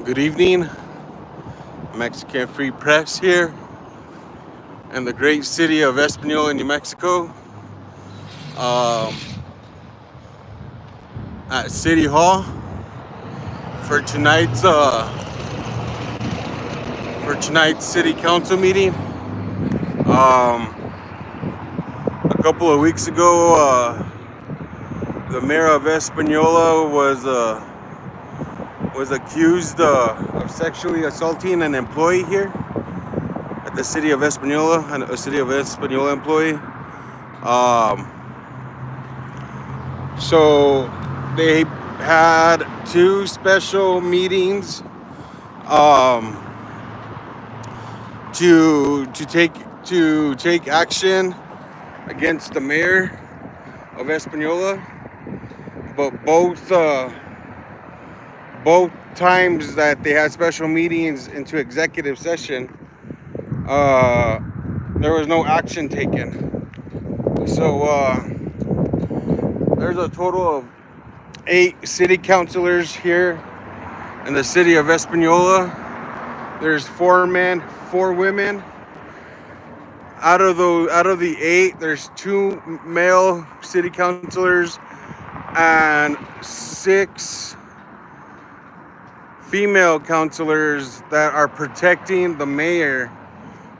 Good evening, Mexican Free Press here in the great city of Espanola, New Mexico, um, at City Hall for tonight's City Council meeting. A couple of weeks ago, the mayor of Espanola was accused of sexually assaulting an employee here at the city of Espanola, a city of Espanola employee. So they had two special meetings to take action against the mayor of Espanola, but both times that they had special meetings into executive session, there was no action taken. So there's a total of 8 city councilors here in the city of Espanola. There's 4 men, 4 women. Out of the 8, there's 2 male city councilors and 6 female councilors that are protecting the mayor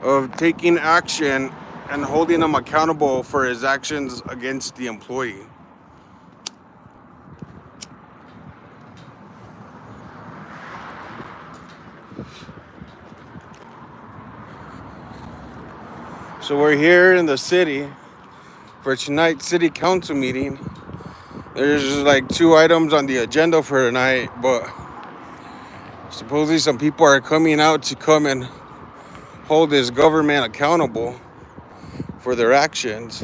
of taking action and holding him accountable for his actions against the employee. So we're here in the city for tonight's city council meeting. There's like 2 items on the agenda for tonight, but supposedly some people are coming out to come and hold this government accountable for their actions.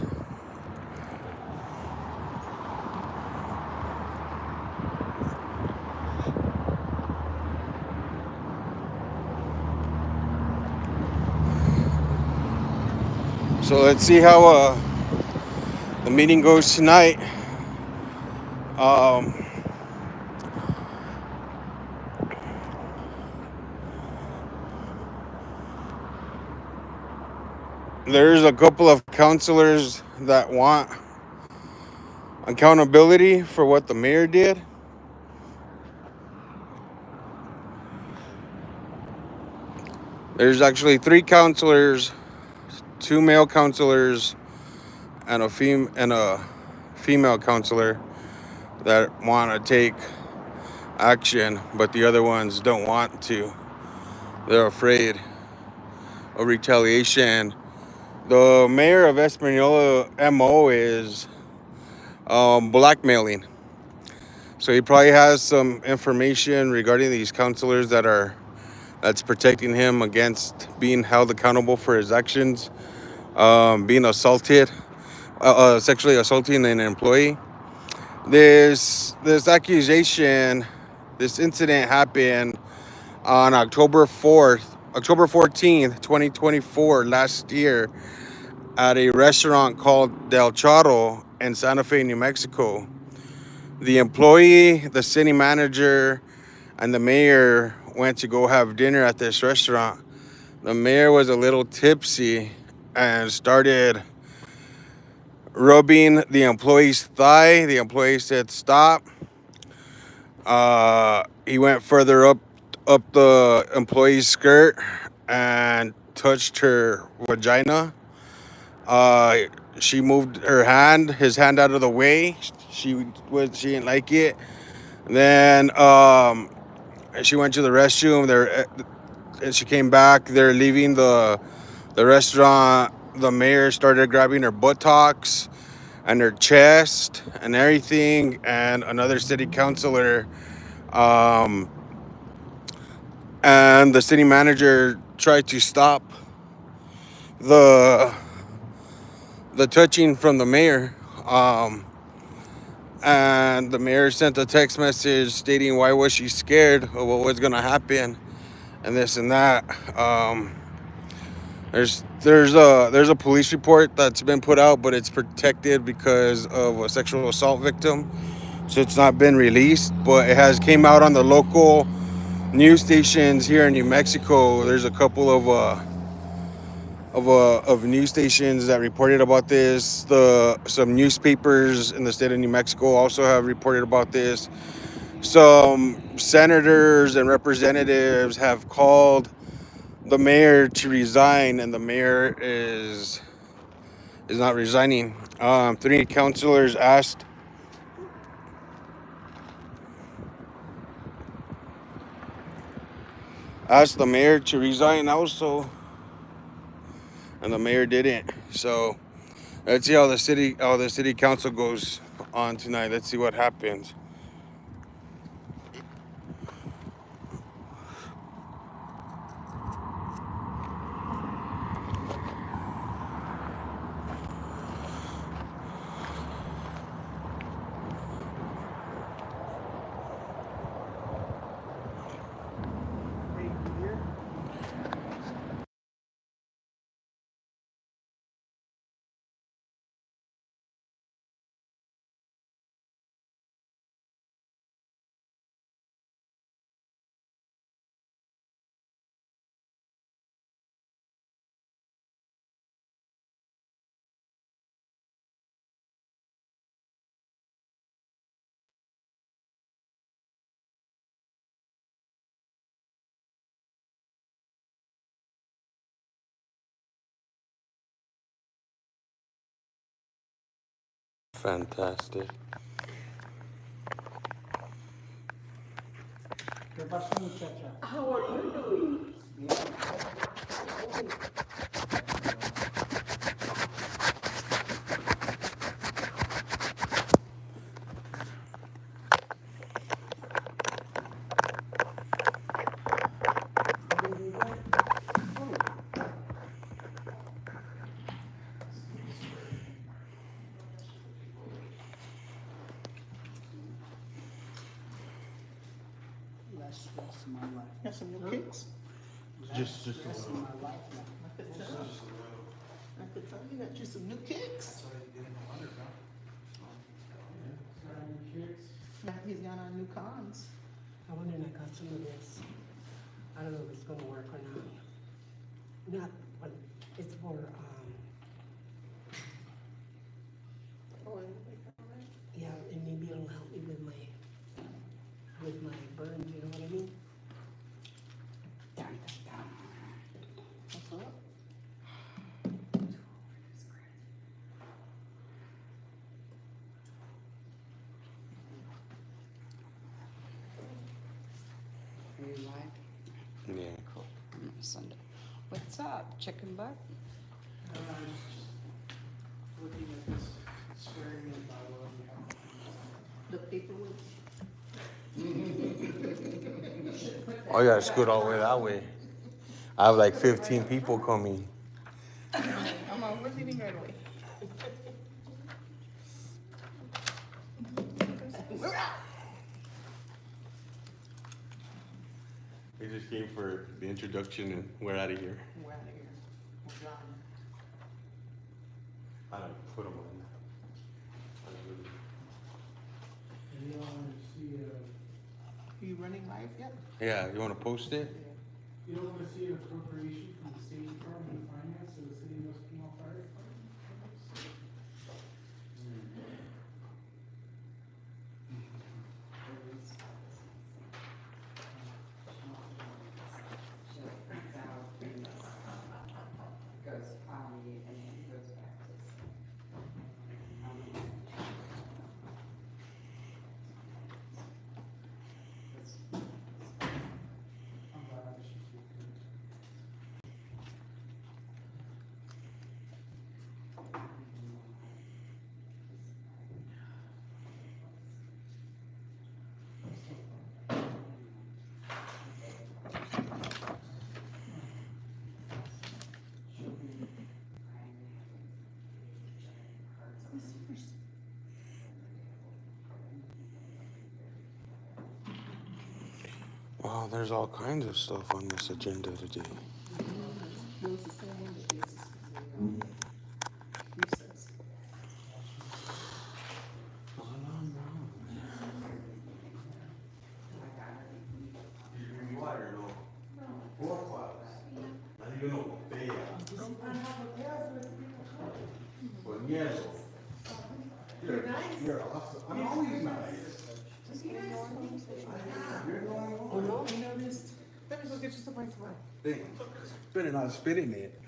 So let's see how the meeting goes tonight. There's a couple of councilors that want accountability for what the mayor did. There's actually 3 councilors, 2 male councilors, and a female councilor that want to take action, but the other ones don't want to. They're afraid of retaliation. The mayor of Espanola MO is blackmailing. So he probably has some information regarding these councilors that's protecting him against being held accountable for his actions, being assaulted, sexually assaulting an employee. This accusation, this incident happened on October 14th, 2024, last year, at a restaurant called Del Charo in Santa Fe, New Mexico. The employee, the city manager, and the mayor went to go have dinner at this restaurant. The mayor was a little tipsy and started rubbing the employee's thigh. The employee said stop. He went further up the employee's skirt and touched her vagina. She moved his hand out of the way. She didn't like it. And then she went to the restroom there, and she came back. They're leaving the restaurant. The mayor started grabbing her buttocks and her chest and everything, and another city councilor and the city manager tried to stop the touching from the mayor, and the mayor sent a text message stating why was she scared of what was going to happen and this and that. There's a police report that's been put out, but it's protected because of a sexual assault victim, so it's not been released. But it has came out on the local news stations here in New Mexico. There's a couple of news stations that reported about this. Some newspapers in the state of New Mexico also have reported about this. Some senators and representatives have called the mayor to resign, and the mayor is not resigning. Three councilors asked the mayor to resign also, and the mayor didn't. So let's see how the city council goes on tonight. Let's see what happens. Fantastic. How are you doing? Last stress in my life. Got some new kicks? Just Stress in my life now. I could tell you got you some new kicks. Now he's got on new cons. I wonder if I got some of this. I don't know if it's gonna work or not. Not, but it's for, Oh, yeah, and maybe it'll help me with my burns, you know what I mean? what's up? Are you live? yeah. Cool. Sunday. What's up, chicken butt? Looking at this swearing in bylaw. The paperwork. Oh yeah, scoot all the way that way. I have like 15 people coming. I'm on, we're leaving right away. We're out. We just came for the introduction and we're out of here. We're out of here. We're done. I don't put them on. Are you running live yet? Yeah, you want to post it? You don't want to see an appropriation from the state department of finance to the city of West Pinal Fire Department? Goes county and then goes back to. I'm glad that she's doing good. Wow, there's all kinds of stuff on this agenda today. Bill's the same one that is recess. You're awesome. I'm always nice. Oh, no, I noticed. Let me go get you some white wine. Thanks. Better not spit in it.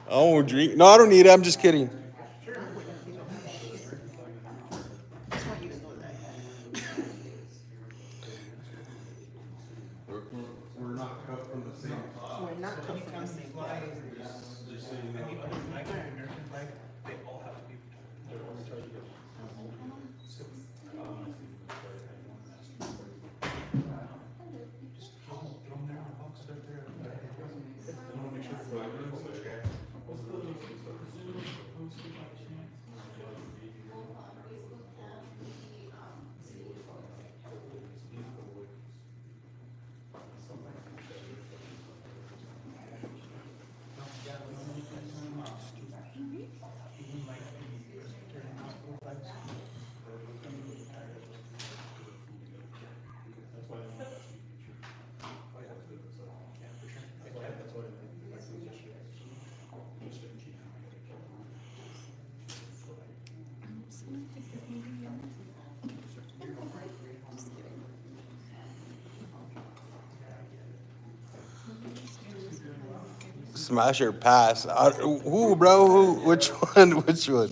I won't drink. No, I don't need it. I'm just kidding. We're not cut from the same cloth. We're not cut from the same cloth. Just so you know. American flag, they all have to be. Just throw them there in a box right there. I want to make sure. What's the presumed posted by chance? Smash or pass? Who, bro? Who? Which one? Which one?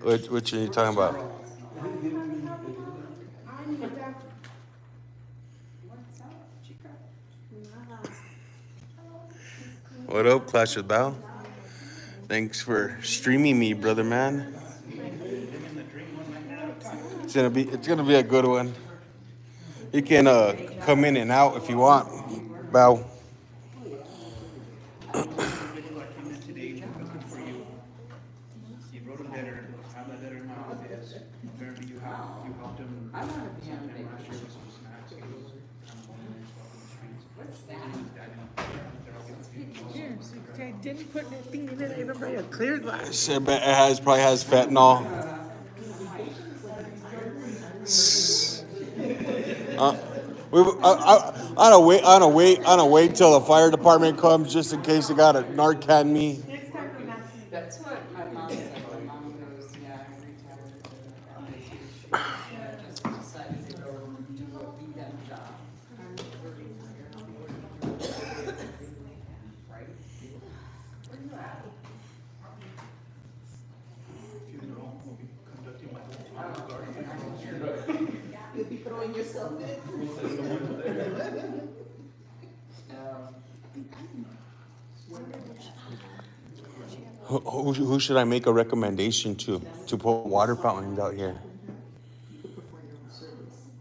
Which one are you talking about? What up, Clash of Bow? Thanks for streaming me, brother man. It's gonna be a good one. You can come in and out if you want, Bow. Today, looking for you. You wrote a letter, have that letter in my office. Apparently you helped him. I'm not a candidate. Last year with some snacks. He was kind of homeless, walking the streets. What's that? Here, see, I didn't put anything in it. I remember I had clear glass. It probably has fentanyl. I'm gonna wait till the fire department comes just in case they got a Narcan me. That's what my mom said. My mom goes, yeah, every time she just decided to go do a weekend job. Right? If you know, we'll be conducting my whole You'll be throwing yourself in. Who should I make a recommendation to put water fountains out here?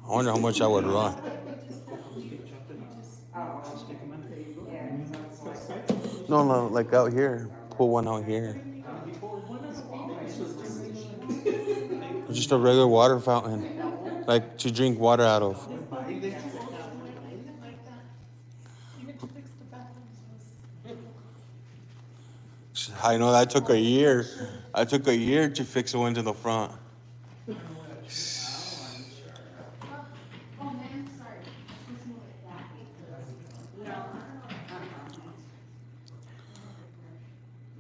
I wonder how much I would run. No, like out here. Put one out here. Just a regular water fountain, like to drink water out of. I know that took a year. I took a year to fix the one to the front. Oh, man, sorry. Just move it back.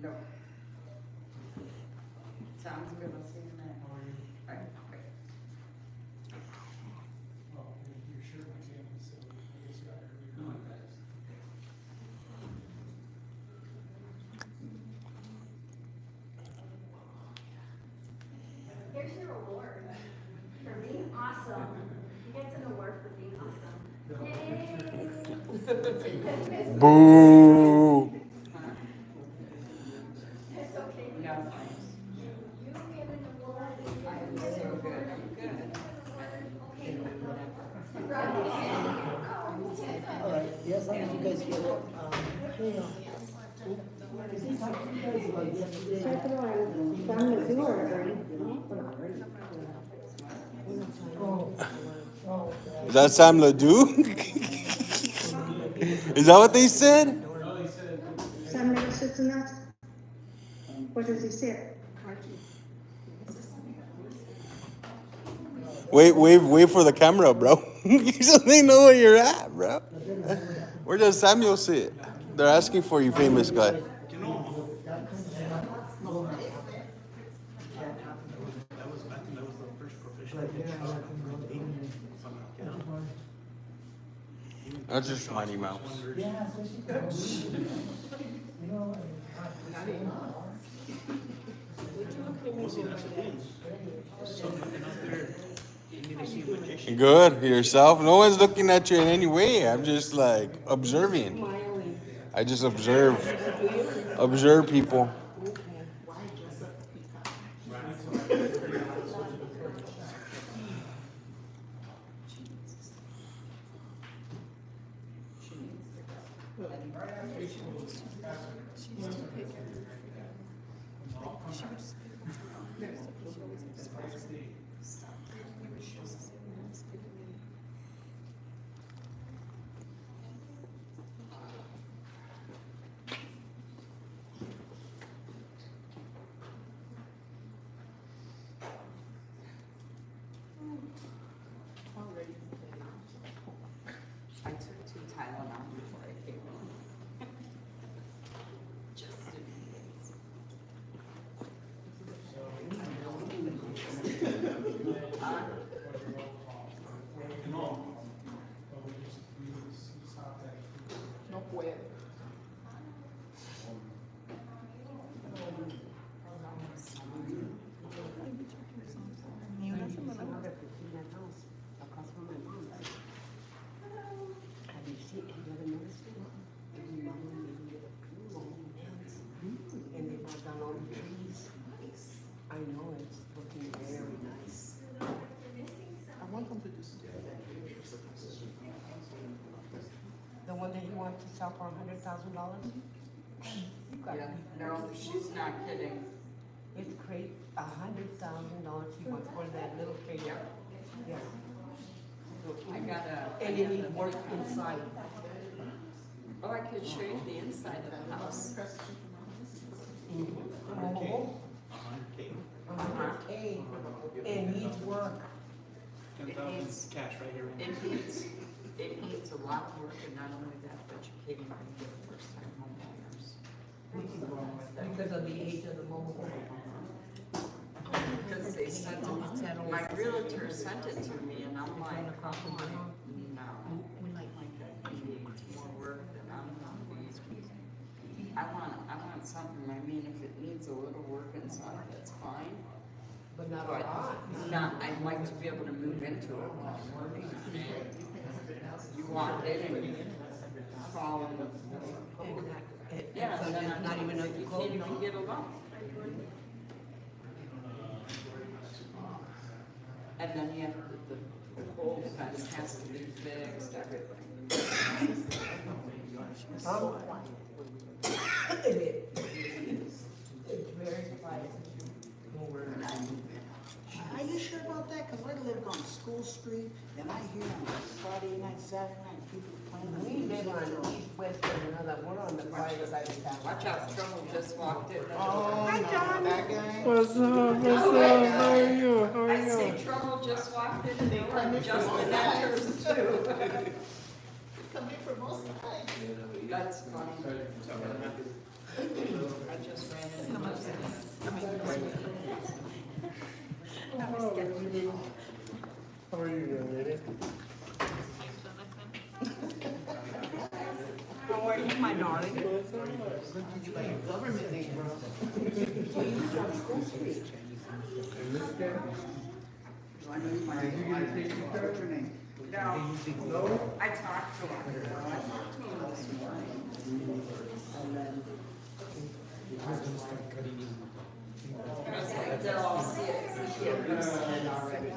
No. Sounds good, I'll see you in a minute. Right, okay. Well, you're sure my family, so I guess you got every. Here's your award for being awesome. You get an award for being awesome. Yay! Boo! It's okay. No, thanks. You get an award. I am so good, I'm good. Okay. Right. All right, yes, I you guys get it. Hang on. Is that Sam Ledoux? Is that what they said? Sam never sits in that? What does he say? Wait for the camera, bro. So they know where you're at, bro. Where does Samuel sit? They're asking for you, famous guy. Que no. That was, I think that was the first professional shot somehow. That's just Mighty Mouse. Well, see, that's the thing. Something out there, you need to see a magician. Good yourself. No one's looking at you in any way. I'm just like observing. Smiling. I just observe people. I took 2 Tylenol before I came home. Just in case. No puede. Across from my mom's. Have you seen, have you ever noticed it? Every mom they get a pool and they brought down all the trees. I know it's looking very nice. I want them to just. The one that he wants to sell for $100,000? Yeah, no, she's not kidding. It's great, $100,000 he wants for that little trailer. Yes. I got a. And you need work inside. Oh, I could show you the inside of the house. Oh, 100K. okay. And needs work. 10,000 cash right here. It needs a lot of work, and not only that, but you can't even get first-time homeowners. Because of the age of the mobile home. Because they sent it, my realtor sent it to me, and I'm like, no. I need more work than I'm gonna be. I want something, I mean, if it needs a little work inside, that's fine. But not a But lot. I'd like to be able to move into it while I'm working on it. You want it and you fall in the, yeah, So then there's not even enough to you close can't it even on. get a loan. And then you have the whole fence has to be fixed, everything. It's very quiet. Are you sure about that? Cause I live on School Street and I hear on Friday night, Saturday night, people playing. We live on East West and another, we're on the quiet side of town. Watch out, trouble just walked in. Oh, no, that guy. What's up? What's up? How are you? How are I you? say trouble just walked in and they were just in that terms too. Come in from both sides. That's funny. I just ran into How are you, young lady? How are you, my darling? Government name, bro. Do I know you? My name? What's your name? No, I talked to him. I talked to him this morning. And then. I was like, they're all sick. Already.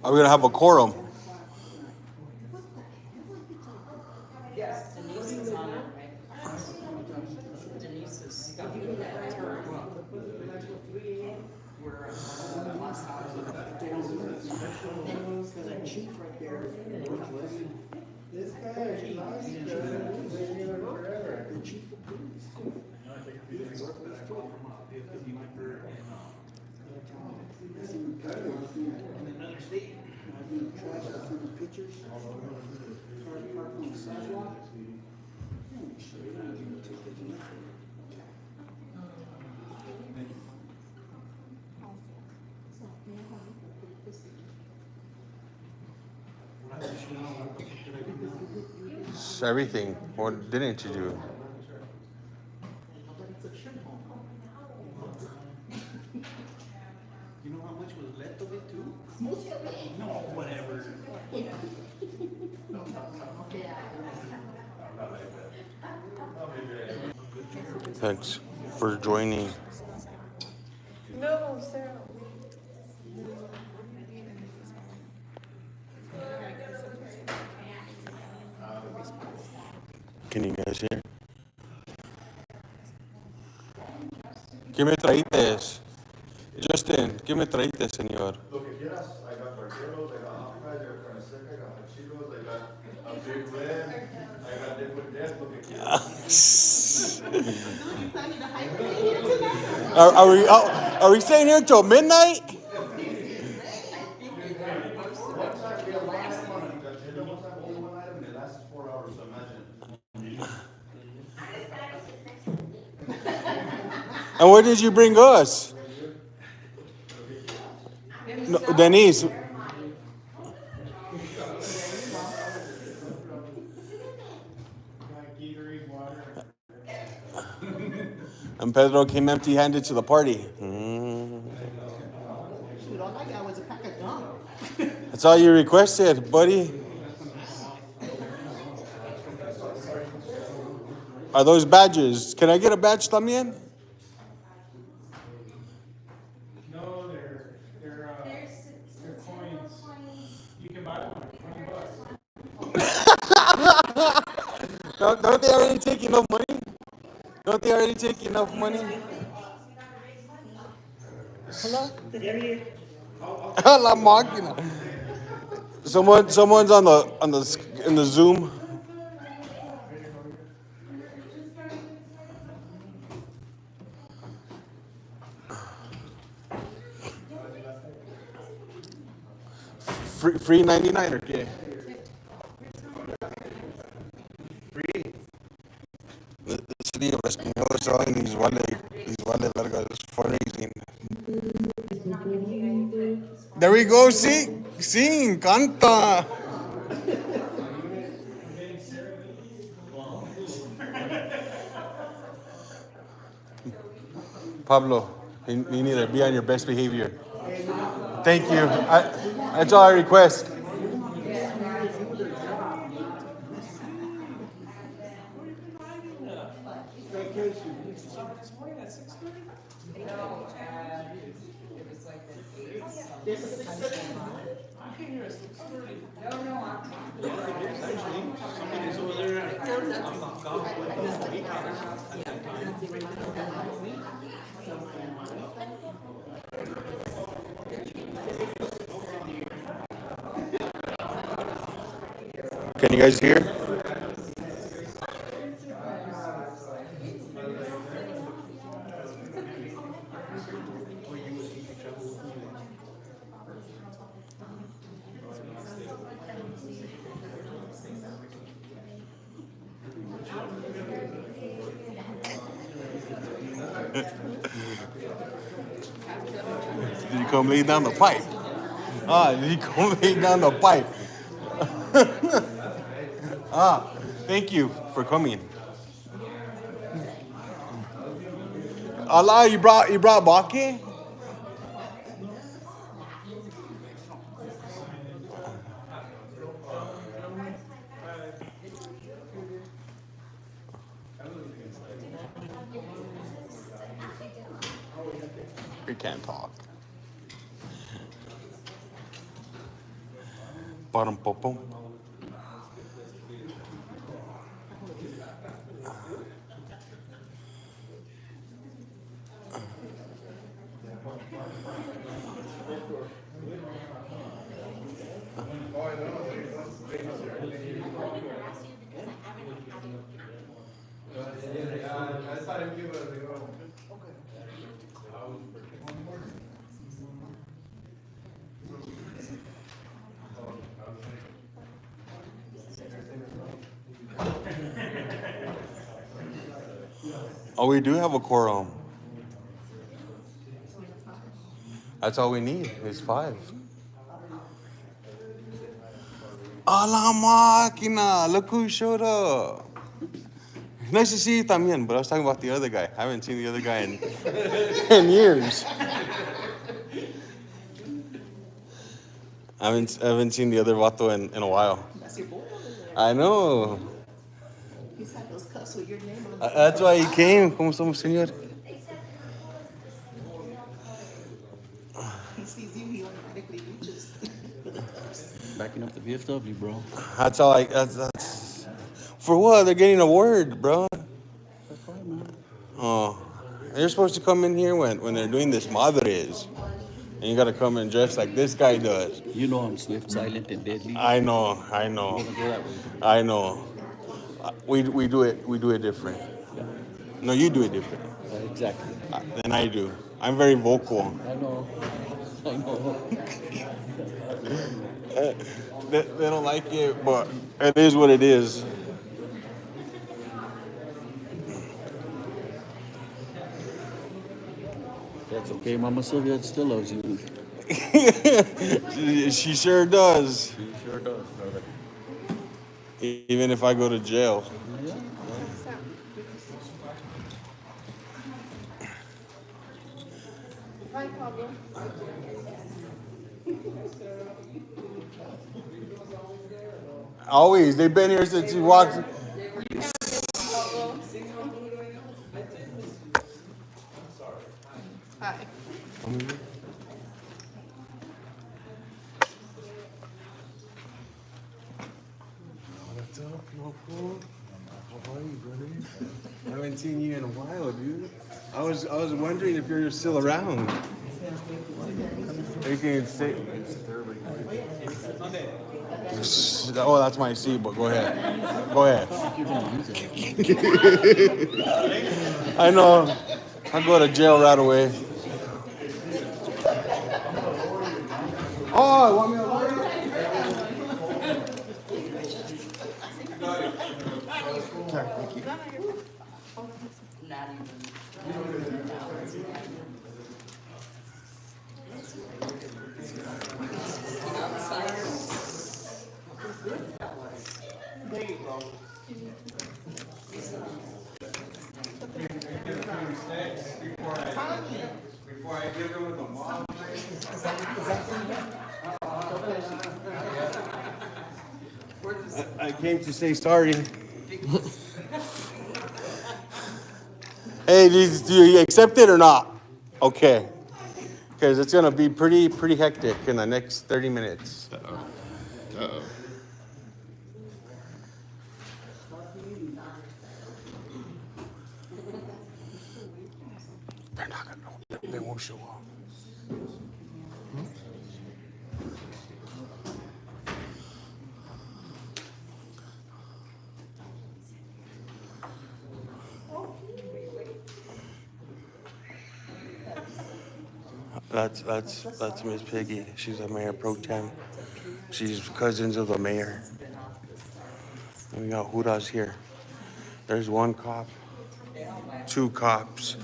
Are we gonna have a quorum? Yes, Denise is on it, right? Denise is stuck in that term. We're at last house. There's a chief right there. This guy is nice, man. He's been here forever. The chief of police. In another state. You know, trash that's in the pictures. Cars parked on the sidewalk. Yeah, make sure you don't give them a ticket. It's everything. What didn't you do? You know how much was left of it too? No, whatever. Thanks for joining. No, Sarah. Can you guys hear? ¿Qué me traítes? Justin, ¿qué me traítes, señor? Lo que quieras. I got barqueros, I got hot fries, I got carne seca, I got hot Cheetos, I got a big red, I got liquid death, lo que quieras. Are we staying here till midnight? And it lasts 4 hours, so imagine. And what did you bring us? No, Denise. And Pedro came empty-handed to the party. Shoot, all I got was a pack of gum. That's all you requested, buddy. Are those badges? Can I get a badge también? No, they're coins. You can buy one, $20. Don't they already take enough money? Don't they already take enough money? Hello? La máquina. Someone's in the Zoom. Free 99 or qué? Free. The city of Espinosa is selling these vale largas fundraising. There we go, sí, encanta. Pablo, you need to be on your best behavior. Thank you. That's all I request. Can you guys hear? Did you come lay down the pipe? Did you come lay down the pipe? Thank you for coming. Allah, you brought bake? We can't talk. Bottom pom. Oh, we do have a quorum. That's all we need is 5. A la máquina! Look who showed up. Nice to see you también, but I was talking about the other guy. I haven't seen the other guy in, in years. I haven't seen the other vato in a while. That's your boy. I know. He's had those cups with your name on. That's why he came. ¿Cómo estamos, señor? He sees you, he automatically reaches for the cups. Backing up the VFW, bro. That's all. That's for what? They're getting a word, bro. That's fine, man. Oh, you're supposed to come in here when they're doing this madres, and you gotta come and dress like this guy does. You know I'm swift, silent, and deadly. I know. We're gonna go that way. I know. We do it different. Yeah. No, you do it different Exactly. than I do. I'm very vocal. I know. I know. They don't like it, but it is what it is. That's okay. Mama Sylvia still loves you. She sure does. She sure does, brother. Even if I go to jail. Yeah. Hi, Pablo. Always. They've been here since you walked. Hi. What's up, local? How are you, brother? I haven't seen you in a while, dude. I was wondering if you're still around. You can say. Oh, that's my seat, but go ahead. Go ahead. I know. I'll go to jail right away. Oh, want me to work? Not even. There you go. Before I give him the mom. I came to say sorry. Hey, do you accept it or not? Okay. Because it's going to be pretty hectic in the next 30 minutes. Uh-oh. They're not going to. They won't show up. That's Miss Piggy. She's a mayor pro tem. She's cousins of the mayor. And we got Hudas here. There's one cop, 2 cops,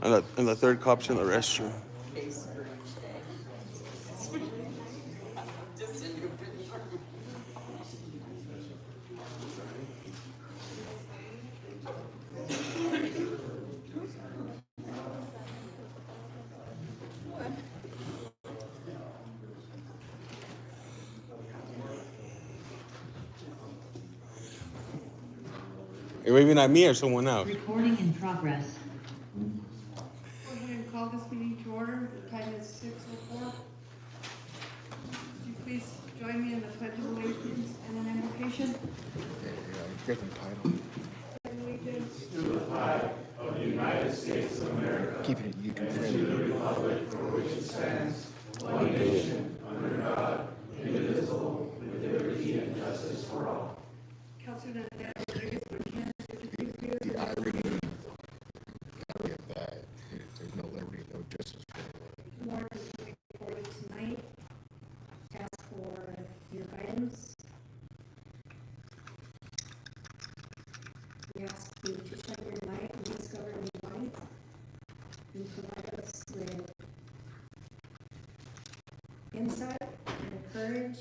and the third cop's in the restroom. Case for each day. Just in your picture. You're waving at me or someone else? Recording in progress. Go ahead and call this meeting to order. The time is 6:04. Would you please join me in the Pledge of Allegiance and an invocation? Keeping it YouTube friendly. Councilor Rodriguez Martinez, if you please do it. The irony of that, there's no liberty, no justice for More for you tonight. Ask for your guidance. We ask you to shine your light and discover insight and courage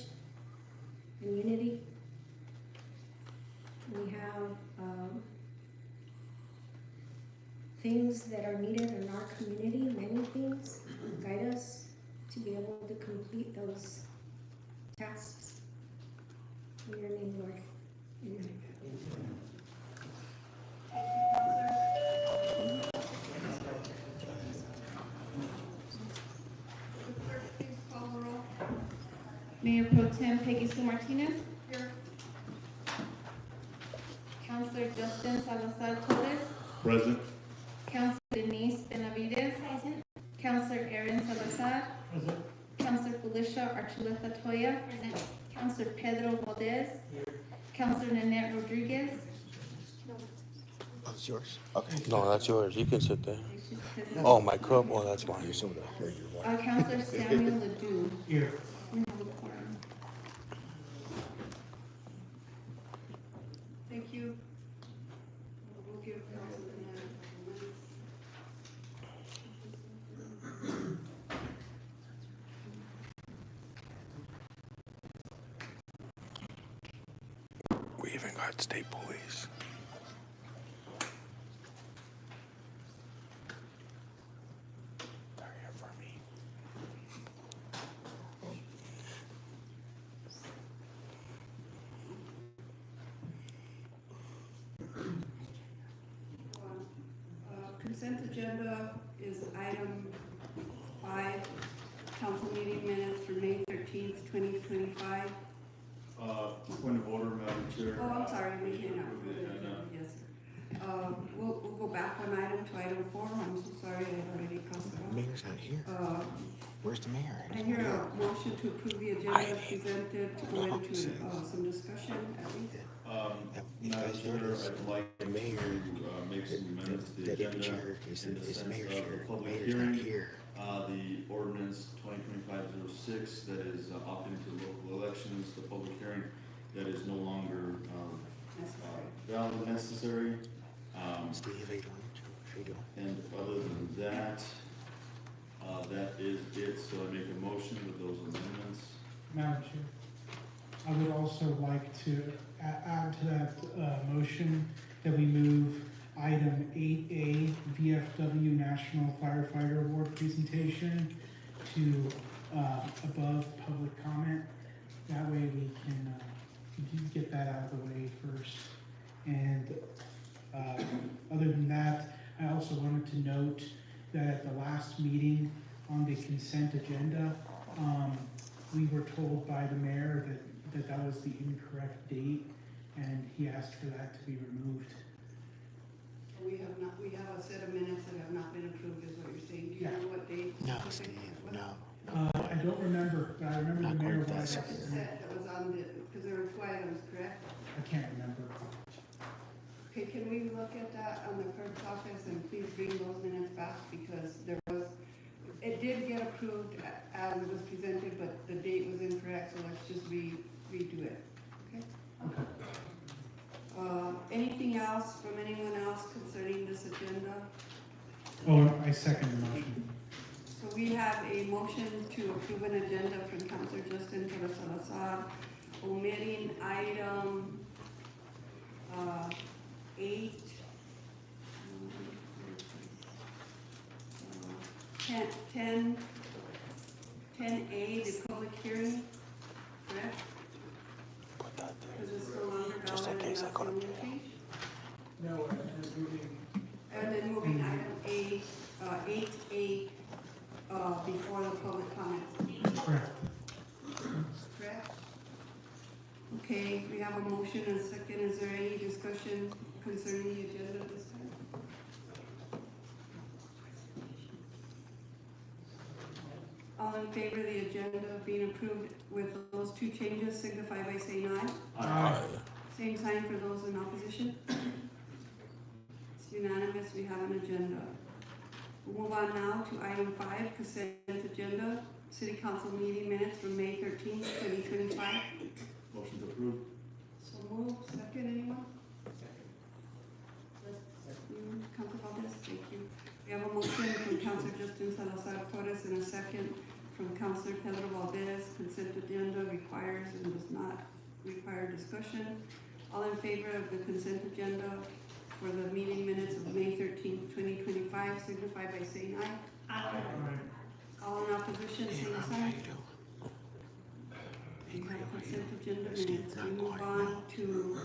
and unity. We have things that are needed in our community, many things, guide us to be able to complete those tasks. In your name, Lord. Amen. Clerk, please call the roll. Mayor Pro Tem Peggy Sue Martinez. Here. Councilor Justin Salazar Torres. Present. Councilor Denise Benavides. Present. Councilor Aaron Salazar. Present. Councilor Felicia Archuleta Toya. Present. Councilor Pedro Valdez. Councilor Nanette Rodriguez. Oh, it's yours? Okay. No, that's yours. You can sit there. She's present. Oh, my cup? Oh, that's mine. You're so here, you're one. Councilor Samuel Ledoux. Here. We have a quorum. Thank you. We'll give Councilman a couple minutes. We even got state police. They're here for me. Consent agenda is item 5, council meeting minutes for May 13th, 2025. Point of order, Madam Chair. Oh, I'm sorry, we cannot. Yes, sir. We'll go back one item to item 4. I'm so sorry, I already crossed it The mayor's not here. off. Where's the mayor? I hear a motion to approve the agenda as presented to go into some discussion at least. You Madam guys Chair, notice I'd like the to mayor, make some amendments to the that image agenda here, is in the the sense mayor's of here. the public Mayor's not hearing. here. The ordinance 2025-06 that is opting to local elections, the public hearing that is no longer valid and necessary. Steve, how you doing? How you doing? And other than that, that is it. So I make a motion with those amendments. Madam Chair, I would also like to add to that motion that we move item 8A, VFW National Firefighter Award presentation to above public comment. That way we can get that out of the way first. And other than that, I also wanted to note that at the last meeting on the consent agenda, we were told by the mayor that was the incorrect date, and he asked for that to be removed. We have a set of minutes that have not been approved, is what you're saying. Do you know what date? No, Steve, no. I don't remember, but I remember Not the mayor quite that was. second. Set that was on the, because there were 2 items, correct? I can't remember. Okay, can we look at that on the clerk's office and please bring those minutes back, because it did get approved as it was presented, but the date was incorrect, so let's just redo it, okay? Okay. Anything else from anyone else concerning this agenda? Oh, I second the motion. So we have a motion to approve an agenda from Councilor Justin Torres Salazar, omitting item 8, 10A, the public hearing, correct? Put that there. Because it's no longer Just in valid and case I that's go the to only jail. change. No, I'm just moving. And then moving item 8A, before the public comments, Correct. correct? Okay, we have a motion and a second. Is there any discussion concerning the agenda this time? All in favor of the agenda being approved with those 2 changes signify by saying aye. Aye. Same sign for those in opposition. It's unanimous, we have an agenda. We'll move on now to item 5, consent agenda, city council meeting minutes from May 13th, 2025. Motion to approve. So move, second, anyone? Council Valdez, thank you. We have a motion from Councilor Justin Salazar Torres and a second from Councilor Pedro Valdez, consent agenda requires and does not require discussion. All in favor of the consent agenda for the meeting minutes of May 13th, 2025, signify by saying aye. Aye. All in opposition, Hey, same Robbie, how sign. you doing? Hey, We Greg, have how you consent doing? agenda Steve, minutes. We not move quite, on no. to,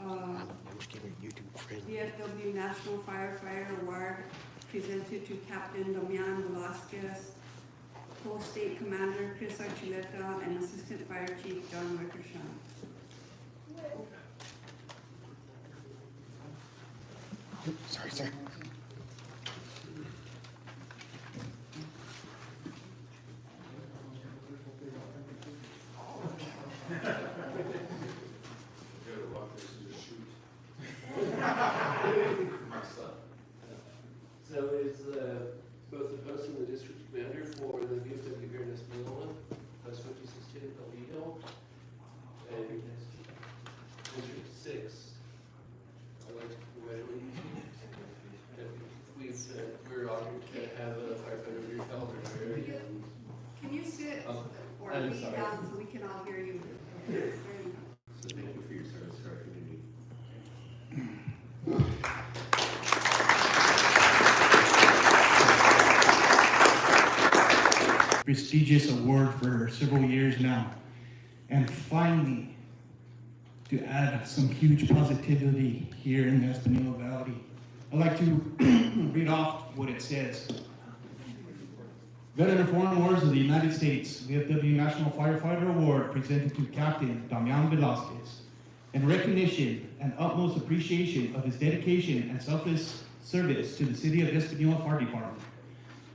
I'm just giving YouTube friendly. VFW National Firefighter Award presented to Captain Damian Velasquez, Co-State Commander Chris Archuleta, and Assistant Fire Chief John Wickersham. Sorry, sir. So is both the post and the district commander for the VFW here in Espanola, post 5610 Toledo, and District 6. I'd like to congratulate you. We're honored to have a firefighter of your caliber here. And Can you sit or I'm lean sorry. down so we can all hear you? There you go. So thank you for your service to our community. Prestigious award for several years now. And finally, to add some huge positivity here in the Espanola Valley, I'd like to read off what it says. Veteran of Foreign Wars of the United States, VFW National Firefighter Award presented to Captain Damian Velasquez in recognition and utmost appreciation of his dedication and selfless service to the City of Espanola Fire Department.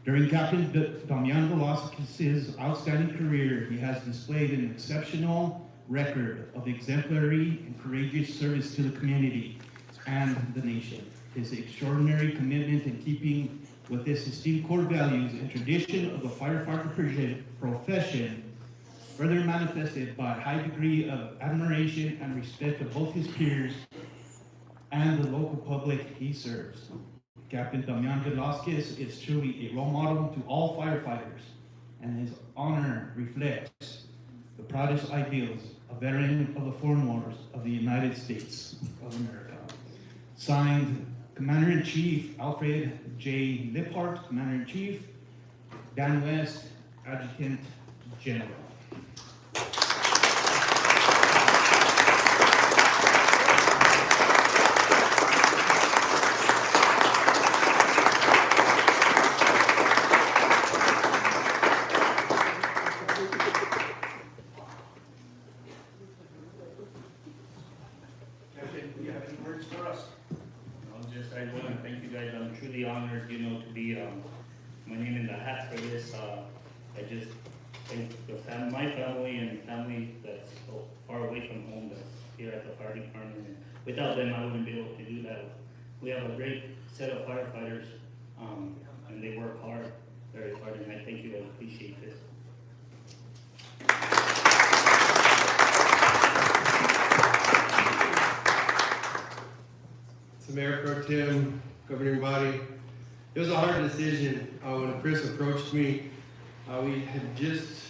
During Captain Damian Velasquez's outstanding career, he has displayed an exceptional record of exemplary and courageous service to the community and the nation. His extraordinary commitment in keeping with this esteemed core values and tradition of the firefighter profession, further manifested by a high degree of admiration and respect of both his peers and the local public he serves. Captain Damian Velasquez is truly a role model to all firefighters, and his honor reflects the proudest ideals, a veteran of the foreign wars of the United States of America. Signed, Commander-in-Chief Alfred J. Liphart, Commander-in-Chief, Dan West, Adjutant General. Captain, do you have any words for us? I want to thank you guys. I'm truly honored, to be my name in the hat for this. I just thank my family and family that's so far away from home that's here at the fire department. And without them, I wouldn't be able to do that. We have a great set of firefighters, and they work hard, very hard, and I thank you. I appreciate this. So Mayor Pro Tem, governing body, it was a hard decision when Chris approached me. We had just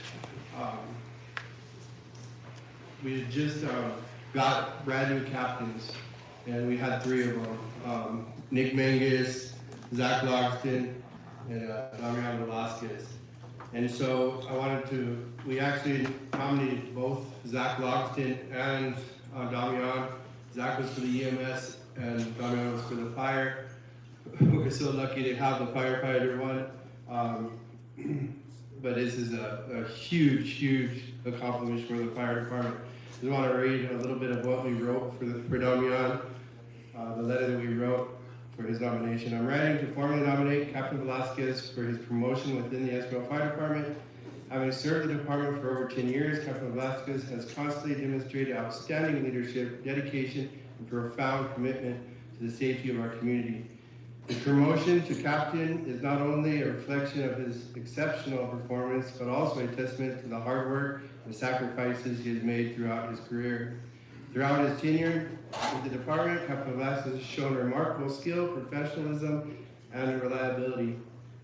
got brand new captains, and we had three of them: Nick Menges, Zach Logston, and Damian Velasquez. And so we actually nominated both Zach Logston and Damian. Zach was for the EMS and Damian was for the fire. We're so lucky to have the firefighter one. But this is a huge, huge accomplishment for the fire department. I just want to read a little bit of what we wrote for Damian, the letter that we wrote for his nomination. I'm writing to formally nominate Captain Velasquez for his promotion within the Espanola Fire Department. Having served the department for over 10 years, Captain Velasquez has constantly demonstrated outstanding leadership, dedication, and profound commitment to the safety of our community. His promotion to captain is not only a reflection of his exceptional performance, but also a testament to the hard work and sacrifices he has made throughout his career. Throughout his tenure with the department, Captain Velasquez has shown remarkable skill, professionalism, and reliability.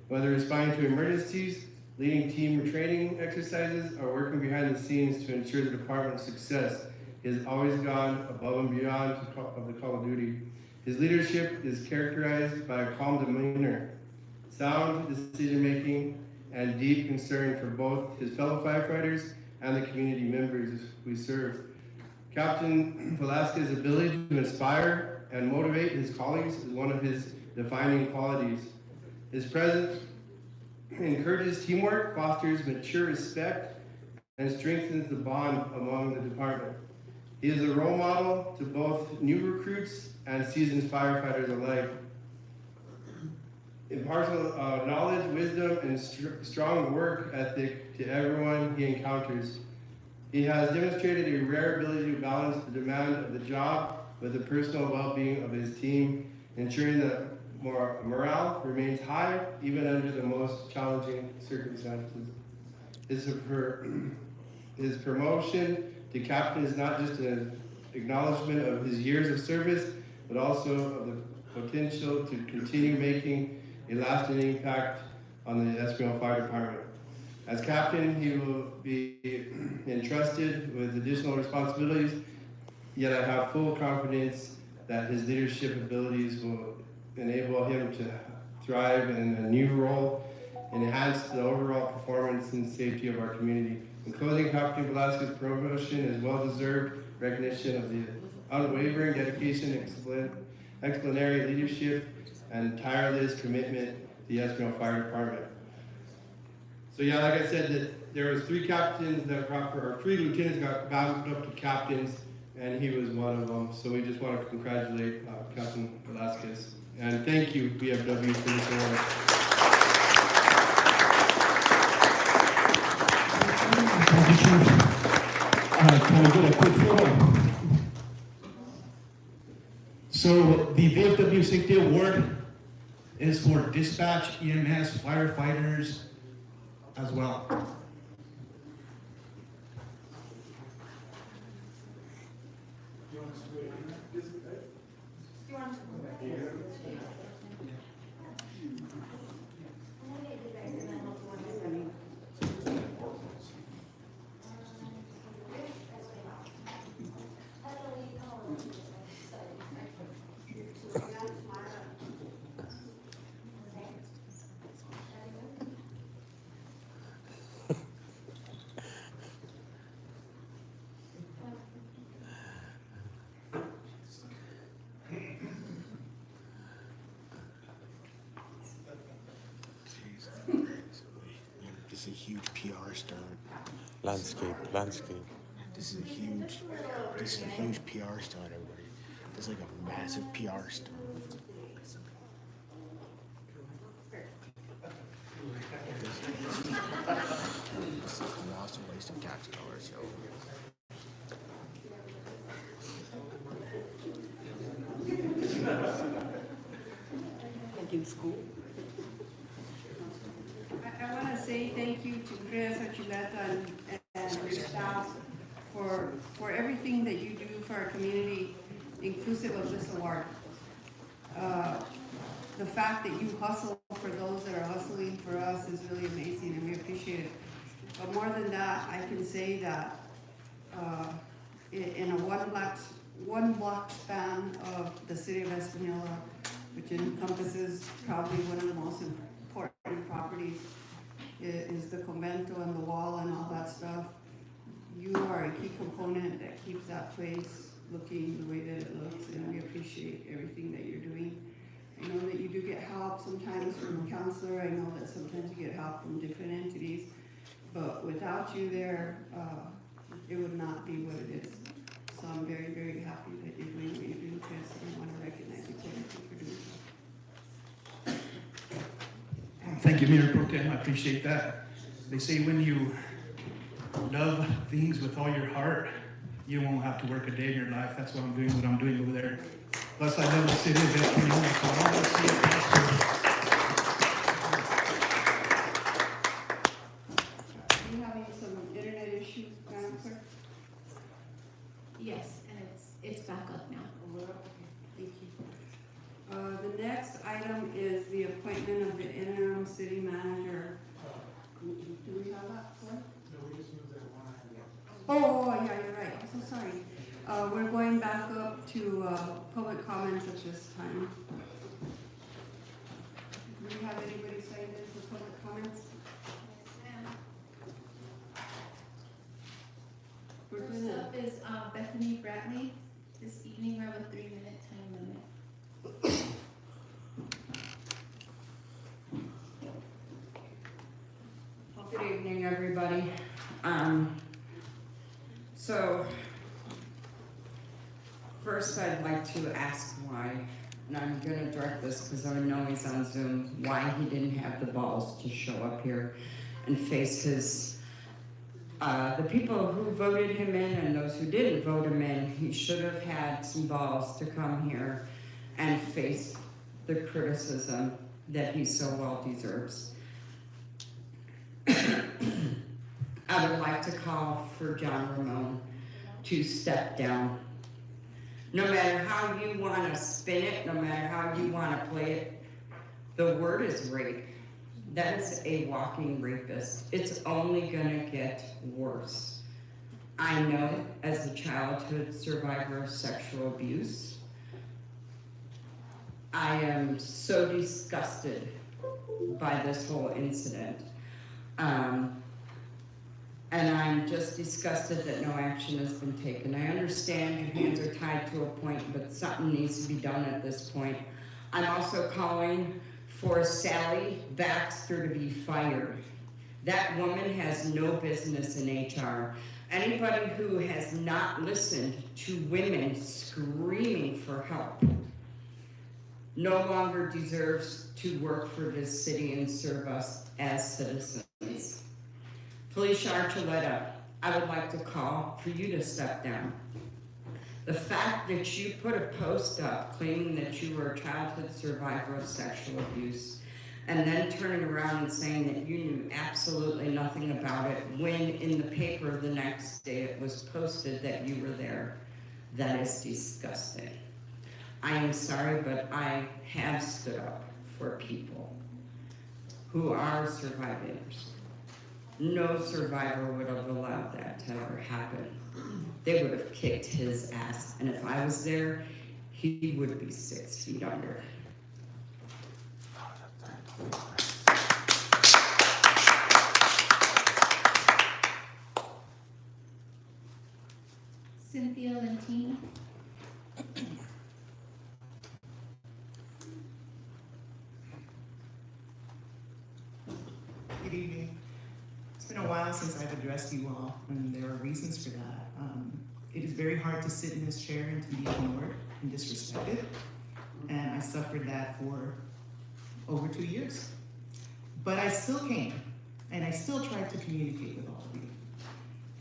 Whether responding to emergencies, leading team training exercises, or working behind the scenes to ensure the department's success. He has always gone above and beyond of the call of duty. His leadership is characterized by a calm demeanor, sound decision-making, and deep concern for both his fellow firefighters and the community members we serve. Captain Velasquez's ability to inspire and motivate his colleagues is one of his defining qualities. His presence encourages teamwork, fosters mature respect, and strengthens the bond among the department. He is a role model to both new recruits and seasoned firefighters alike. Impartial knowledge, wisdom, and strong work ethic to everyone he encounters. He has demonstrated a rare ability to balance the demand of the job with the personal well-being of his team, ensuring that morale remains high even under the most challenging circumstances. His promotion to captain is not just an acknowledgement of his years of service, but also of the potential to continue making a lasting impact on the Espanola Fire Department. As captain, he will be entrusted with additional responsibilities, yet I have full confidence that his leadership abilities will enable him to thrive in a new role and enhance the overall performance and safety of our community. In closing, Captain Velasquez's promotion is well-deserved recognition of the unwavering dedication, exemplary leadership, and tireless commitment to the Espanola Fire Department. So yeah, like I said, that there was 3 captains that got, or 3 lieutenants got bounced up to captains, and he was one of them. So we just want to congratulate Captain Velasquez. And thank you, BFW, for this award. Thank you, Chief. Can we get a quick photo? So the VFW Safety Award is for dispatch, EMS, firefighters as well. This is a huge PR stunt. Landscape. This is a huge PR stunt, everybody. This is like a massive PR stunt. This is a lost and wasted tax dollars, yo. Like in school. I want to say thank you to Chris Archuleta and your staff for everything that you do for our community, inclusive of this award. The fact that you hustle for those that are hustling for us is really amazing, and we appreciate it. But more than that, I can say that in a one block span of the city of Espanola, which encompasses probably one of the most important properties, is the convento and the wall and all that stuff. You are a key component that keeps that place looking the way that it looks, and we appreciate everything that you're doing. I know that you do get help sometimes from the counselor. I know that sometimes you get help from different entities, but without you there, it would not be what it is. So I'm very, very happy that you're doing what you do, Chris, and I want to recognize you publicly for doing so. Thank you, Mayor Pro Tem. I appreciate that. They say when you love things with all your heart, you won't have to work a day in your life. That's what I'm doing over there. Plus, I love the city of Espanola, so I want to see it prosper. You having some internet issues, Madam Clerk? Yes, and it's back up now. Thank you. The next item is the appointment of the interim city manager. Do we have that one? No, we just moved that one item. Oh, yeah, you're right, I'm so sorry. We're going back up to, public comments at this time. Do we have anybody signed in for public comments? We're First gonna, up is Bethany Bradley. This evening we have a 3-minute time limit. Good evening, everybody. So, first I'd like to ask why, and I'm gonna direct this because I know he's on Zoom, why he didn't have the balls to show up here and face his, the people who voted him in and those who didn't vote him in. He should have had some balls to come here and face the criticism that he so well deserves. I would like to call for John Ramon to step down. No matter how you want to spin it, no matter how you want to play it, the word is rape. That is a walking rapist. It's only gonna get worse. I know as a childhood survivor of sexual abuse, I am so disgusted by this whole incident. And I'm just disgusted that no action has been taken. I understand your hands are tied to a point, but something needs to be done at this point. I'm also calling for Sally Baxter to be fired. That woman has no business in HR. Anybody who has not listened to women screaming for help no longer deserves to work for this city and serve us as citizens. Felicia Archuleta, I would like to call for you to step down. The fact that you put a post up claiming that you were a childhood survivor of sexual abuse and then turning around and saying that you knew absolutely nothing about it when in the paper the next day it was posted that you were there, that is disgusting. I am sorry, but I have stood up for people who are survivors. No survivor would have allowed that to ever happen. They would have kicked his ass, and if I was there, he would be 6 feet under. Cynthia Lentini. Good evening. It's been a while since I've addressed you all, and there are reasons for that. It is very hard to sit in this chair and to be ignored and disrespected, and I suffered that for over 2 years. But I still came, and I still tried to communicate with all of you.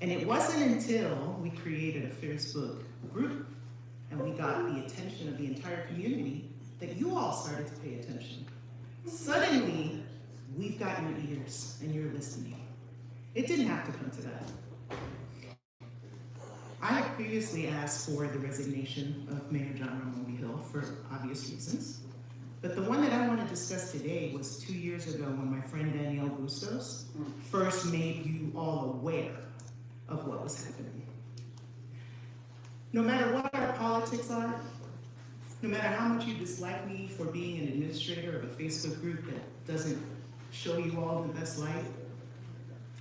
And it wasn't until we created a Facebook group and we got the attention of the entire community that you all started to pay attention. Suddenly, we've got your ears and you're listening. It didn't have to come to that. I had previously asked for the resignation of Mayor John Ramon Hill for obvious reasons. But the one that I want to discuss today was 2 years ago when my friend Danielle Bustos first made you all aware of what was happening. No matter what our politics are, no matter how much you dislike me for being an administrator of a Facebook group that doesn't show you all in the best light,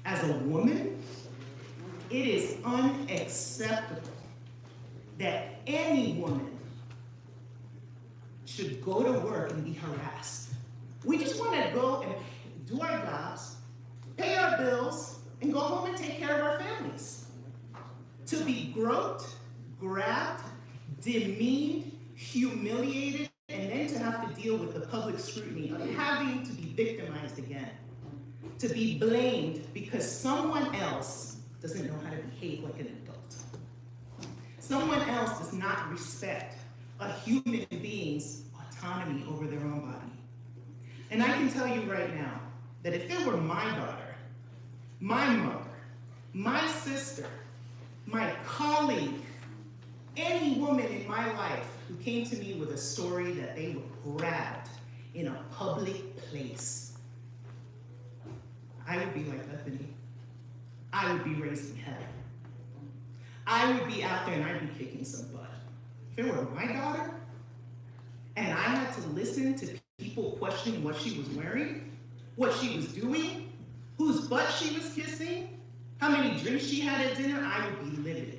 as a woman, it is unacceptable that any woman should go to work and be harassed. We just want to go and do our jobs, pay our bills, and go home and take care of our families. To be groped, grabbed, demeaned, humiliated, and then to have to deal with the public scrutiny of having to be victimized again. To be blamed because someone else doesn't know how to behave like an adult. Someone else does not respect a human being's autonomy over their own body. And I can tell you right now that if it were my daughter, my mother, my sister, my colleague, any woman in my life who came to me with a story that they were grabbed in a public place, I would be like Bethany. I would be raising hell. I would be out there and I'd be kicking some butt. If it were my daughter, and I had to listen to people questioning what she was wearing, what she was doing, whose butt she was kissing, how many drinks she had at dinner, I would be livid.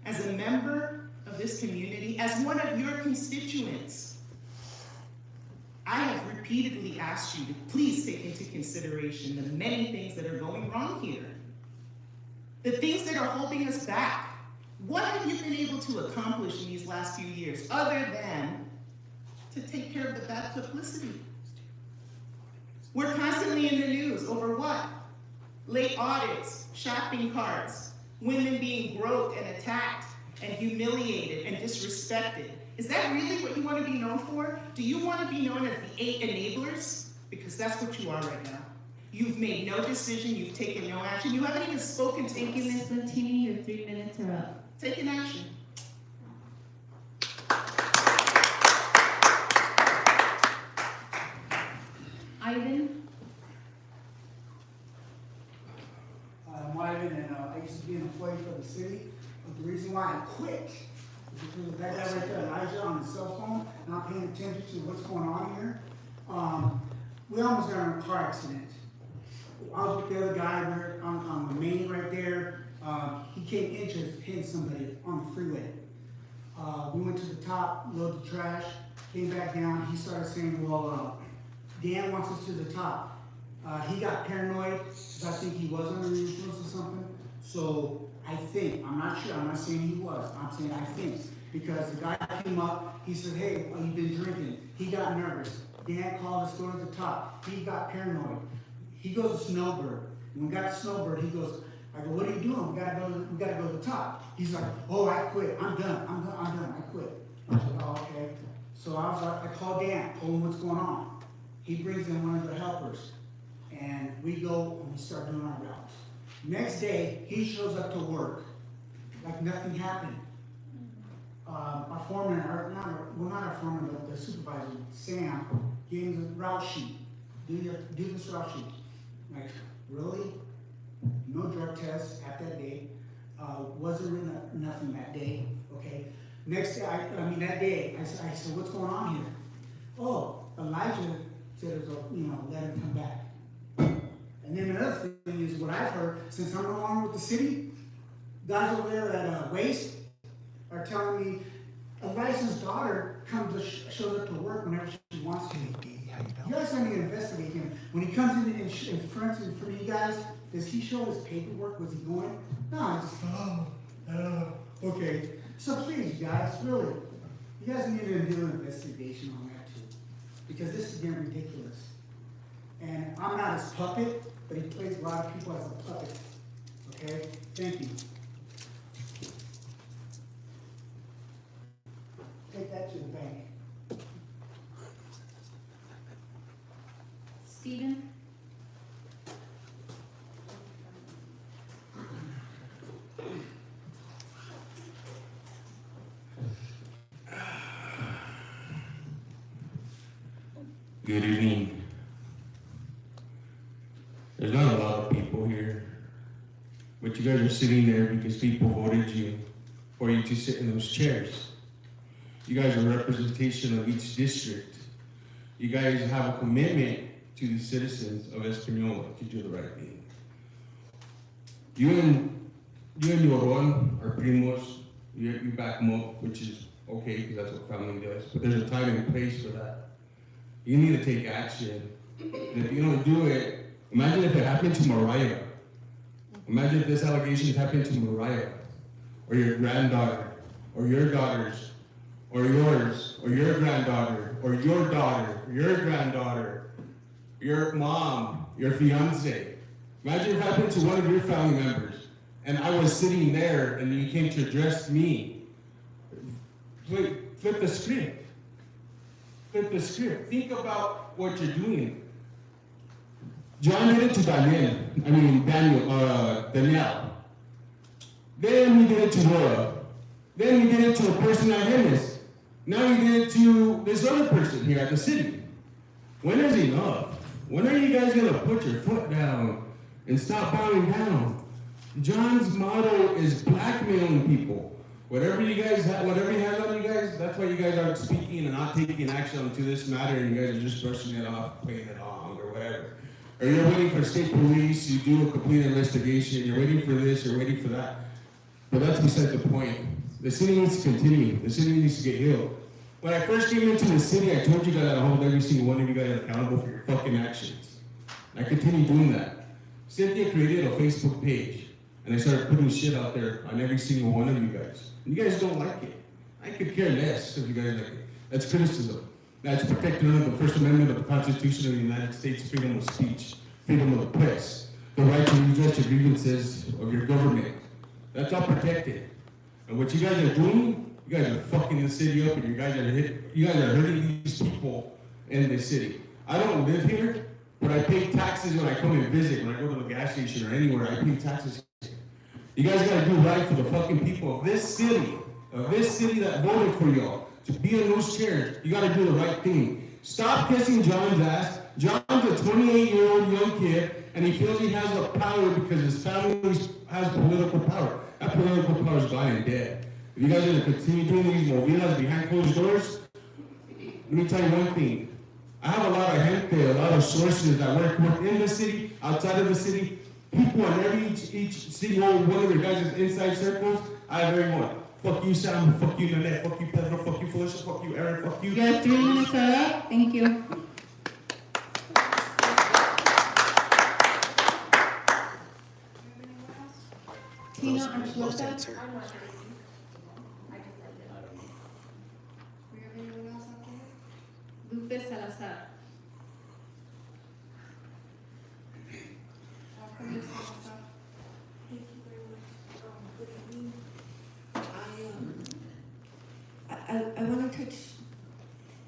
As a member of this community, as one of your constituents, I have repeatedly asked you to please take into consideration the many things that are going wrong here. The things that are holding us back. What have you been able to accomplish in these last few years other than to take care of the bad publicity? We're constantly in the news over what? Late audits, shopping carts, women being groped and attacked and humiliated and disrespected. Is that really what you want to be known for? Do you want to be known as the 8 enablers? Because that's what you are right now. You've made no decision, you've taken no action, you haven't even spoken to Thank you, Ms. Lentini, your 3 minutes are up. Take an action. Ivan? I'm Ivan, and I used to be an employee for the city, but the reason why I quit is because of that guy right there, Elijah, on his cell phone, not paying attention to what's going on here. We almost got in a car accident. I was with the other guy on the main right there. He came in to hit somebody on the freeway. We went to the top, loaded the trash, came back down. He started saying, well, Dan wants us to the top. He got paranoid because I think he was under the influence or something. So I think, I'm not sure, I'm not saying he was, I'm saying I think. Because the guy came up, he said, hey, you've been drinking. He got nervous. Dan called us, go to the top. He got paranoid. He goes to Snowbird. When we got to Snowbird, he goes, I go, what are you doing? We gotta go to the top. He's like, oh, I quit. I'm done. I quit. I was like, oh, okay. So I called Dan, told him what's going on. He brings in one of the helpers. And we go and we start doing our routes. Next day, he shows up to work like nothing happened. Our foreman, not our foreman, but the supervisor, Sam, gave him the route sheet. Do this route sheet. Like, really? No drug tests at that day. Wasn't written nothing that day. Okay. Next day, that day, I said, what's going on here? Oh, Elijah said, let him come back. And then another thing is what I've heard, since I'm no longer with the city, guys over there at Waste are telling me Elijah's daughter shows up to work whenever she wants to. You guys need to investigate him. When he comes in front of you guys, does he show his paperwork? Was he going? No, just, okay. So please, guys, really, you guys need to do an investigation on that too. Because this is getting ridiculous. And I'm not his puppet, but he plays a lot of people as a puppet. Okay? Thank you. Take that to the bank. Stephen? Good evening. There's not a lot of people here, but you guys are sitting there because people voted you for you to sit in those chairs. You guys are a representation of each district. You guys have a commitment to the citizens of Espanola to do the right thing. You and Yoron are primos. You back them up, which is okay because that's what family does. But there's a time and place for that. You need to take action. And if you don't do it, imagine if it happened to Mariah. Imagine if this allegation happened to Mariah, or your granddaughter, or your daughters, or yours, or your granddaughter, or your daughter, your granddaughter, your mom, your fiance. Imagine if it happened to one of your family members, and I was sitting there, and you came to address me. Flip the script. Flip the script. Think about what you're doing. John did it to Danielle. Then he did it to Laura. Then he did it to a person at Hennis. Now he did it to this other person here at the city. When is enough? When are you guys gonna put your foot down and stop bowing down? John's motto is blackmailing people. Whatever you guys have, whatever he has on you guys, that's why you guys aren't speaking and not taking action to this matter, and you guys are just brushing it off, playing it along, or whatever. Or you're waiting for state police, you do a complete investigation, you're waiting for this, you're waiting for that. But that's beside the point. The city needs to continue. The city needs to get healed. When I first came into the city, I told you guys I'd hold every single one of you guys accountable for your fucking actions. And I continue doing that. Cynthia created a Facebook page, and I started putting shit out there on every single one of you guys. And you guys don't like it. I could care less if you guys like it. That's criticism. That's protected under the First Amendment of the Constitution of the United States, freedom of speech, freedom of the press, the right to redress your grievances of your government. That's all protected. And what you guys are doing, you guys are fucking the city up, and you guys are hurting these people in the city. I don't live here, but I pay taxes when I come and visit, when I go to the gas station or anywhere, I pay taxes. You guys gotta do right for the fucking people of this city that voted for y'all to be in those chairs. You gotta do the right thing. Stop kissing John's ass. John's a 28-year-old young kid, and he feels he has the power because his family has political power. That political power is gone and dead. If you guys are gonna continue doing these movilas behind closed doors, let me tell you one thing. I have a lot of gente, a lot of sources that work within the city, outside of the city. People in every each single one of your guys' inside circles, I have everyone. Fuck you, Sam. Fuck you, Nanette. Fuck you, Pedro. Fuck you, Felicia. Fuck you, Aaron. Fuck you. Your 3 minutes are up. Thank you. Tina Archuleta. We have anyone else out there? Lupe Salazar. Welcome, Ms. Salazar. Thank you very much. Good evening. I want to touch,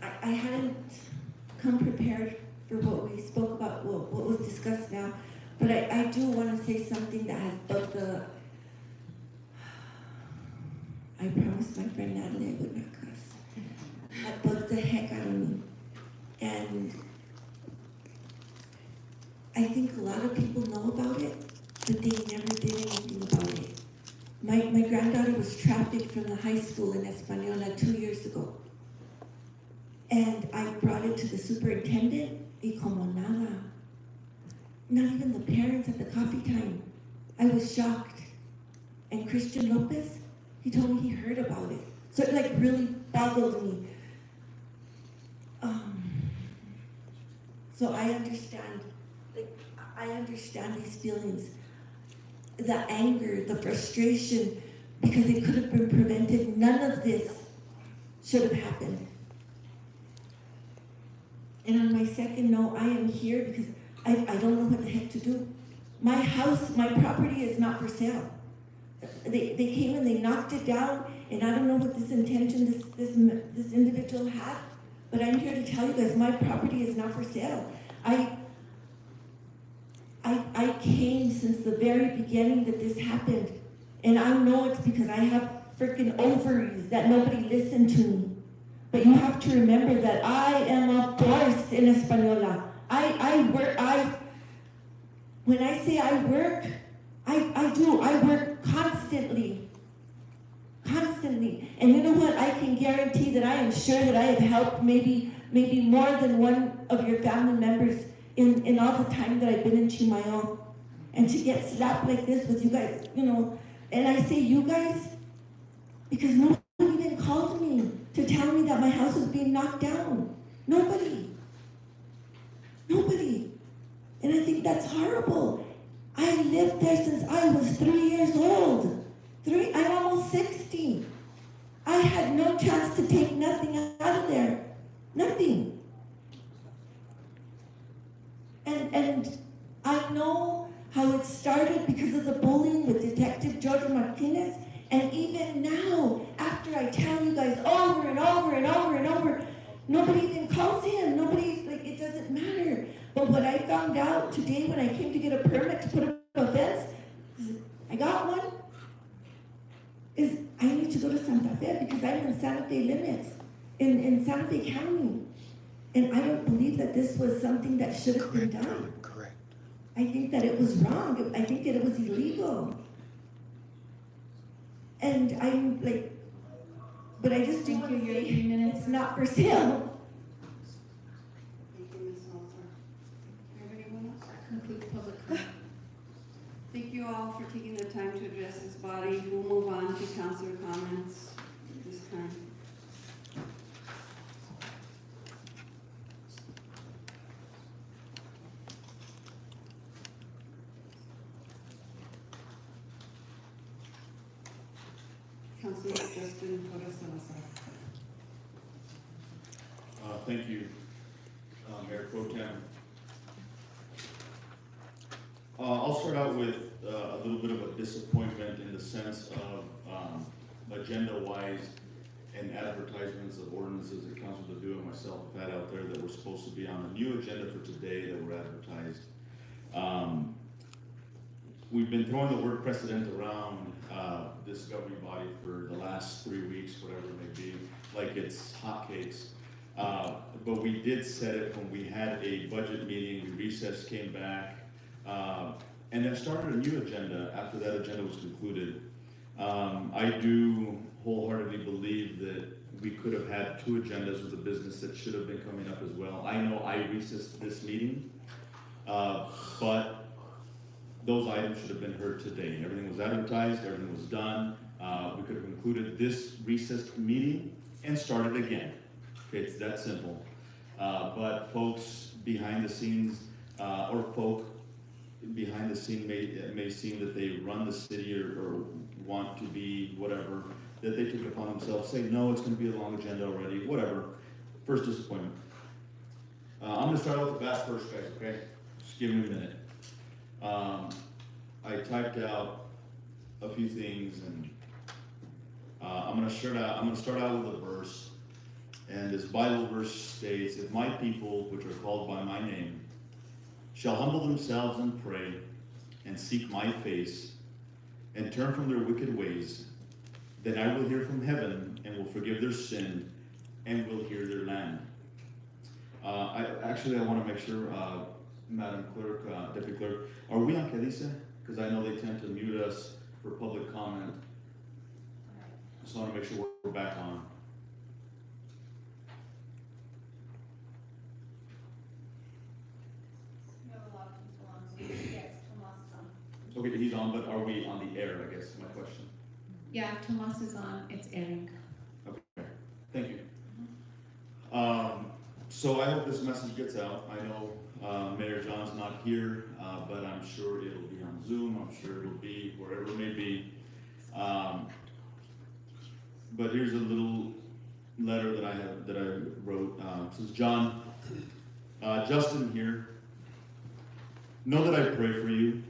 I hadn't come prepared for what we spoke about, what was discussed now, but I do want to say something that has bugged I promised my friend Natalie I would not cuss. That bugs the heck out of me. And I think a lot of people know about it, but they never did anything about it. My granddaughter was trafficked from the high school in Española 2 years ago. And I brought it to the superintendent, y como nada. Not even the parents at the coffee time. I was shocked. And Christian Lopez, he told me he heard about it. So it like really boggled me. So I understand these feelings. The anger, the frustration, because it could have been prevented. None of this should have happened. And on my second note, I am here because I don't know what the heck to do. My house, my property is not for sale. They came and they knocked it down, and I don't know what this intention this individual had, but I'm here to tell you guys, my property is not for sale. I came since the very beginning that this happened, and I know it's because I have freaking ovaries that nobody listened to me. But you have to remember that I am a voice in Española. When I say I work, I do. I work constantly. Constantly. And you know what? I can guarantee that I am sure that I have helped maybe more than one of your family members in all the time that I've been in Chimayo. And to get slapped like this with you guys, you know, and I say you guys because nobody even called me to tell me that my house was being knocked down. Nobody. And I think that's horrible. I lived there since I was 3 years old. I'm almost 60. I had no chance to take nothing out of there. Nothing. And I know how it started because of the bullying with Detective George Martinez. And even now, after I tell you guys over and over and over and over, nobody even calls him. Nobody, like, it doesn't matter. But what I found out today when I came to get a permit to put up a fence, I got one, is I need to go to Santa Fe because I'm in Santa Fe limits, in Santa Fe County. And I don't believe that this was something that should have been done. Correct. I think that it was wrong. I think that it was illegal. And I'm like, but I just do Thank want you, to your say 3 minutes. it's not for sale. Thank you, Ms. Salter. Do you have anyone else? Conclude public comment. Thank you all for taking the time to address this body. We'll move on to councilor comments at this time. Councilor Justin Torres Salazar. Thank you, Mayor Pro Tem. I'll start out with a little bit of a disappointment in the sense of agenda-wise and advertisements of ordinances that Councilor Ledoux and myself have had out there that were supposed to be on the new agenda for today that were advertised. We've been throwing the word precedent around this governing body for the last 3 weeks, whatever it may be, like it's hotcakes. But we did set it when we had a budget meeting, we recessed, came back, and then started a new agenda after that agenda was concluded. I do wholeheartedly believe that we could have had 2 agendas with the business that should have been coming up as well. I know I recessed this meeting, but those items should have been heard today. Everything was advertised, everything was done. We could have concluded this recessed meeting and started again. Okay, it's that simple. But folks behind the scenes, or folk behind the scene may seem that they run the city or want to be whatever, that they took it upon themselves, say, no, it's gonna be a long agenda already, whatever. First disappointment. I'm gonna start out with the bat first, guys, okay? Just give me a minute. I typed out a few things, and I'm gonna start out with a verse. And this Bible verse states, if my people, which are called by my name, shall humble themselves and pray, and seek my face, and turn from their wicked ways, then I will hear from heaven, and will forgive their sin, and will heal their land. I want to make sure, Madam Clerk, Deputy Clerk, are we on Que Dice? Because I know they tend to mute us for public comment. Just want to make sure we're back on. We have a lot of people on, so yes, Tomas is on. Okay, he's on, but are we on the air, I guess, is my question. Yeah, Tomas is on, it's airing. Okay, thank you. So I hope this message gets out. I know Mayor John's not here, but I'm sure it'll be on Zoom. I'm sure it'll be wherever it may be. But here's a little letter that I wrote. It says, John, Justin here. Know that I pray for you.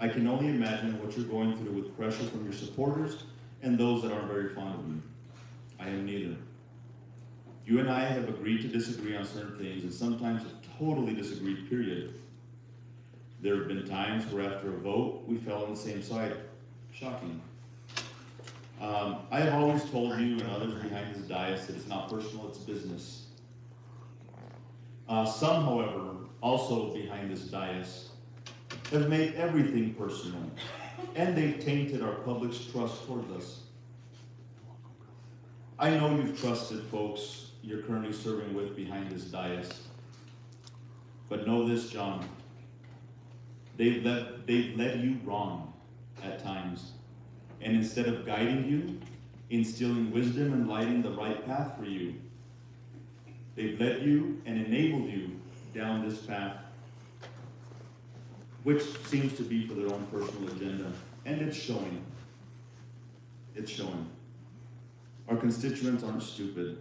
I can only imagine what you're going through with pressure from your supporters and those that aren't very fond of you. I am neither. You and I have agreed to disagree on certain things, and sometimes have totally disagreed, period. There have been times where after a vote, we fell on the same side. Shocking. I have always told you and others behind this dais that it's not personal, it's business. Some, however, also behind this dais, have made everything personal, and they've tainted our public's trust towards us. I know you've trusted folks you're currently serving with behind this dais, but know this, John, they've led you wrong at times, and instead of guiding you, instilling wisdom and lighting the right path for you, they've led you and enabled you down this path, which seems to be for their own personal agenda, and it's showing. It's showing. Our constituents aren't stupid.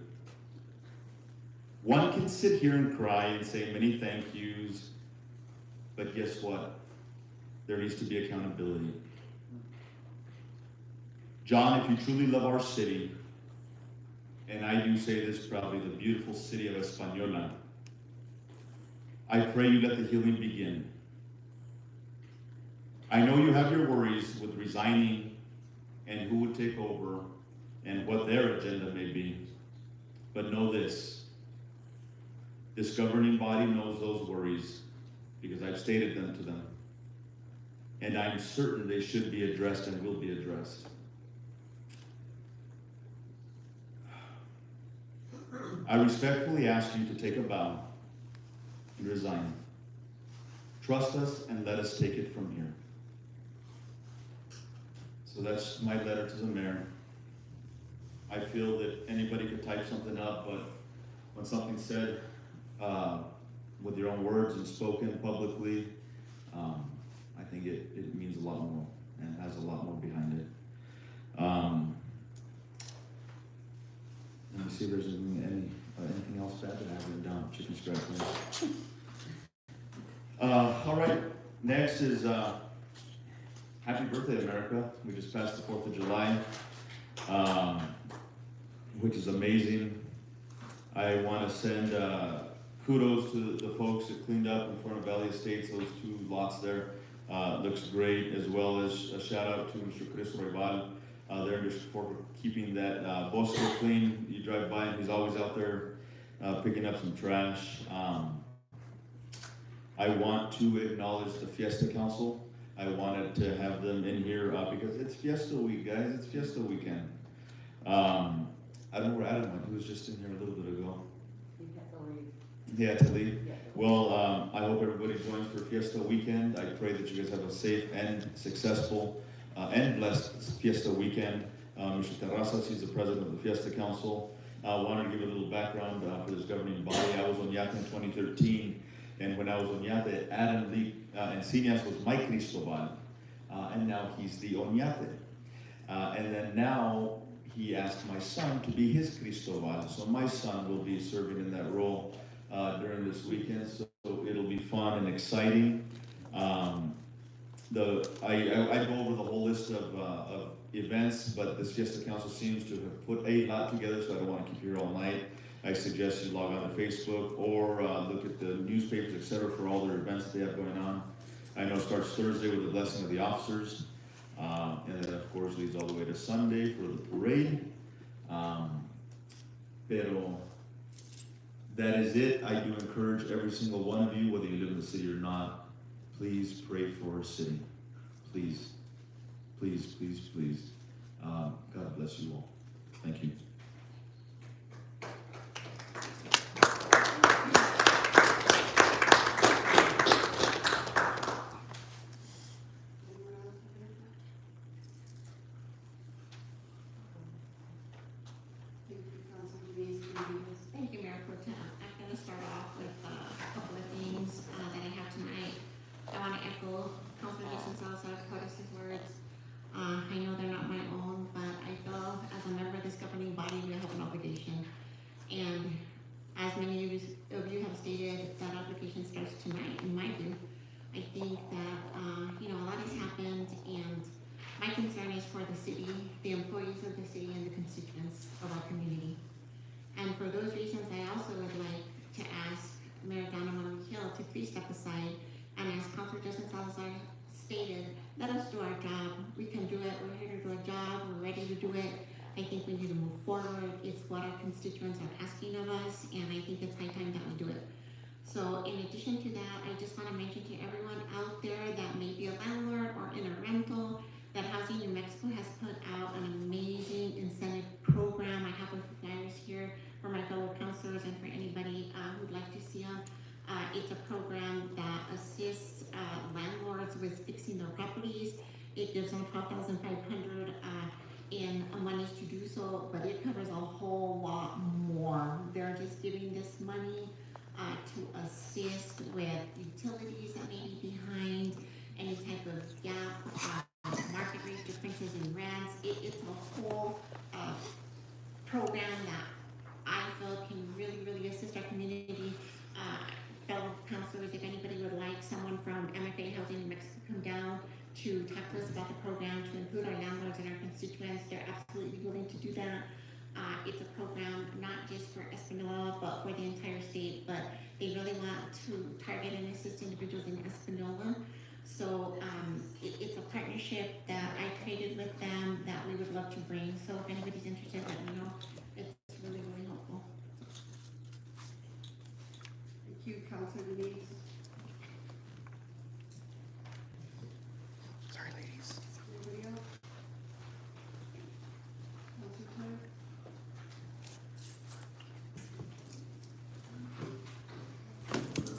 One can sit here and cry and say many thank yous, but guess what? There needs to be accountability. John, if you truly love our city, and I do say this proudly, the beautiful city of Española, I pray you let the healing begin. I know you have your worries with resigning and who would take over and what their agenda may be, but know this, This governing body knows those worries because I've stated them to them. And I'm certain they should be addressed and will be addressed. I respectfully ask you to take a bow and resign. Trust us and let us take it from here. So that's my letter to the mayor. I feel that anybody could type something up, but when something's said with your own words and spoken publicly, I think it means a lot more and has a lot more behind it. Let me see if there's anything else bad that I have written down. Chicken scratch. All right, next is Happy Birthday, America. We just passed the 4th of July, which is amazing. I want to send kudos to the folks that cleaned up in front of Valley Estates, those 2 lots there. Looks great, as well as a shout out to Mr. Chris Roybal there in District 4 for keeping that Bosco clean. You drive by and he's always out there picking up some trash. I want to acknowledge the Fiesta Council. I wanted to have them in here because it's Fiesta week, guys. It's Fiesta weekend. I don't know where Adam went. He was just in here a little bit ago. He had to leave. Well, I hope everybody joins for Fiesta weekend. I pray that you guys have a safe and successful and blessed Fiesta weekend. Mr. Terrazas, he's the president of the Fiesta Council. I wanted to give a little background for this governing body. I was on YATA in 2013, and when I was on YATA, Adam Lee Encinas was my Cristobal, and now he's the Oñate. And then now he asked my son to be his Cristobal, so my son will be serving in that role during this weekend, so it'll be fun and exciting. I go over the whole list of events, but this Fiesta Council seems to have put a lot together, so I don't want to keep you here all night. I suggest you log on to Facebook or look at the newspapers, etc., for all their events that they have going on. I know it starts Thursday with the blessing of the officers, and then of course leads all the way to Sunday for the parade. Pero that is it. I do encourage every single one of you, whether you live in the city or not, please pray for our city. Please, please, please, please. God bless you all. Thank you. Thank you, Mayor Pro Tem. I'm going to start off with a couple of things that I have tonight. I want to echo Councilor Jason Salazar's words. I know they're not my own, but I feel as a member of this governing body, we have an obligation. And as many of you have stated, that obligation starts tonight, in my view. I think that, a lot has happened, and my concern is for the city, the employees of the city, and the constituents of our community. And for those reasons, I also would like to ask Mayor Donna Hill to please step aside, and as Councilor Justin Salazar stated, let us do our job. We can do it. We're here to do a job. We're ready to do it. I think we need to move forward. It's what our constituents are asking of us, and I think it's high time that we do it. So in addition to that, I just want to mention to everyone out there that may be a landlord or in a rental, that Housing New Mexico has put out an amazing incentive program. I have a few flyers here for my fellow councilors and for anybody who'd like to see them. It's a program that assists landlords with fixing their properties. It gives them $12,500 in monies to do so, but it covers a whole lot more. They're just giving this money to assist with utilities that may be behind, any type of gap, market rate differences in rents. It's a whole program that I feel can really, really assist our community. Fellow councilors, if anybody would like someone from MFA Housing New Mexico come down to talk to us about the program, to include our landlords and our constituents, they're absolutely willing to do that. It's a program not just for Espanola, but for the entire state, but they really want to target and assist individuals in Espanola. So it's a partnership that I created with them that we would love to bring. So if anybody's interested, let me know. It's really, really helpful. you, Councilor Denise. Sorry, ladies. Anybody else? Councilor Clare?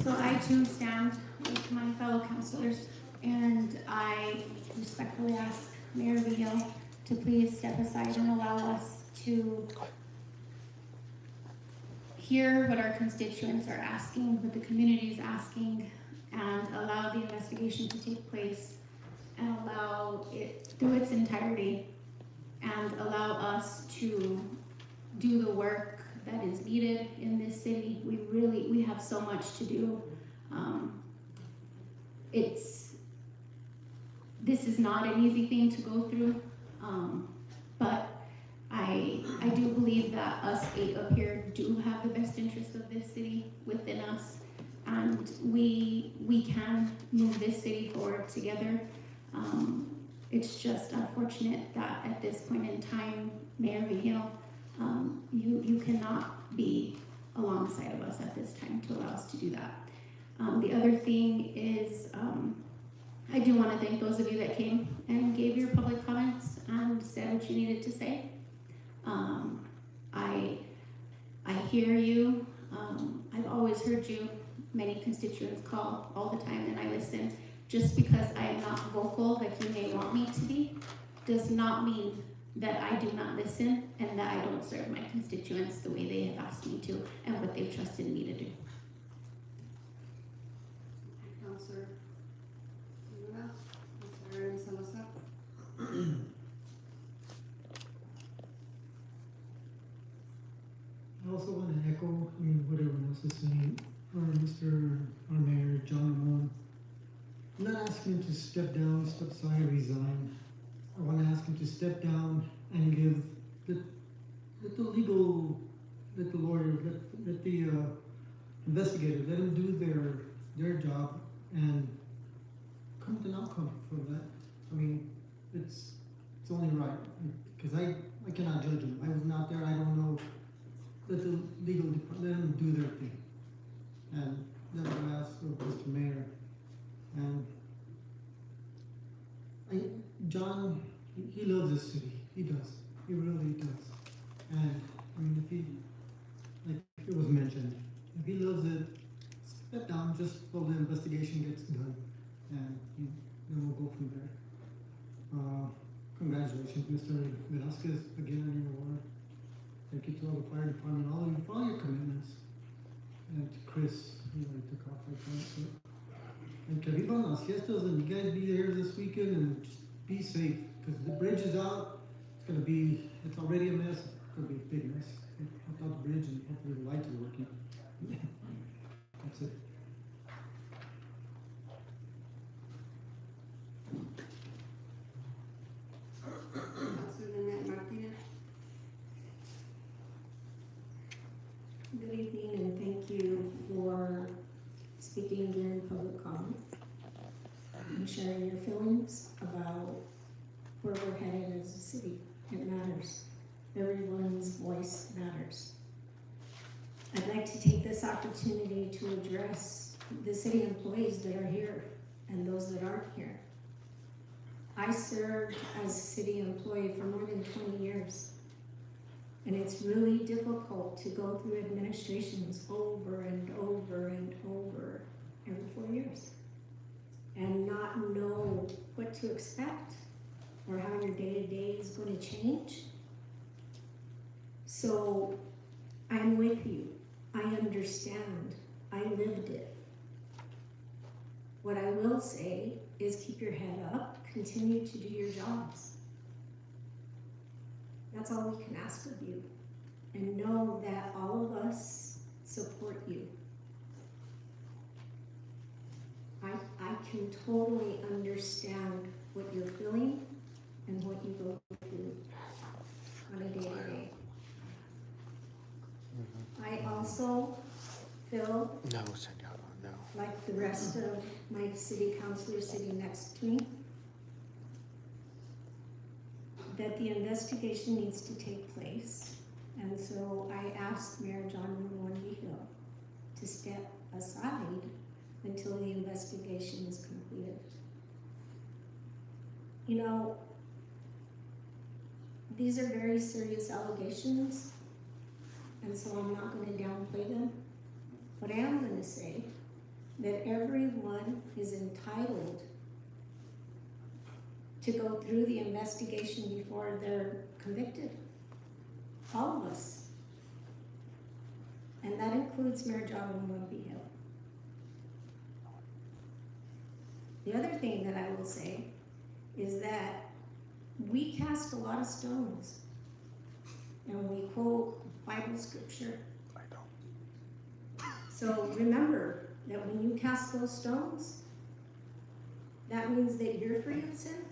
So I too stand with my fellow councilors, and I respectfully ask Mayor Vigil to please step aside and allow us to hear what our constituents are asking, what the community is asking, and allow the investigation to take place and allow it through its entirety and allow us to do the work that is needed in this city. We have so much to do. This is not an easy thing to go through, but I do believe that us 8 up here do have the best interest of this city within us, and we can move this city forward together. It's just unfortunate that at this point in time, Mayor Vigil, you cannot be alongside of us at this time to allow us to do that. The other thing is, I do want to thank those of you that came and gave your public comments and said what you needed to say. I hear you. I've always heard you. Many constituents call all the time, and I listen. Just because I am not vocal like you may want me to be, does not mean that I do not listen and that I don't serve my constituents the way they have asked me to and what they've trusted me to do. Councilor Luna, Councilor Salazar. I also want to echo, what everyone else is saying. Our Mayor, John Ramon. I'm not asking him to step down, step aside, resign. I want to ask him to step down and let the lawyer, let the investigator, let them do their job and come to an outcome for that. It's only right, because I cannot judge him. I wasn't out there, I don't know. Let the legal department, let them do their thing. And that's what I ask of Mr. Mayor. And John, he loves this city. He does. He really does. And if he, like it was mentioned, if he loves it, step down just so the investigation gets done, and then we'll go from there. Congratulations, Mr. Velasquez, again on your award. Thank you to all the fire department, all of you for all your commitments. And to Chris, he took off like that. And que vivan las fiestas, and you guys be there this weekend and just be safe, because the bridge is out. It's already a mess. It's gonna be a big mess. Help out the bridge and hopefully the lights are working. That's it. Good evening, and thank you for speaking during public comment and sharing your feelings about where we're headed as a city. It matters. Everyone's voice matters. I'd like to take this opportunity to address the city employees that are here and those that aren't here. I served as a city employee for more than 20 years. And it's really difficult to go through administrations over and over and over every 4 years and not know what to expect or how your day-to-day is going to change. So I'm with you. I understand. I lived it. What I will say is keep your head up, continue to do your jobs. That's all we can ask of you. And know that all of us support you. I can totally understand what you're feeling and what you go through on a day-to-day. I also feel like the rest of my city councilors sitting next to me, that the investigation needs to take place. And so I asked Mayor John Vigil to step aside until the investigation is completed. You know, these are very serious allegations, and so I'm not going to downplay them. But I am going to say that everyone is entitled to go through the investigation before they're convicted. All of us. And that includes Mayor John Hill. The other thing that I will say is that we cast a lot of stones, and we quote Bible scripture. So remember that when you cast those stones, that means that you're free of sin.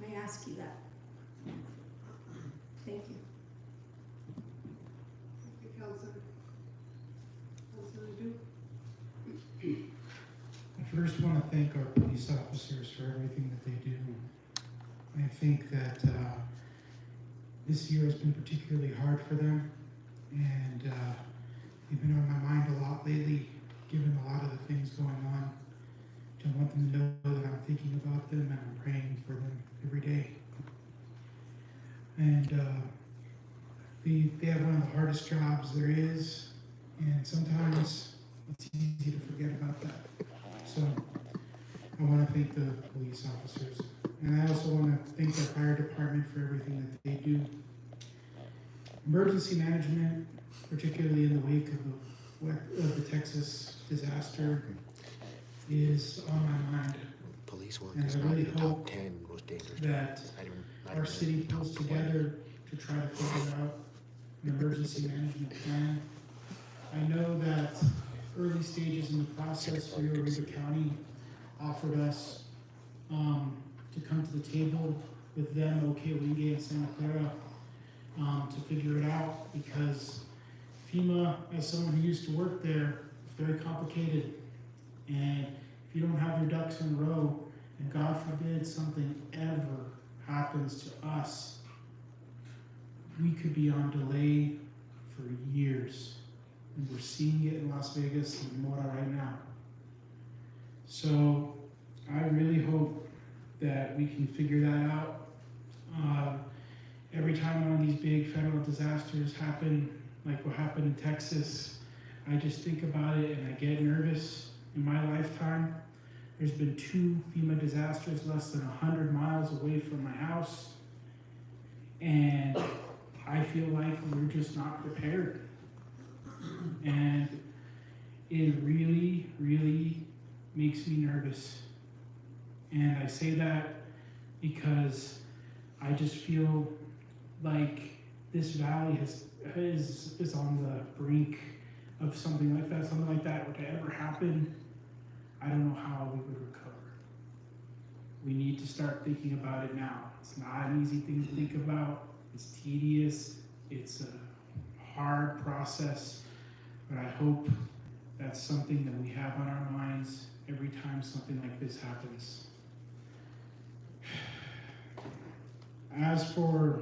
I ask you that. Thank you. Thank you, Councilor. Councilor Ledoux? I first want to thank our police officers for everything that they do. I think that this year has been particularly hard for them, and they've been on my mind a lot lately, given a lot of the things going on. I want them to know that I'm thinking about them and I'm praying for them every day. And they have one of the hardest jobs there is, and sometimes it's easy to forget about that. So I want to thank the police officers, and I also want to thank the fire department for everything that they do. Emergency management, particularly in the wake of the Texas disaster, is on my mind. Police work and is I not really in the hope top 10 most dangerous that jobs. our city pulls together to try to figure out an emergency management plan. I know that early stages in the process, Rio Grande County offered us to come to the table with them, Okewinge and Santa Clara, to figure it out, because FEMA, as someone who used to work there, is very complicated. And if you don't have your ducks in a row, and God forbid something ever happens to us, we could be on delay for years. And we're seeing it in Las Vegas and Mora right now. So I really hope that we can figure that out. Every time one of these big federal disasters happen, like what happened in Texas, I just think about it and I get nervous. In my lifetime, there's been 2 FEMA disasters less than 100 miles away from my house. And I feel like we're just not prepared. And it really, really makes me nervous. And I say that because I just feel like this valley is on the brink of something like that. Something like that were to ever happen, I don't know how we would recover. We need to start thinking about it now. It's not an easy thing to think about. It's tedious. It's a hard process. But I hope that's something that we have on our minds every time something like this happens. As for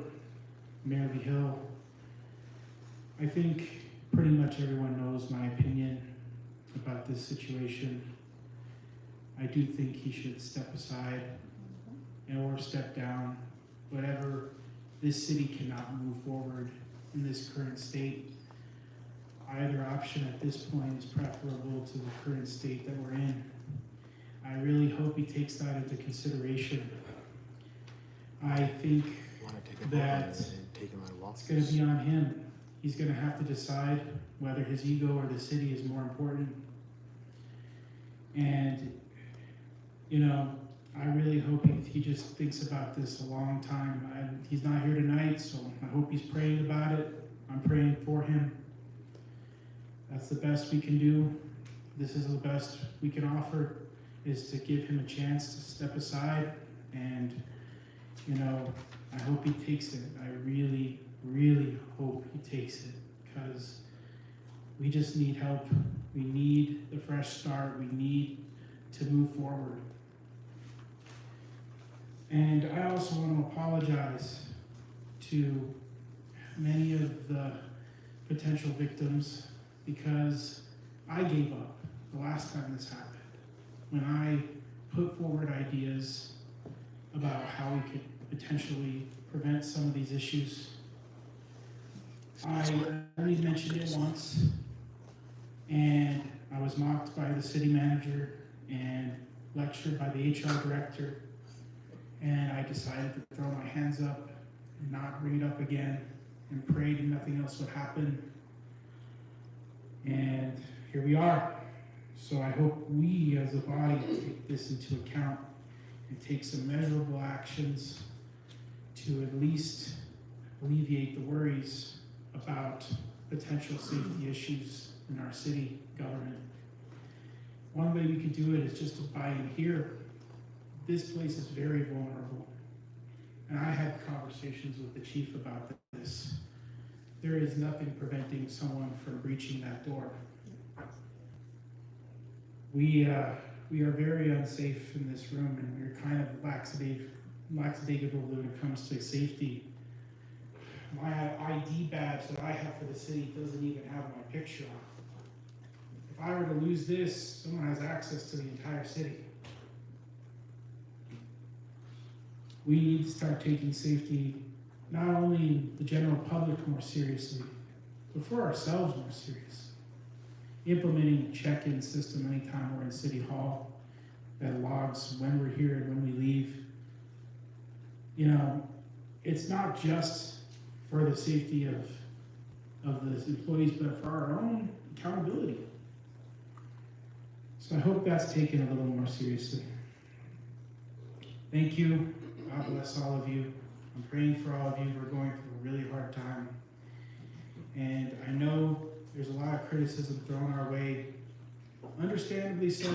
Mayor Hill, I think pretty much everyone knows my opinion about this situation. I do think he should step aside or step down. Whatever, this city cannot move forward in this current state. Either option at this point is preferable to the current state that we're in. I really hope he takes that into consideration. I think that it's going to be on him. He's going to have to decide whether his ego or the city is more important. And, you know, I really hope he just thinks about this a long time. He's not here tonight, so I hope he's praying about it. I'm praying for him. That's the best we can do. This is the best we can offer, is to give him a chance to step aside. And, you know, I hope he takes it. I really, really hope he takes it, because we just need help. We need a fresh start. We need to move forward. And I also want to apologize to many of the potential victims, because I gave up. the last time this happened, when I put forward ideas about how we could potentially prevent some of these issues. I only mentioned it once, and I was mocked by the city manager and lectured by the HR director, and I decided to throw my hands up and not bring it up again, and prayed nothing else would happen. And here we are. So I hope we as a body take this into account and take some measurable actions to at least alleviate the worries about potential safety issues in our city government. One way we could do it is just to buy in here. This place is very vulnerable. And I had conversations with the chief about this. There is nothing preventing someone from breaching that door. We are very unsafe in this room, and we're kind of lackadaisical when it comes to safety. My ID badge that I have for the city doesn't even have my picture on it. If I were to lose this, someone has access to the entire city. We need to start taking safety, not only the general public more seriously, but for ourselves more seriously. Implementing a check-in system anytime we're in City Hall that logs when we're here and when we leave. You know, it's not just for the safety of the employees, but for our own accountability. So I hope that's taken a little more seriously. Thank you. God bless all of you. I'm praying for all of you. We're going through a really hard time. And I know there's a lot of criticism thrown our way, understandably so.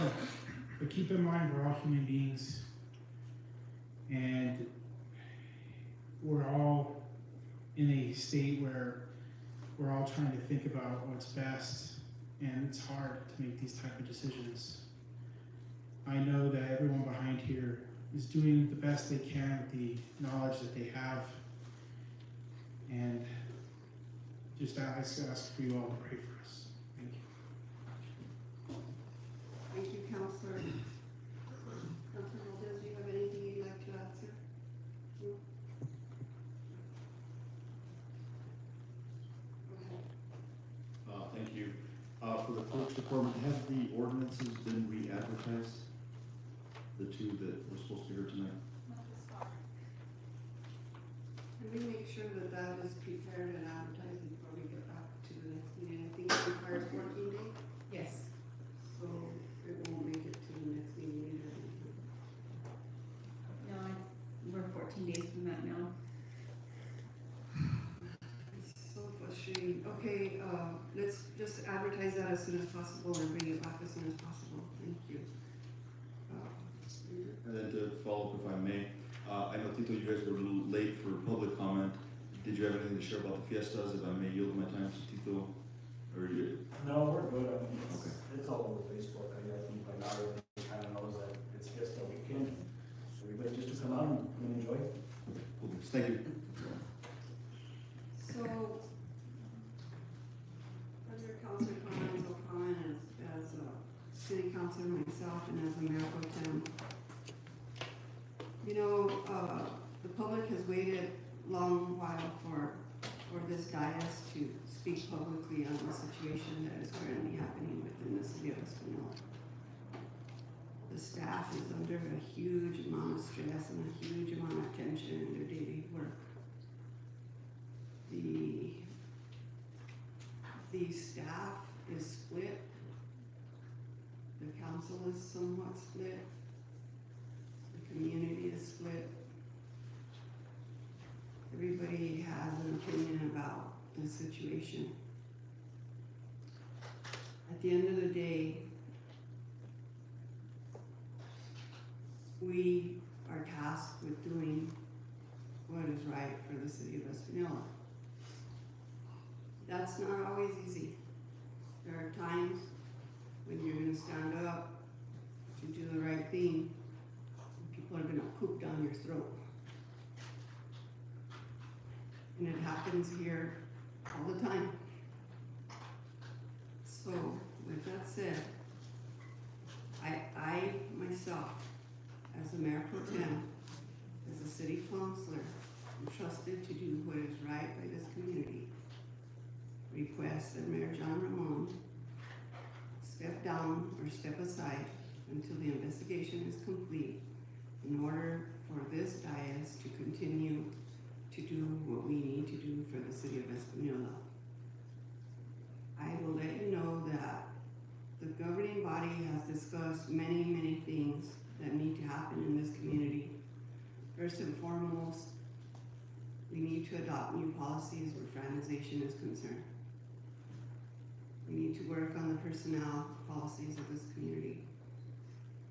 But keep in mind, we're all human beings. And we're all in a state where we're all trying to think about what's best. And it's hard to make these type of decisions. I know that everyone behind here is doing the best they can with the knowledge that they have. And just ask for you all to pray for us. Thank you. Thank you, Councilor. Councilor Valdez, do you have anything you'd like to add, sir? No? Go ahead. Thank you. For the clerk's department, have the ordinances been re-advertised? The two that were supposed to be here tonight? Can we make sure that that is prepared and advertised before we get back to the next meeting? I think it requires 14 days, Yes. so it won't make it to the next meeting either. No, we're 14 days from that now. It's so frustrating. Okay, let's just advertise that as soon as possible and bring it back as soon as possible. Thank you. And then to follow up, if I may, I know, Tito, you guys were a little late for public comment. Did you have anything to share about the fiestas? If I may yield my time to Tito, or you? No, we're good. I mean, Okay. it's all over Facebook. I think by now everybody kind of knows that it's Fiesta weekend. Everybody just to come out and enjoy. Cool. Thank you. So, under council comments, I'll comment as a city councilor myself and as a mayor pro tem. You know, the public has waited a long while for this dais to speak publicly on the situation that is currently happening within the city of Espanola. The staff is under a huge amount of stress and a huge amount of tension in their daily work. The staff is split. The council is somewhat split. The community is split. Everybody has an opinion about the situation. At the end of the day, we are tasked with doing what is right for the city of Espanola. That's not always easy. There are times when you're gonna stand up to do the right thing, and people are gonna poop down your throat. And it happens here all the time. So, with that said, the mayor pro tem, as a city councilor, entrusted to do what is right by this community, request that Mayor John Ramon step down or step aside until the investigation is complete in order for this dais to continue to do what we need to do for the city of Espanola. I will let you know that the governing body has discussed many, many things that need to happen in this community. First and foremost, we need to adopt new policies where fraternization is concerned. We need to work on the personnel policies of this community.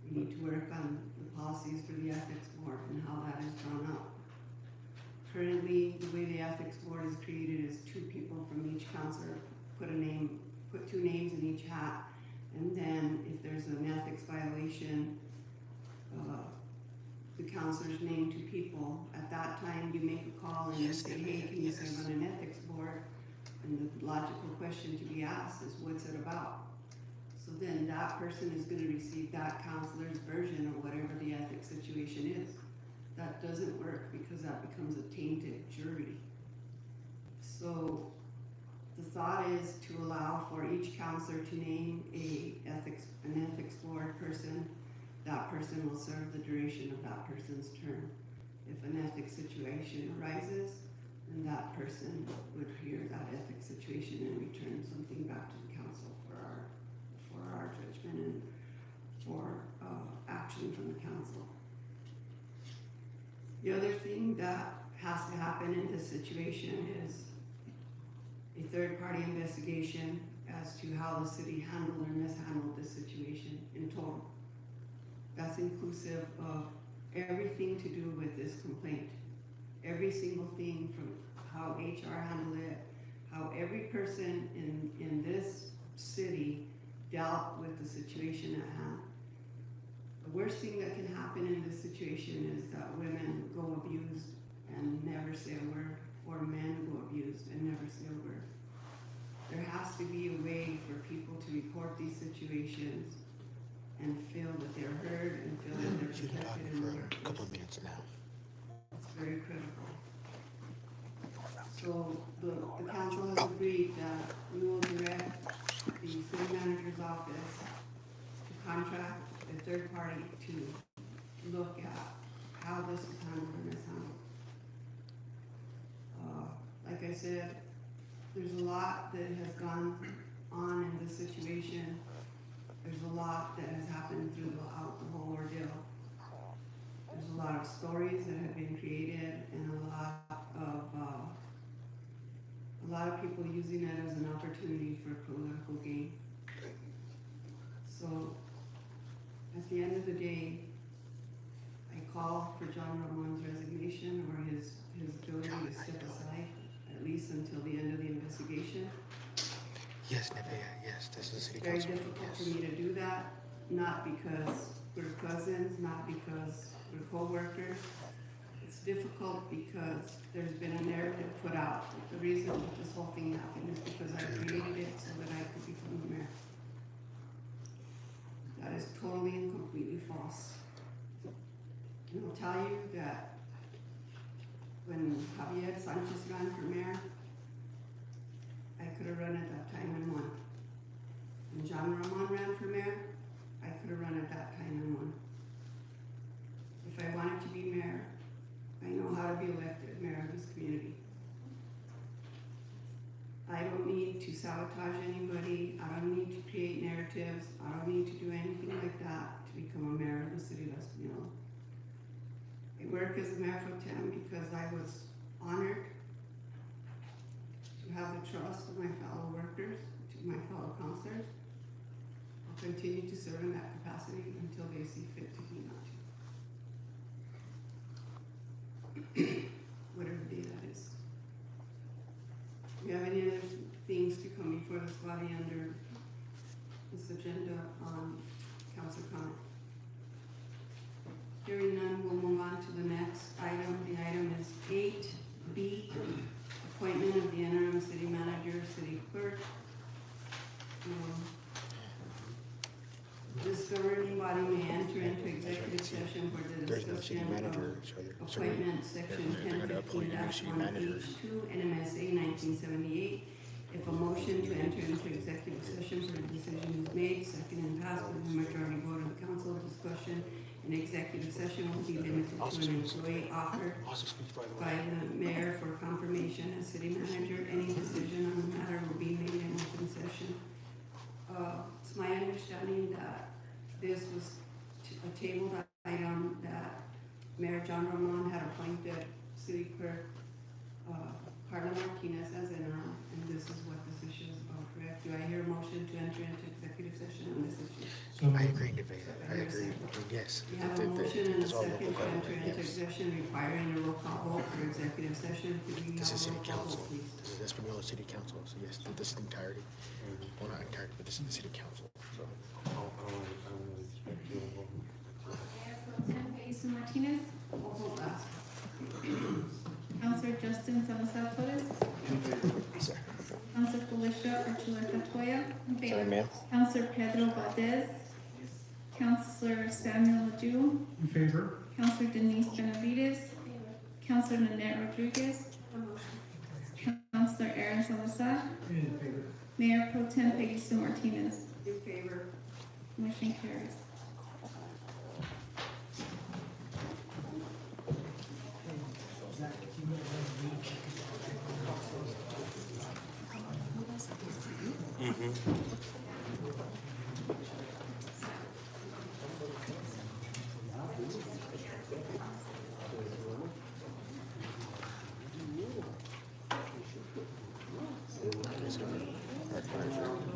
We need to work on the policies for the ethics board and how that is drawn up. Currently, the way the ethics board is created is 2 people from each councilor put 2 names in each hat, and then if there's an ethics violation, the councilors name 2 people. At that time, you make a call and you say, hey, can you serve on an ethics board? And the logical question to be asked is, what's it about? So then that person is going to receive that counselor's version of whatever the ethics situation is. That doesn't work because that becomes a tainted jury. So the thought is to allow for each counselor to name an ethics board person. That person will serve the duration of that person's term. If an ethics situation arises, then that person would hear that ethics situation and return something back to the council for our judgment and for action from the council. The other thing that has to happen in this situation is a third-party investigation as to how the city handled or mishandled this situation in total. That's inclusive of everything to do with this complaint. Every single thing from how HR handled it, how every person in this city dealt with the situation at hand. The worst thing that can happen in this situation is that women go abused and never say a word, or men go abused and never say a word. There has to be a way for people to report these situations and feel that they're heard and feel that they're protected in the workplace. A couple of minutes now. It's very critical. So the council has agreed that we will direct the city manager's office to contract a third party to look at how this is handled and mishandled. Like I said, there's a lot that has gone on in this situation. There's a lot that has happened throughout the whole ordeal. There's a lot of stories that have been created and a lot of people using it as an opportunity for political gain. So at the end of the day, I call for John Ramon's resignation or his ability to step aside, at least until the end of the investigation. Yes, Nevaeh, yes, this is city Very council. difficult for me to do that, not because we're cousins, not because we're co-workers. It's difficult because there's been a narrative put out. The reason that this whole thing happened is because I created it so that I could become the mayor. That is totally and completely false. And I'll tell you that when Javier Sanchez ran for mayor, I could have run at that time and won. When John Ramon ran for mayor, I could have run at that time and won. If I wanted to be mayor, I know how to be elected mayor of this community. I don't need to sabotage anybody. I don't need to create narratives. I don't need to do anything like that to become a mayor of the city of Espanola. I work as a mayor pro tem because I was honored to have the trust of my fellow workers, to my fellow councilors. I'll continue to serve in that capacity until they see fit to be not to. Whatever day that is. Do you have any other things to come before this body under this agenda on council comment? Hearing none, we'll move on to the next item. The item is 8B, appointment of the interim city manager, city clerk. This governing body may enter into executive session for the There's no city discussion manager, of so appointment section they're gonna appoint a new city manager. 1015-1H2 NMSA 1978. If a motion to enter into executive session for a decision is made, second and passed with a majority vote of the council, discussion in executive session will be limited to an employee offered by the mayor for confirmation as city manager. Any decision on the matter will be made in open session. It's my understanding that this was a tabled item that Mayor John Ramon had appointed city clerk Carla Martinez as interim, and this is what this issue is about, correct? Do I hear a motion to enter into executive session on this issue? I agree, Nevada. I agree. Yes. We have a motion and a It's all second local to enter government, into yes. session requiring a roll call vote for executive session. Could we This have is a city roll call council. vote, please? This is Espanola City Council, so yes, this is the entirety. Well, not entirety, but this is the city council, so. Mayor Pro Tem Peggy Martinez. Hold last. Councilor Justin Salazar Torres. Councilor Felicia Archuleta Toya. In favor. Sorry, ma'am. Councilor Pedro Valdez. Councilor Samuel Ledoux. In favor? Councilor Denise Benavides. Councilor Nanette Rodriguez. Councilor Aaron Salazar. In favor. Mayor Pro Tem Peggy Sue Martinez. In favor. Motion carries.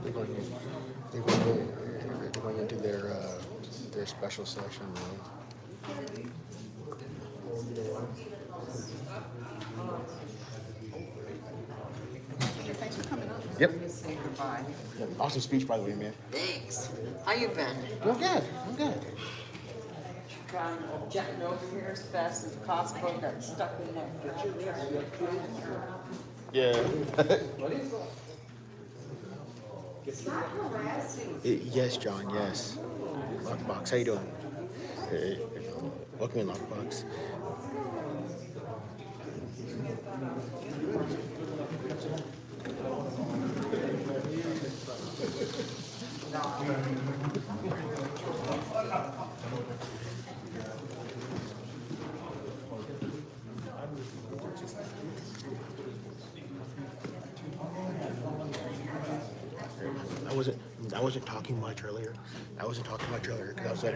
They're going in, they're going into their special session, right? Thanks for coming up. Yep. Say goodbye. Yeah, awesome speech, by the way, man. Thanks. How you been? I'm good. I'm good. Jetting over here as fast as possible, got stuck in that. Yeah. It's not harassing. Yes, John. Yes. Lockbox. How you doing? Hey, welcome in, Lockbox. I wasn't talking much earlier. Because I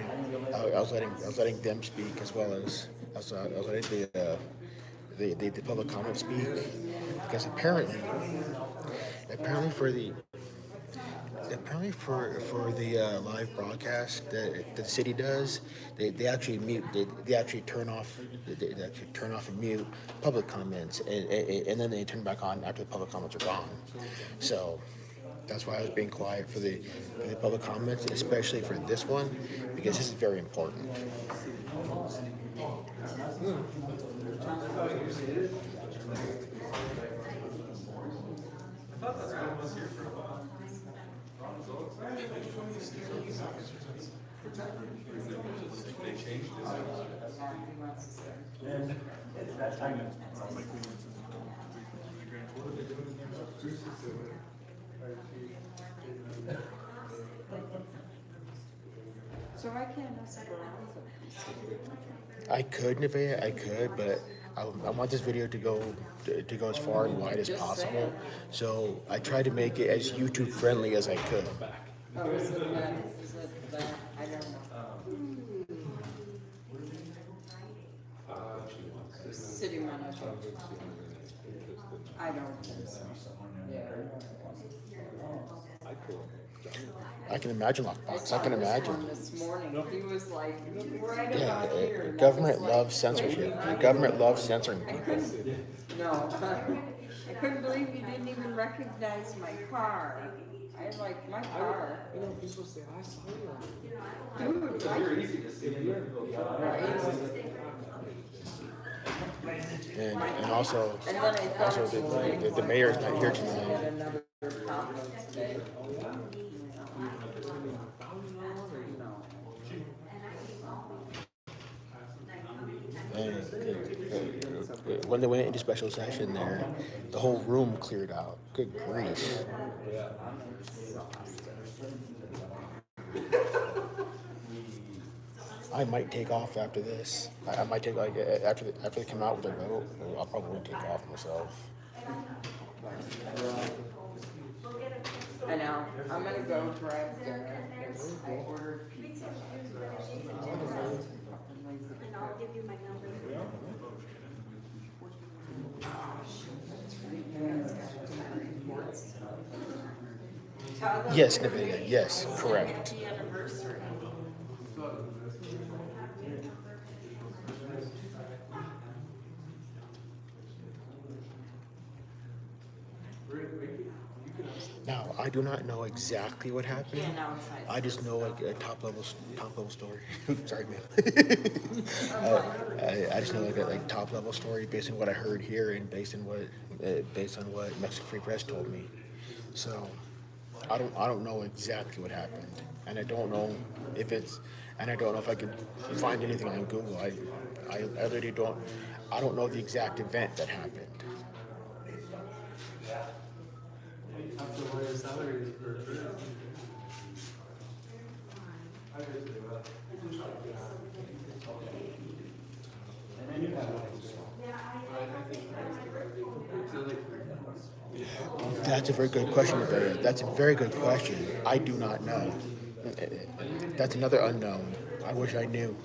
was letting them speak as well as I was letting the public comment speak, because apparently for the live broadcast that the city does, they actually mute, they actually turn off and mute public comments, and then they turn back on after the public comments are gone. So that's why I was being quiet for the public comments, especially for this one, because this is very important. So I can't ask around. I could, Nevaeh, but I want this video to go as far and wide as possible. So I tried to make it as YouTube friendly as I could. Oh, is it that? I don't know. City manager. I don't think so. Yeah. I can imagine Lockbox. I can imagine. This morning, he was like, right Yeah, about here. government loves censorship. The government loves censoring people. No, I couldn't believe you didn't even recognize my car. I like my car. You know, people say, I saw you. Dude, You're easy to see. And also And then I thought the mayor's not here tonight. Get another compliment today. And when they went into special session there, the whole room cleared out. Good grief. I might take off after this. I might take like after they come out with their vote. I'll probably take off myself. I know, I'm gonna go grab dinner, because I ordered pizza. And I'll give you my number. Yes, Nevaeh, yes, correct. Happy anniversary. Now, I do not know exactly what happened. Yeah, now it's nice. I just know like a top level story. Sorry, ma'am. I just know like a top level story based on what I heard here and based on what Mexican Free Press told me. So I don't know exactly what happened, and I don't know if I could find anything on Google. I literally don't. I don't know the exact event that happened. That's a very good question, Roberta. That's a very good question. I do not know. That's another unknown. I wish I knew.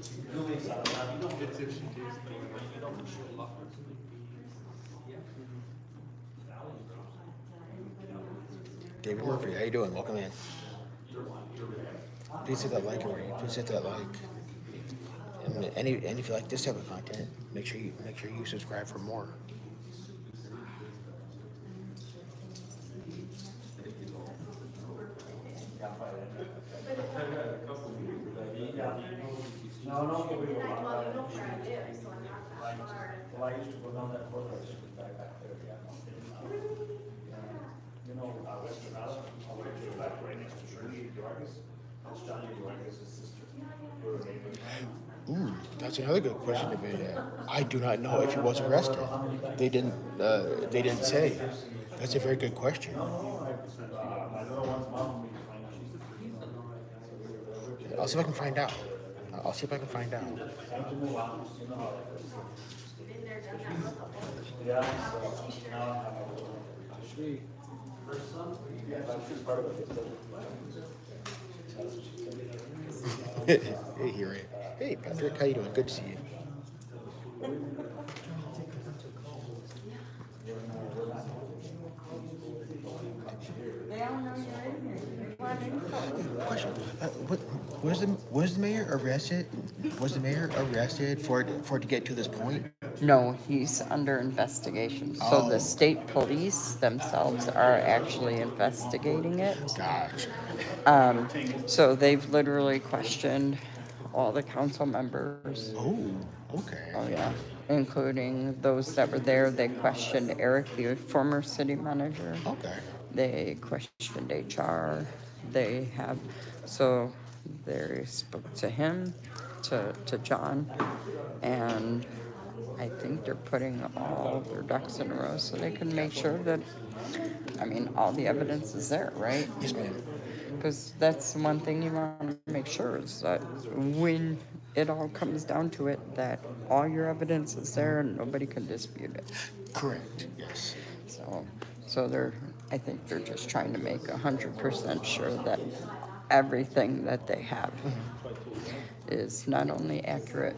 David Murphy, how you doing? Welcome in. Please hit that like already. Please hit that like. And if you like this type of content, make sure you subscribe for more. No, but we were. Well, I used to go down that road, I used to go back there, yeah. You know, Western Island, I went to back right next to Shirley Duarez. That's Johnny Duarez's sister. We were neighbors. Ooh, that's another good question to be. I do not know if he was arrested. They didn't say. That's a very good question. My little one's mom. I'll see if I can find out. Yeah, so now I have a first son. Yeah, she's part of Hey, Hiri. Hey, Patrick, how you doing? Good to see you. They all know you're in here. You want info. Question: was the mayor arrested? Was the mayor arrested for it to get to this point? No, he's under investigation. So the state police themselves are actually investigating it. Gotcha. So they've literally questioned all the council members. Oh, okay. Oh, yeah. Including those that were there. They questioned Eric, the former city manager. Okay. They questioned HR. They spoke to him, to John, and I think they're putting all their ducks in a row so they can make sure that, all the evidence is there, right? Yes, ma'am. Because that's the one thing you want to make sure is that when it all comes down to it, that all your evidence is there and nobody can dispute it. Correct. Yes. So I think they're just trying to make 100% sure that everything that they have is not only accurate,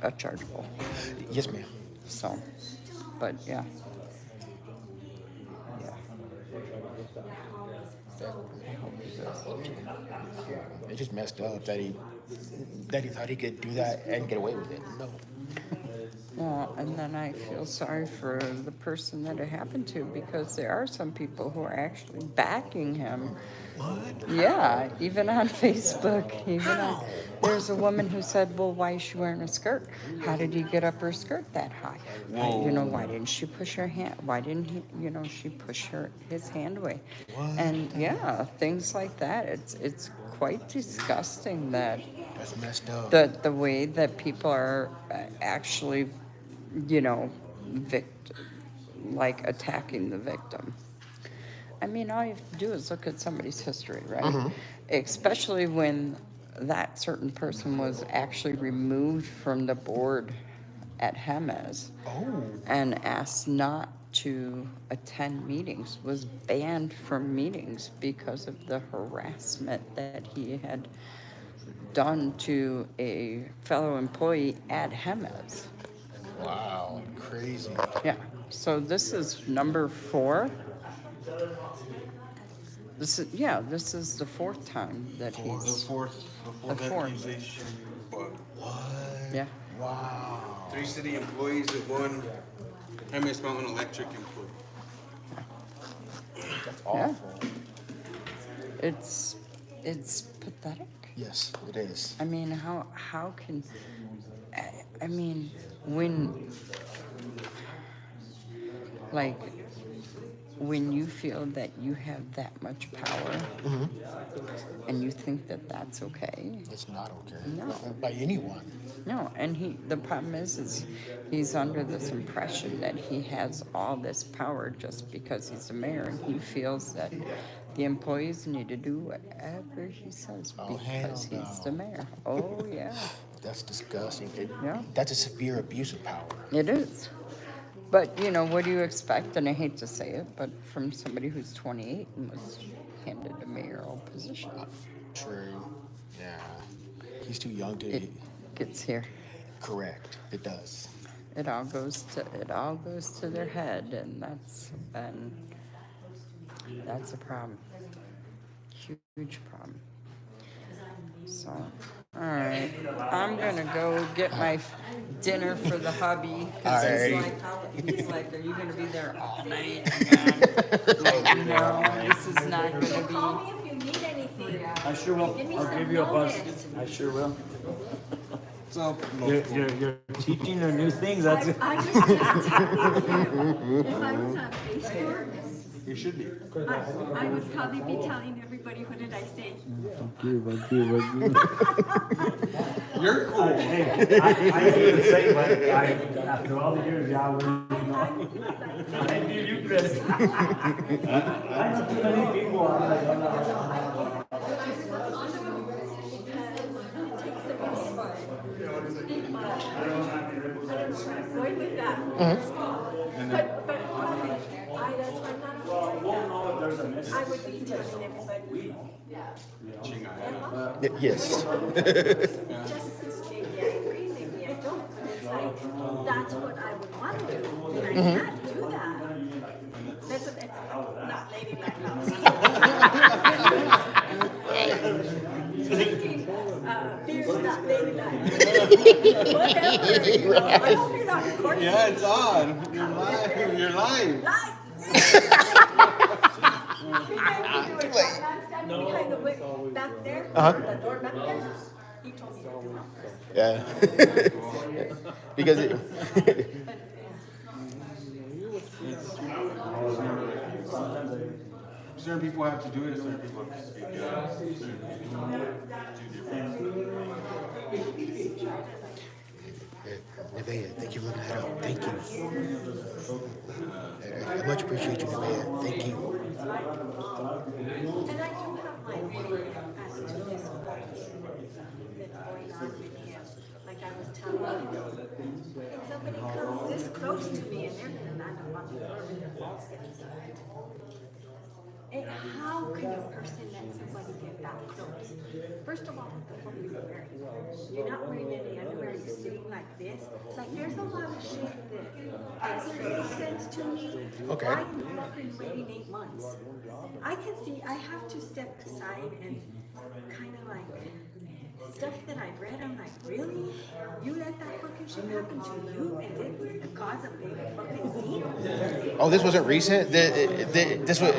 but chargeable. Yes, ma'am. So, but yeah. It just messed up that he thought he could do that and get away with it. No. Well, and then I feel sorry for the person that it happened to because there are some people who are actually backing him. What? Yeah, even on Facebook. There's a woman who said, well, why is she wearing a skirt? How did he get up her skirt that high? Why didn't she push her hand? Why didn't she push his hand away? What? And yeah, things like that. It's quite disgusting that That's messed up. The way that people are actually, you know, like attacking the victim. I mean, all you have to do is look at somebody's history, right? Mhm. Especially when that certain person was actually removed from the board at Hemes Oh. and asked not to attend meetings, was banned from meetings because of the harassment that he had done to a fellow employee at Hemes. Wow, crazy. Yeah, so this is number 4. This is the 4th time that The he's. fourth The fourth. accusation. But What? Yeah. Wow. 3 city employees and 1 MS Mountain Electric employee. That's Yeah. awful. It's pathetic. Yes, it is. I mean, how can, I mean, when, like, when you feel that you have that much power and you think that that's okay. It's not okay. No. By anyone. No, and the problem is he's under this impression that he has all this power just because he's the mayor, and he feels that the employees need to do whatever he says because he's the mayor. Oh, yeah. That's disgusting. Yeah. That's a severe abuse of power. It is. But, you know, what do you expect? And I hate to say it, but from somebody who's 28 and was handed a mayoral position. True. Yeah. He's too young to. It gets here. Correct. It does. It all goes to their head, and that's a problem. Huge problem. So, all right, I'm gonna go get my dinner for the hubby. Cause he's like, are you gonna be there all night? And no, this is not gonna be. Call me if you need anything. I sure will. Give me I'll some give you a buzz. notice. I sure will. So You're teaching her new things. That's it. I was just telling you, if I was on Facebook, you should be. I would probably be telling everybody, what did I say? Thank you. You're cool. Hey, I do the same, but after all the years, yeah, I give you credit. I know too many people. I'm like, oh, no. Going with that. But probably, that's why I'm not on Facebook. I would be telling everybody. Yes. Just because maybe I agree, maybe I don't, but it's like, that's what I would want to do, and I can't do that. That's not ladylike. Beer's not ladylike. Whatever, you know, I hope you're not recording. Yeah, it's on. You're live. You're live. Standing behind the window back there, the door back there, he told me to do it. Yeah. Because certain people have to do it, certain people have to speak up. Nevaeh, thank you for looking that up. Thank you. I much appreciate you, Nevaeh. Thank you. And I do have my opinion as to this whole issue that's going on with him. Like I was telling you, if somebody comes this close to me and they're gonna land up on the floor with their balls getting stuck. And how can a person let somebody get that close? First of all, what the fuck are you wearing? You're not wearing any underwear, you're sitting like this. Like there's a lot of shit that doesn't make sense to me. Okay. Why in the fuck are you waiting 8 months? I can see, I have to step aside and kind of like, stuff that I've read, I'm like, really? You let that fucking shit happen to you and it was the cause of big fucking scene? Oh, this wasn't recent. This was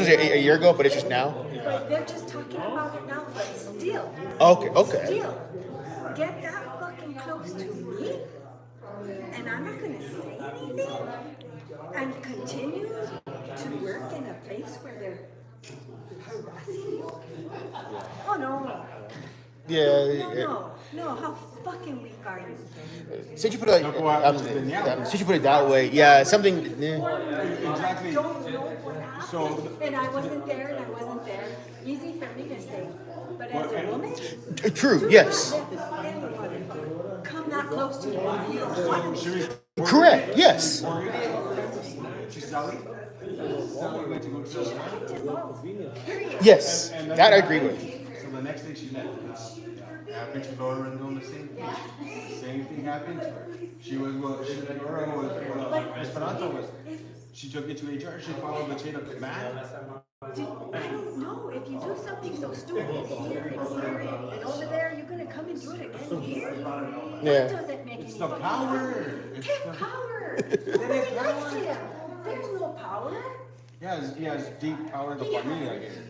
a year ago, but it's just now. But they're just talking about it now, but still. Okay. Still, get that fucking close to me, and I'm not gonna say anything, and continue to work in a place where they're harassing you. Oh no. No, how fucking weak are you? Since you put it since you put it that way, yeah, something. Exactly. Don't know what happened, and I wasn't there, Easy for me to say, but as a woman, True. Yes. anyone come that close to you if you don't want to. Correct. Yes. Yes. That I agree with. So the next day she met happened to Laura and doing the same thing. Same thing happened. She was Laura was Esperanza was. She took it to HR. She followed the chain of command. I don't know if you do something so stupid here and over there, you're gonna come and do it again here. Yeah. That doesn't make any It's the fucking power. sense. Get power. Nobody likes him. There's no power. He has deep power in the familia here.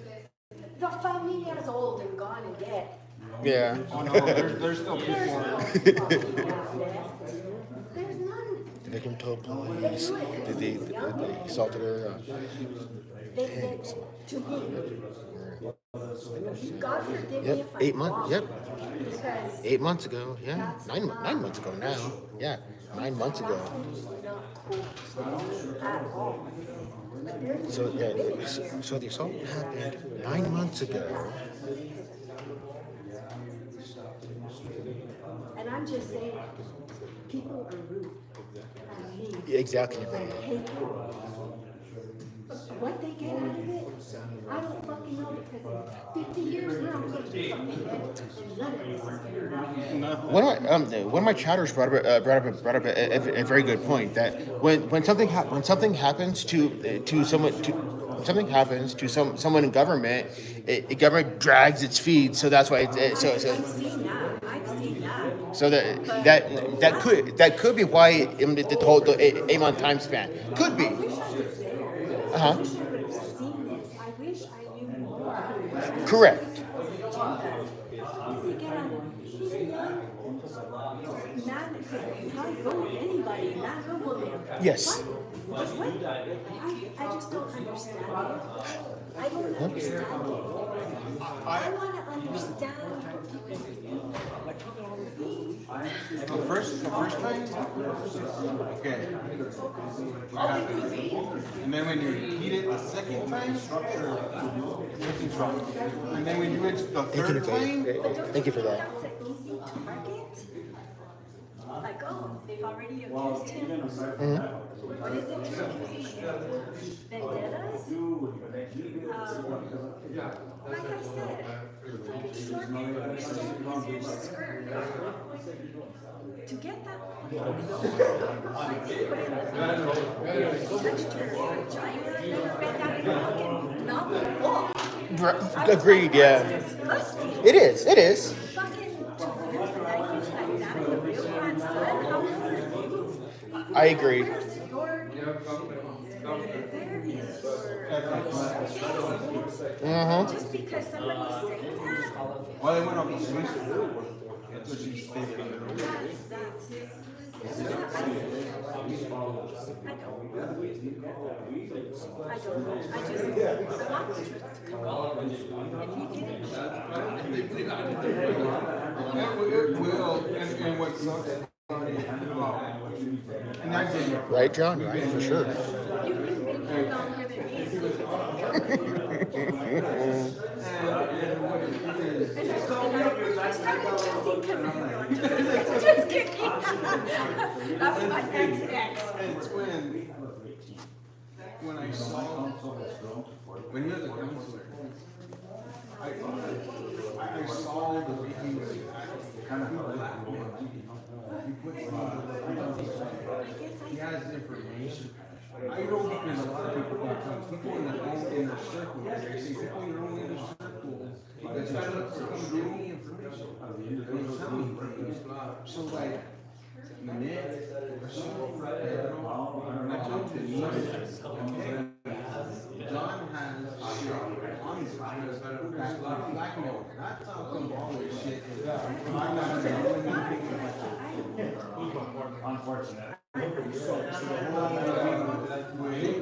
The familia is old and gone and dead. Yeah. Oh no, there's still people. There's none. The victim told police that they assaulted her. To me. God forgive me Yep. if I'm 8 months. wrong, Yep. because 8 months ago. Yeah. 9 months ago now. Yeah. 9 months ago. that's not cool at all. So yeah. So the assault happened 9 months ago. And I'm just saying, people are rude. And mean. Exactly. And hateful. What they get out of it, I don't fucking know, because in 50 years now, I'm going to be fucking dead, and none of this is going to happen. One of my chatters brought up a very good point that when something happens to someone in government, government drags its feet. So that's why I've seen that. So that could be why the whole 8 month time span could be. I wish I would have seen this. I wish I knew more. Correct. He's a young man that could probably go with anybody, man or woman. Yes. What? I just don't understand it. I don't understand it. I want to understand. The first time? Okay. What happened? And then when you repeat it the second time, something's wrong. And then when you reach the third time, Thank you for that. That's an easy target. Like, oh, they've already accused him. What is it? Vendettas? Like I said, fucking short your skirt. To get that fucking touched your vagina, never read that in a fucking novel book. Agreed. Yeah. Disgusting. It is. Fucking to use language like that in the real grandson, how dare you? I agree. Where's your just because somebody's saying that? well, they went off the police report. That's what she stated in the room. I don't know. I want the truth to come out. If you It will, and what sucks. And I did. Right, John? Right, for sure. You've been here longer than me. Just kidding. That was my ex. It's when I saw when you was a counselor, I saw the way he was kind of black. He has information. I know because a lot of people don't tell people in their own inner circle. They say people in their own inner circle that's trying to come give me information. They tell me things. So like Nanette, I told you John has shit on his because blackmail. That's how come all this shit is. I'm not Unfortunate.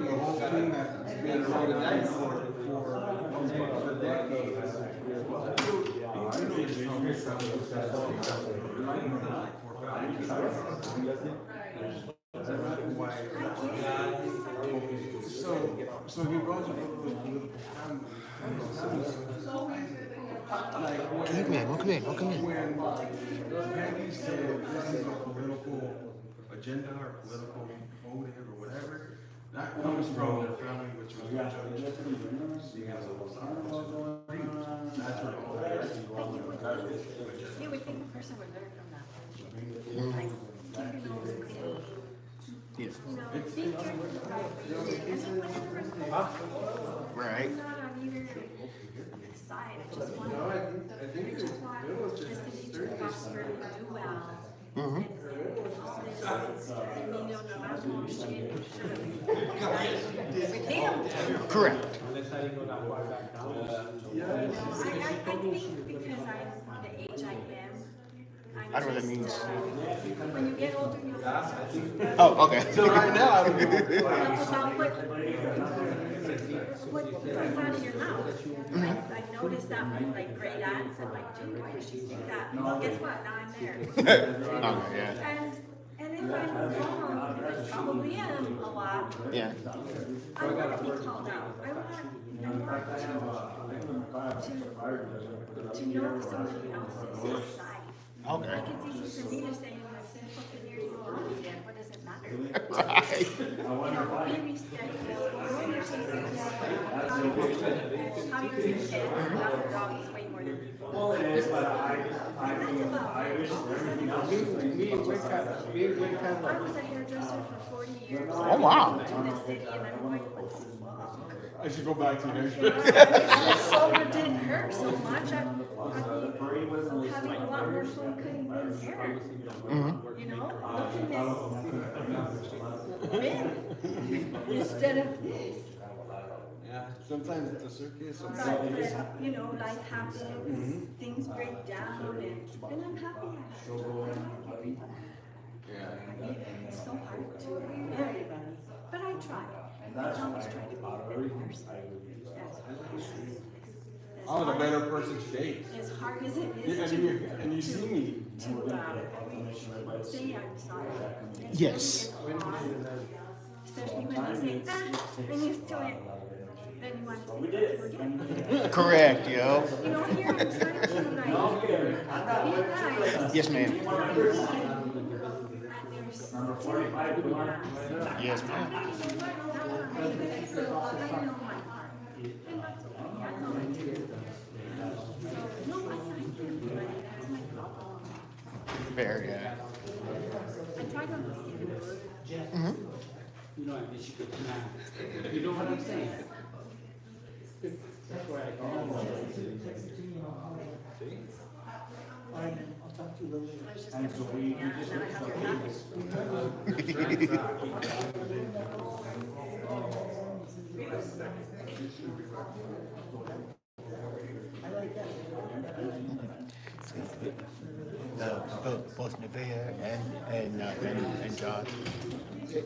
the whole thing that's been written down for decades. So he brought up the political Caveman, welcome in, welcome in. when Peggy said this is a political agenda or political motive or whatever, that comes from the family which was the judge. That's where all that is. You would think the person would learn from that. Like, keep your nose clean. Yes. You know, be careful. Right. I'm not on either side. I just want the city to prosper and do well. Mm-hmm. And all this, and they don't know how to shit. With him. Correct. I think because I'm the age I am, I don't know what that means. when you get older, you know. Oh, okay. So right now, I don't know. About what comes out of your mouth. I noticed that with like great aunts and like, gee, why does she say that? Well, guess what? Now I'm there. Oh, yeah. And if I'm wrong, and I probably am a lot, Yeah. I want to be called out. I want to know somebody else's side. Okay. Like it's easy for me to say, I'm like, 10 fucking years you're wrong again. What does it matter? Right. You know, be respectful. How you treat kids, not your dog is way more than people. Well, it is, but And that's about I wish. I was a hairdresser for 40 years. Oh, wow. To this city, and I'm going, what the fuck? I should go back to you. Shoulder didn't hurt so much. I'm having a lot more fun cutting men's hair. Mm-hmm. You know, looking at men instead of this. Yeah, sometimes it's a circus. But, you know, life happens, things break down, and I'm happy I have to. Yeah. It's so hard to everybody, but I try. I always try to be a better person. I was a better person today. As hard as it Yeah, is and you see me. to say I'm sorry. Yes. It's hard. Especially when they say, I'm used to it. Then you want to say, forget. Correct, yo. You know, here I'm trying to like, be nice. Yes, ma'am. And there's Number 45, Yes, ma'am. I know my heart. And that's okay. I know I do. So, no, I like everybody. That's my problem. Fair, yeah. I try not to see the good. Mm-hmm. You know, you know what I'm saying? That's where I go. I'll talk to you later. And so we Both Nevaeh and John.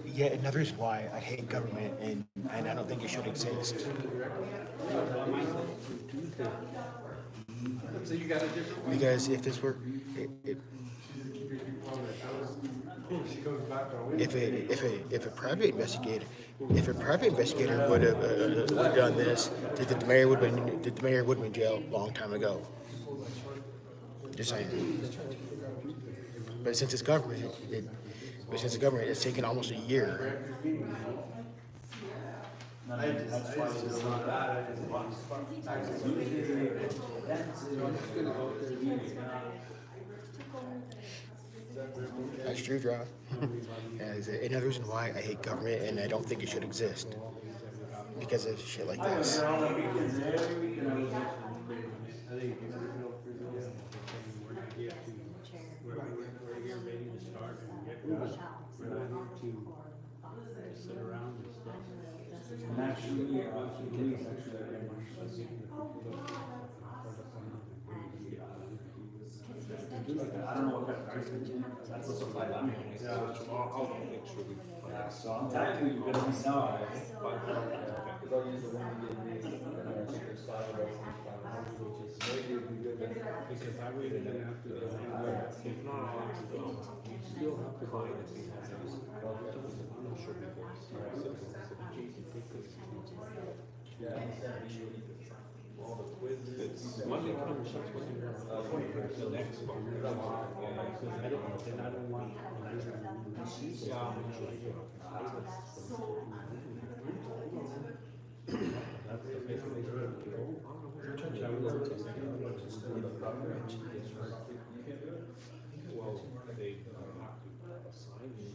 Yeah, another reason why I hate government and I don't think it should exist. So you got a different one? Because if this were, if a private investigator, would have done this, the mayor would have been in jail a long time ago. Just saying. But since it's government, it's taken almost a year. That's true, Draw. Another reason why I hate government and I don't think it should exist. Because of shit like this. I don't know what kind of price that's what's applied on me. I'll make sure we. Yeah, so I'm telling you, you're gonna be now. Because I read it and after the, if not, you still have to buy this. It's one thing conversations with the next one. I don't want. Well, they have to assign you.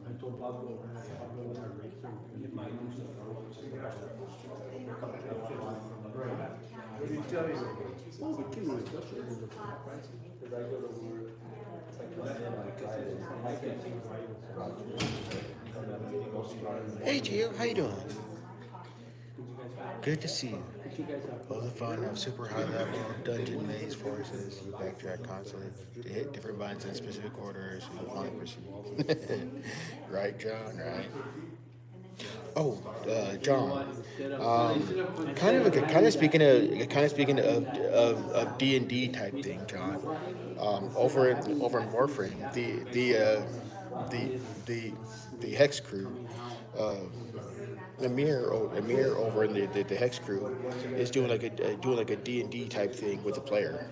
I told Pablo when I raised him, he might use the phone. What did he tell you? Oh, but you know, it's not sure. Because I go to work. Hey Gio, how you doing? Good to see you. All the fun of super high level dungeon maze forces, you backtrack constantly to hit different buttons in specific orders and finally proceed. Right, John, right? Oh, John. Kind of speaking of D&D type thing, John. Over in Warframe, the Hex crew, Amir over in the Hex crew is doing like a D&D type thing with a player.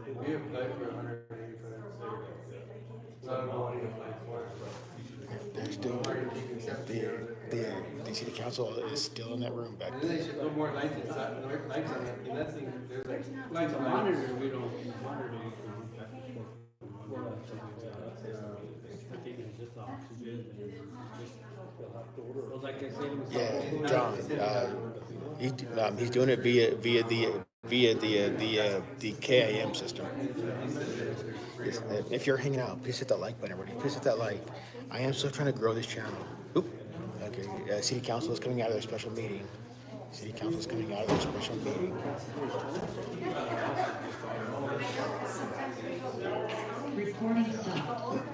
We applied for 185. They're still the city council is still in that room back And then there. they should put more lights inside, lights on it, and that thing, there's like lights on monitor, we don't monitor it. Yeah, John. He's doing it via the KIM system. If you're hanging out, please hit that like button, everybody. Please hit that like. I am still trying to grow this channel. Oop. Okay. City council is coming out of their special meeting. City council is coming out of their special meeting. Recording stopped.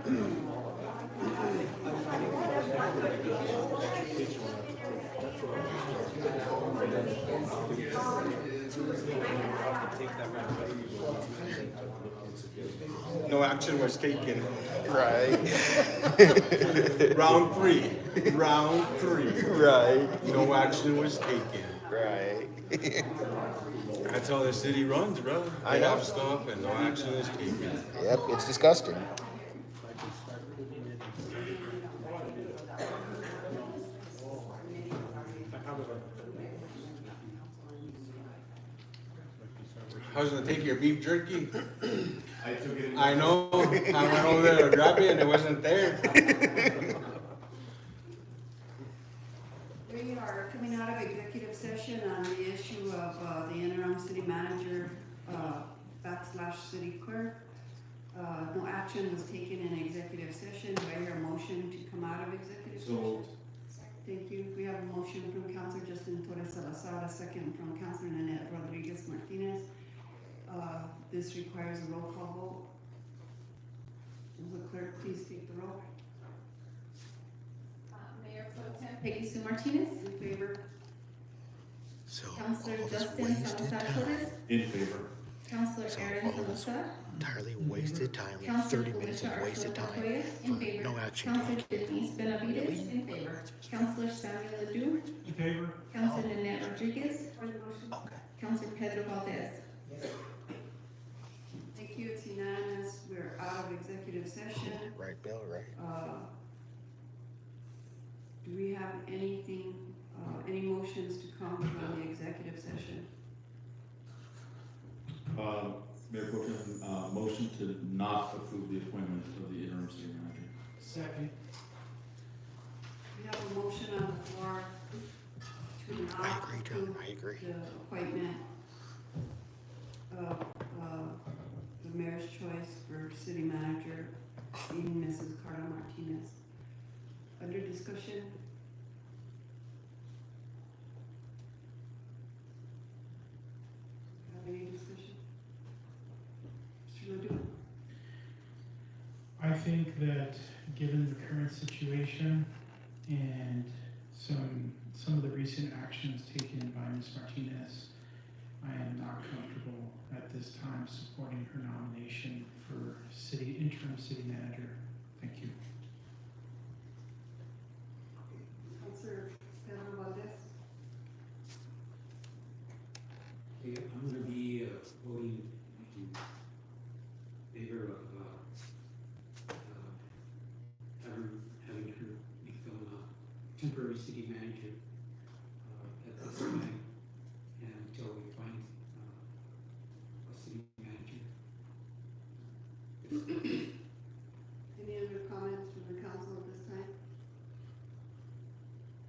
No action was taken. Right. Round three. Right. No action was taken. Right. That's how the city runs, bro. I They know. have stuff and no action is taken. Yep, it's disgusting. How's it take your beef jerky? I took it. I know. I went over there to grab it and it wasn't there. We are coming out of executive session on the issue of the interim city manager / city clerk. No action was taken in executive session. Do I hear a motion to come out of executive session? Thank you. We have a motion from Councilor Justin Torres Salazar, a second from Councilor Nanette Rodriguez Martinez. This requires a roll call vote. Will the clerk please take the roll? Mayor Pro Tem Peggy Sue Martinez. In favor? So Councilor all this Justin wasted Salazar time. Torres. In favor. Councilor So Aaron all this Salazar. entirely wasted time, like Councilor 30 minutes of Felicia wasted Archuleta time Toya, for in favor. no action Councilor taken. Denise Benavides, in favor. Councilor Samuel Ledoux. In favor? Councilor Nanette Rodriguez. Okay. Councilor Pedro Valdez. Thank you. It's unanimous. We're out of executive session. Right, Bill, right? Do we have anything, any motions to come from the executive session? Mayor Pro Tem, motion to not approve the appointment of the interim city manager. Second. We have a motion on the floor to not approve the appointment of, the mayor's choice for city manager, being Mrs. Carla Martinez. Under discussion? Have any discussion? Mr. Ledoux? I think that given the current situation and some of the recent actions taken by Ms. Martinez, I am not comfortable at this time supporting her nomination for interim city manager. Thank you. Councilor Pedro Valdez? Okay, I'm gonna be voting in favor of having her become a temporary city manager at this time until we find a city manager. Any other comments from the council at this time?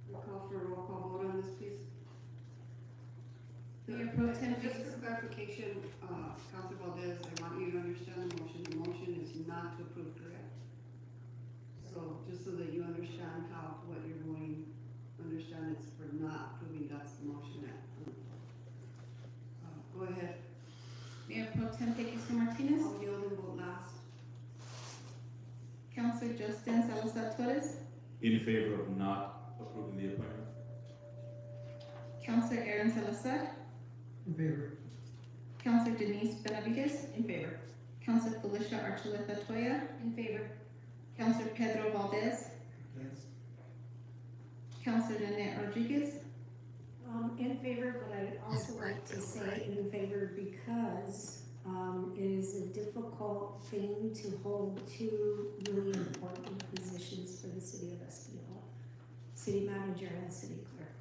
We'll call for a roll call vote on this, please. Mayor Pro Tem, Just for clarification, Councilor Valdez, I want you to understand the motion. The motion is not to approve, correct? So, just so that you understand what you're voting, understand it's for not approving, that's the motion. Go ahead. Mayor Pro Tem Peguiso Martinez, I'll yield and vote last. Councilor Justin Salazar Torres, In favor of not approving the appointment. Councilor Aaron Salazar, In favor. Councilor Denise Benavides. In favor. Councilor Felicia Archuleta Toya. In favor. Councilor Pedro Valdez. Yes. Councilor Nanette Rodriguez. In favor, but I'd also like to say in favor because it is a difficult thing to hold two really important positions for the city of Espanola, city manager and city clerk.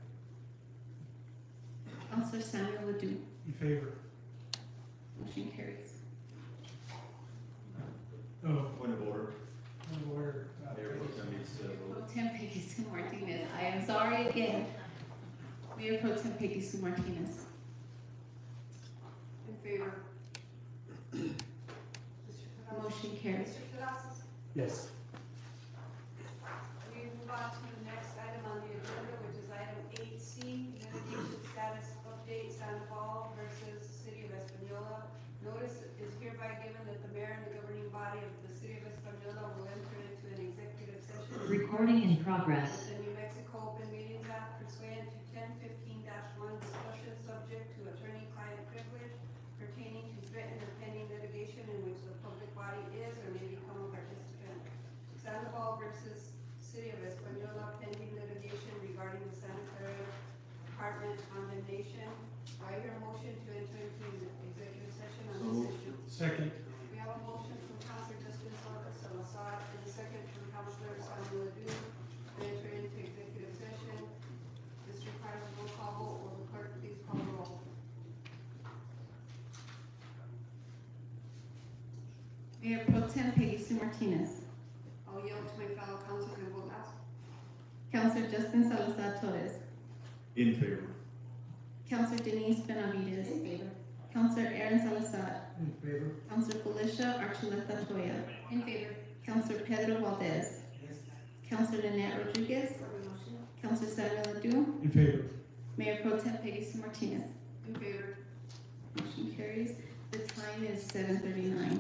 Councilor Samuel Ledoux. In favor. Motion carries. Oh, Point of order. order. Mayor Pro Tem needs to Pro vote. Tem Peguiso Martinez. I am sorry again. Mayor Pro Tem Peguiso Martinez. In favor. Motion carries. Mr. Terrazas? Yes. We move on to the next item on the agenda, which is item 8C, litigation status update, Sandoval versus City of Espanola. Notice is hereby given that the mayor and the governing body of the City of Espanola will enter into an executive session. Recording in progress. With the New Mexico Open Meetings Act pursuant to 1015-1 discussion subject to attorney-client privilege pertaining to threatened or pending litigation in which the public body is or may become a participant. Sandoval versus City of Espanola pending litigation regarding the sanitary department condemnation. Do I hear a motion to enter into executive session on this issue? Second. We have a motion from Councilor Justin Salazar and a second from Councilor Samuel Ledoux to enter into executive session. This requires a roll call vote. Will the clerk please call the roll? Mayor Pro Tem Peguiso Martinez. I'll yield to my fellow councilors and vote last. Councilor Justin Salazar Torres. In favor. Councilor Denise Benavides. In favor. Councilor Aaron Salazar. In favor. Councilor Felicia Archuleta Toya. In favor. Councilor Pedro Valdez. Councilor Nanette Rodriguez. Motion. Councilor Samuel Ledoux. In favor. Mayor Pro Tem Peguiso Martinez. In favor. Motion carries. The time is 7:39.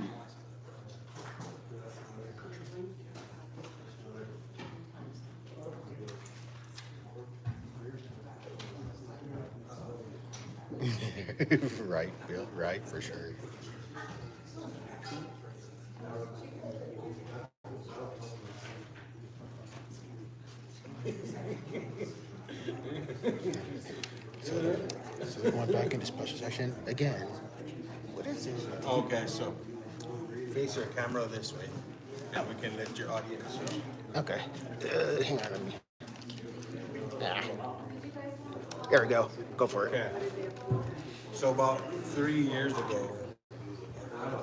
Right, Bill, right, for sure. So we're going back into special session again. What is this? Okay, so face your camera this way, and we can let your audience. Okay. Hang on, let me. There we go. Go for it. Okay. So about 3 years ago,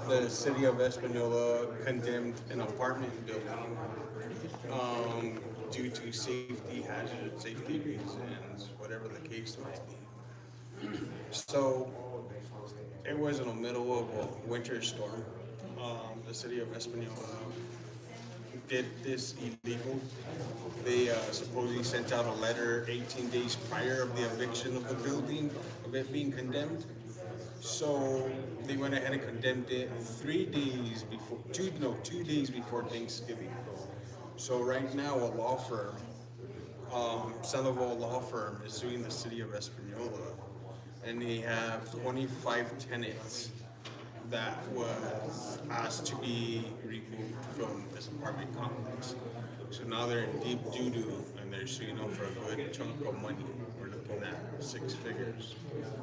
the city of Espanola condemned an apartment building due to safety hazards, safety reasons, whatever the case might be. So it was in the middle of a winter storm. The city of Espanola did this illegal. They supposedly sent out a letter 18 days prior of the eviction of the building, of it being condemned. So they went ahead and condemned it 3 days before, 2 days before Thanksgiving. So right now, a law firm, Sandoval Law Firm, is suing the city of Espanola, and they have 25 tenants that was asked to be removed from this apartment complex. So now they're in deep doo-doo, and they're suing them for a good chunk of money. We're looking at 6 figures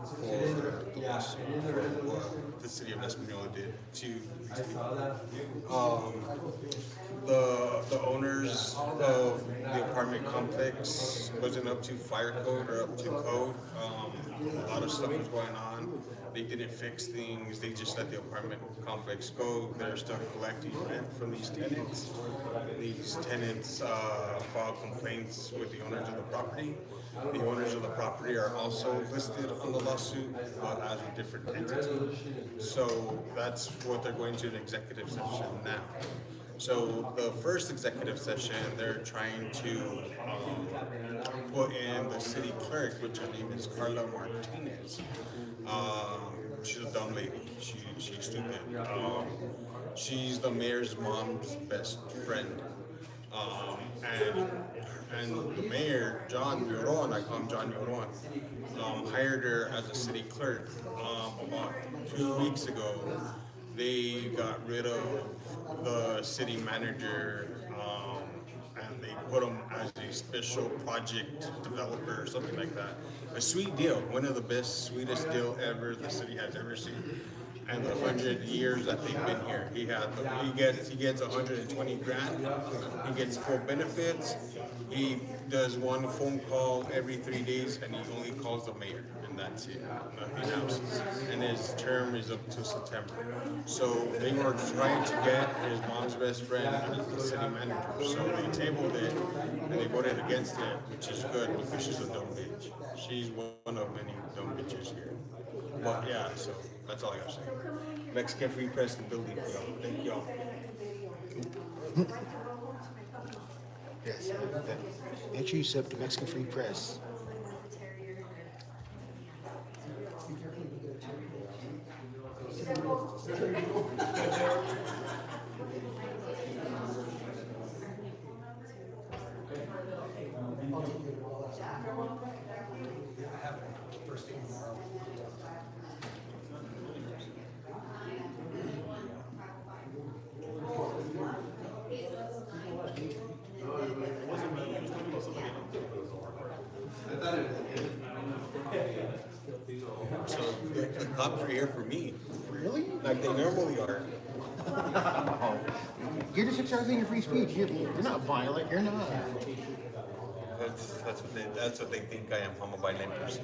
for the lawsuit for what the city of Espanola did to these people. The owners of the apartment complex wasn't up to fire code or up to code. A lot of stuff was going on. They didn't fix things. They just let the apartment complex go. They're still collecting rent from these tenants. These tenants filed complaints with the owners of the property. The owners of the property are also listed on the lawsuit, but as a different entity. So that's what they're going to an executive session now. So the first executive session, they're trying to put in the city clerk, which her name is Carla Martinez. She's a dumb lady. She's stupid. She's the mayor's mom's best friend. And the mayor, John Lloron, I call him John Lloron, hired her as a city clerk. About 2 weeks ago, they got rid of the city manager, and they put him as a special project developer or something like that. A sweet deal, one of the best, sweetest deal ever the city has ever seen. And the 100 years that they've been here, he gets 120 grand. He gets full benefits. He does one phone call every 3 days, and he only calls the mayor, and that's it, nothing else. And his term is up to September. So they were trying to get his mom's best friend as the city manager. So they tabled it, and they voted against it, which is good because she's a dumb bitch. She's one of many dumb bitches here. But yeah, so that's all I gotta say. Mexican Free Press, the building. Thank y'all. Yes. Make sure you sub to Mexican Free Press. So the cops are here for me. Really? Like they normally are. You're just exercising your free speech. You're not violent. You're not. That's what they think I am. I'm a violent person.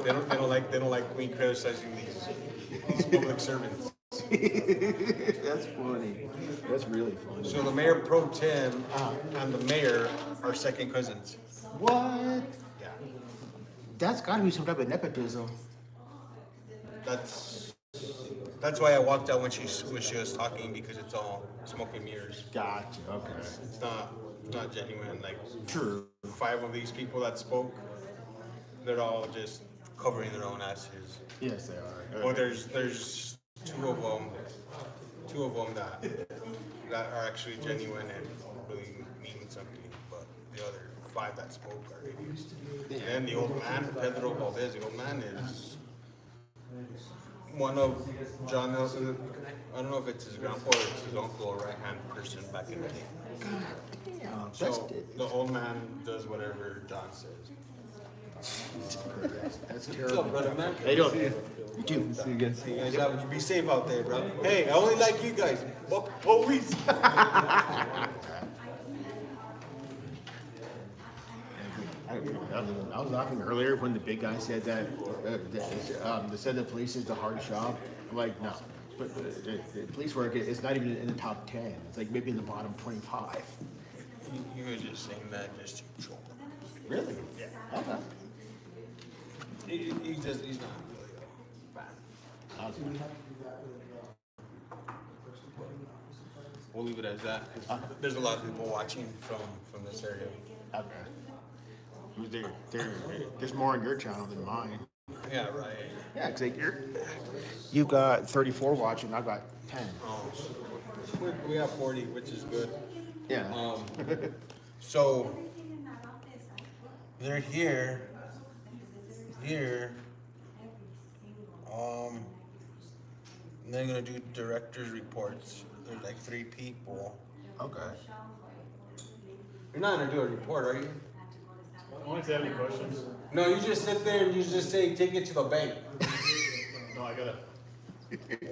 They don't like me criticizing these public servants. That's funny. That's really funny. So the mayor pro tem and the mayor are second cousins. What? Yeah. That's got to be some type of nepotism. That's why I walked out when she was talking, because it's all smoke and mirrors. Gotcha. Okay. It's not genuine. Like True. 5 of these people that spoke, they're all just covering their own asses. Yes, they are. Well, there's two of them that are actually genuine and really mean something, but the other 5 that spoke are idiots. And then the old man, Pedro Valdez, the old man is one of John Nelson. I don't know if it's his grandpa or it's his uncle or right-hand person back in the day. God, So the old man does whatever John says. That's What's terrible. up, brother, man? How you doing? You too. See you guys. Be safe out there, bro. Hey, I only like you guys. Fuck police. I was laughing earlier when the big guy said that they said the police is the hard job. I'm like, no, but the police work is not even in the top 10. It's like maybe in the bottom 25. He was just saying that just to troll. Really? Yeah. Okay. He's not really bad. We'll leave it as that. There's a lot of people watching from this area. Okay. There's more on your channel than mine. Yeah, right. Yeah, because you've got 34 watching, I've got 10. Oh, we have 40, which is good. Yeah. So they're here. And they're gonna do director's reports. There's like 3 people. Okay. You're not gonna do a report, are you? Only if they have any questions. No, you just sit there and you just say, take it to the bank. No, I gotta.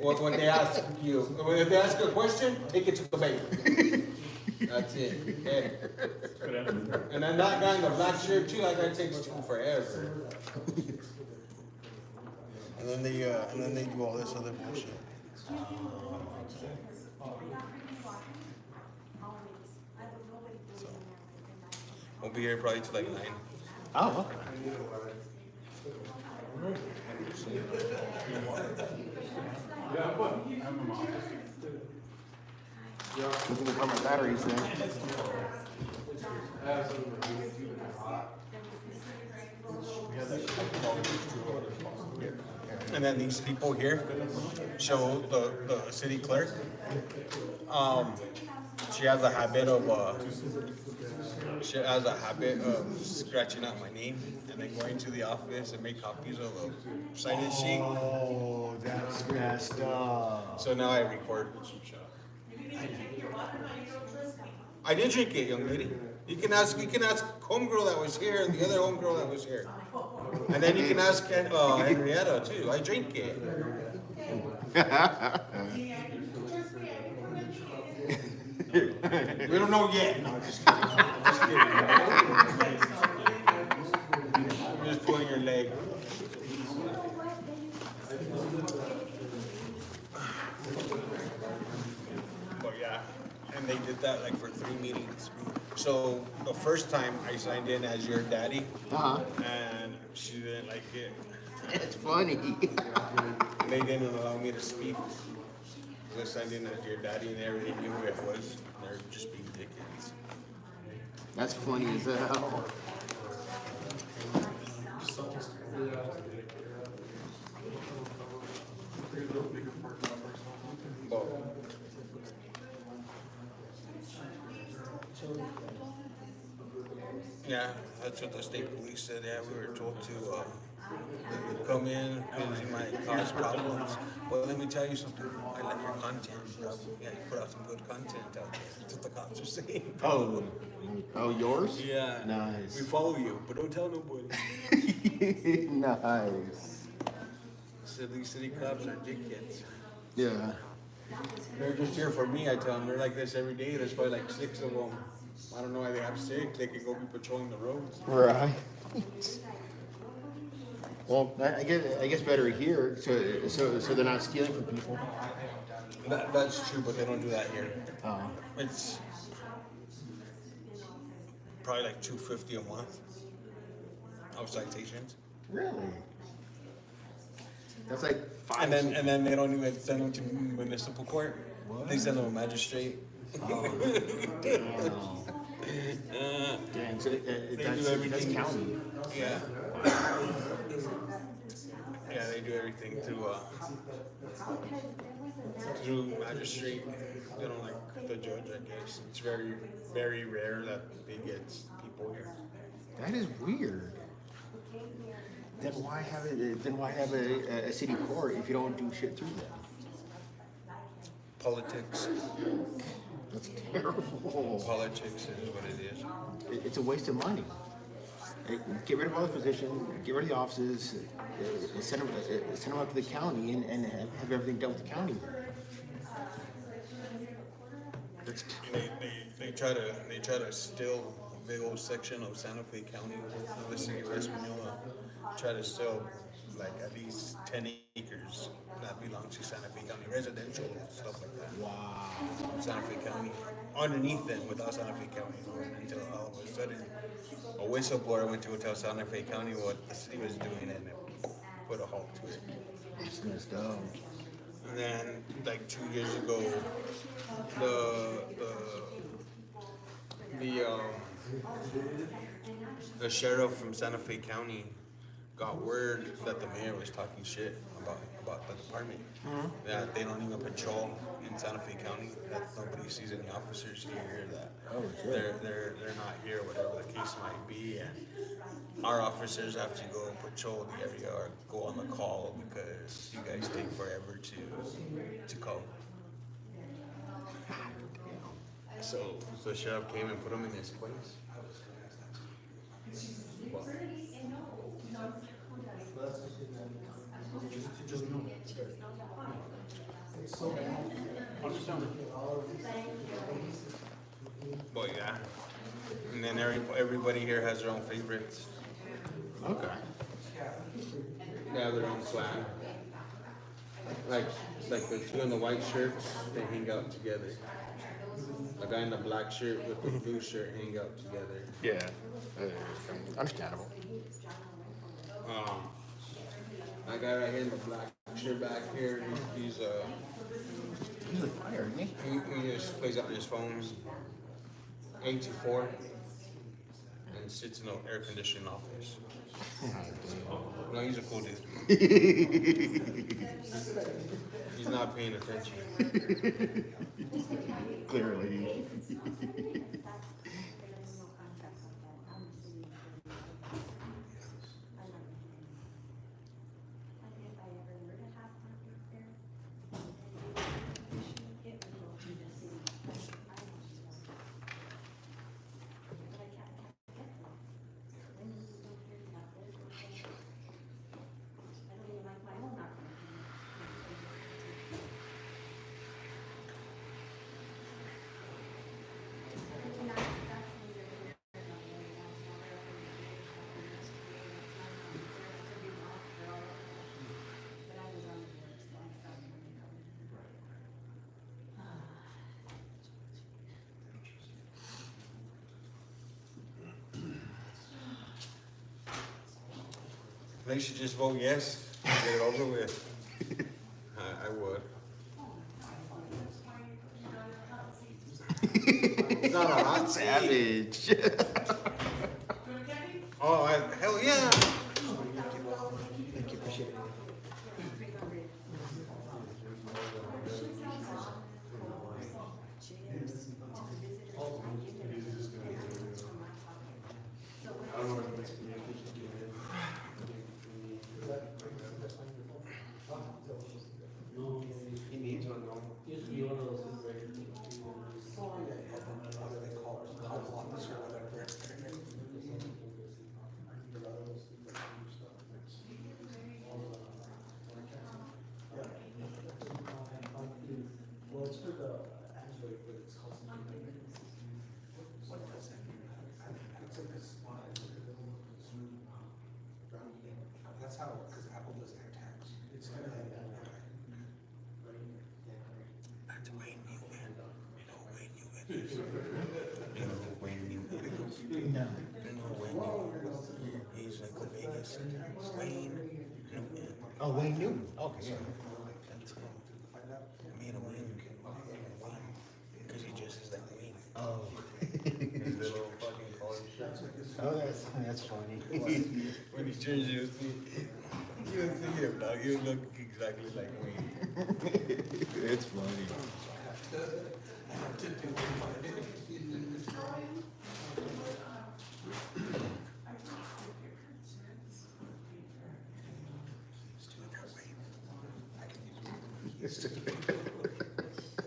When they ask you, if they ask you a question, take it to the bank. That's it. Okay. Good answer. And then that guy in the black shirt too, that guy takes forever. And then they do all this other bullshit. So, we'll be here probably till like 9. Oh, okay. Looking to put my batteries in. And then these people here show the city clerk. She has a habit of scratching out my name and then going to the office and make copies of a sign-in sheet. Oh, that's messed up. So now I record. I did drink it, young lady. You can ask homegirl that was here and the other homegirl that was here. And then you can ask Henrietta too. I drink it. We don't know yet. No, just kidding. Just kidding. I'm just pulling your leg. But yeah, and they did that like for 3 meetings. So the first time I signed in as your daddy, and she didn't like it. It's funny. They didn't allow me to speak. I signed in as your daddy and everybody knew who it was. They're just being dickheads. That's funny as hell. Yeah, that's what the state police said. Yeah, we were told to come in because you might cause problems. Well, let me tell you something. I like your content, bro. Yeah, you put out some good content out there. That's what the cops are saying. Oh, yours? Yeah. Nice. We follow you, but don't tell nobody. Nice. So these city cops are dickheads. Yeah. They're just here for me, I tell them. They're like this every day. There's probably like 6 of them. I don't know why they have 6. They could go be patrolling the roads. Right. Well, I guess better here, so they're not stealing from people. That's true, but they don't do that here. Oh. It's probably like $250 a month of citations. Really? That's like 5. And then they don't even send them to municipal court. What? They send them to a magistrate. Oh. Dang, so that's county. Yeah. Yeah, they do everything through magistrate. They don't like the judge, I guess. It's very, very rare that they get people here. That is weird. Then why have it? Then why have a city court if you don't do shit through them? Politics. That's terrible. Politics is what it is. It's a waste of money. Get rid of all the positions, get rid of the offices, send them up to the county and have everything dealt with the county. They try to steal big old section of Santa Fe County of the city of Espanola try to sell like at least 10 acres that belong to Santa Fe County, residential stuff like that. Wow. From Santa Fe County, underneath them without Santa Fe County, until all of a sudden a whistleblower went to go tell Santa Fe County what the city was doing, and it put a halt to it. It's messed up. And then, like 2 years ago, the the sheriff from Santa Fe County got word that the mayor was talking shit about the department. That they don't even patrol in Santa Fe County. That nobody sees any officers here. That they're not here, whatever the case might be. And our officers have to go patrol the area or go on the call because you guys take forever to call. So the sheriff came and put him in his place. Well, but yeah, and then everybody here has their own favorites. Okay. They have their own flag. Like the two in the white shirts, they hang out together. The guy in the black shirt with the blue shirt hang out together. Yeah. Understandable. That guy right here in the black shirt back here, he's He's a fire, isn't he? he just plays on his phone, 8 to 4, and sits in an air conditioned office. No, he's a cool dude. He's not paying attention. Clearly. They should just vote yes and get it over with. I would. It's not a hot Savage. Oh, hell yeah. Thank you, appreciate it. He needs one, though. Usually one of those is right. Well, it's for the Android, but it's called something. What does that mean? It's like a spot. That's how, because Apple does AirTags. It's kind of like that. That's Wayne Newton. You know Wayne Newton. You know Wayne Newton. No. You know Wayne Newton. He's like the Vegas. Wayne Newton. Oh, Wayne Newton. Okay. So, that's me and Wayne. Because he dresses like Wayne. Oh. His little fucking collar shirt. Oh, that's funny. When he turns, you'll see him, dog. He'll look exactly like Wayne. It's funny.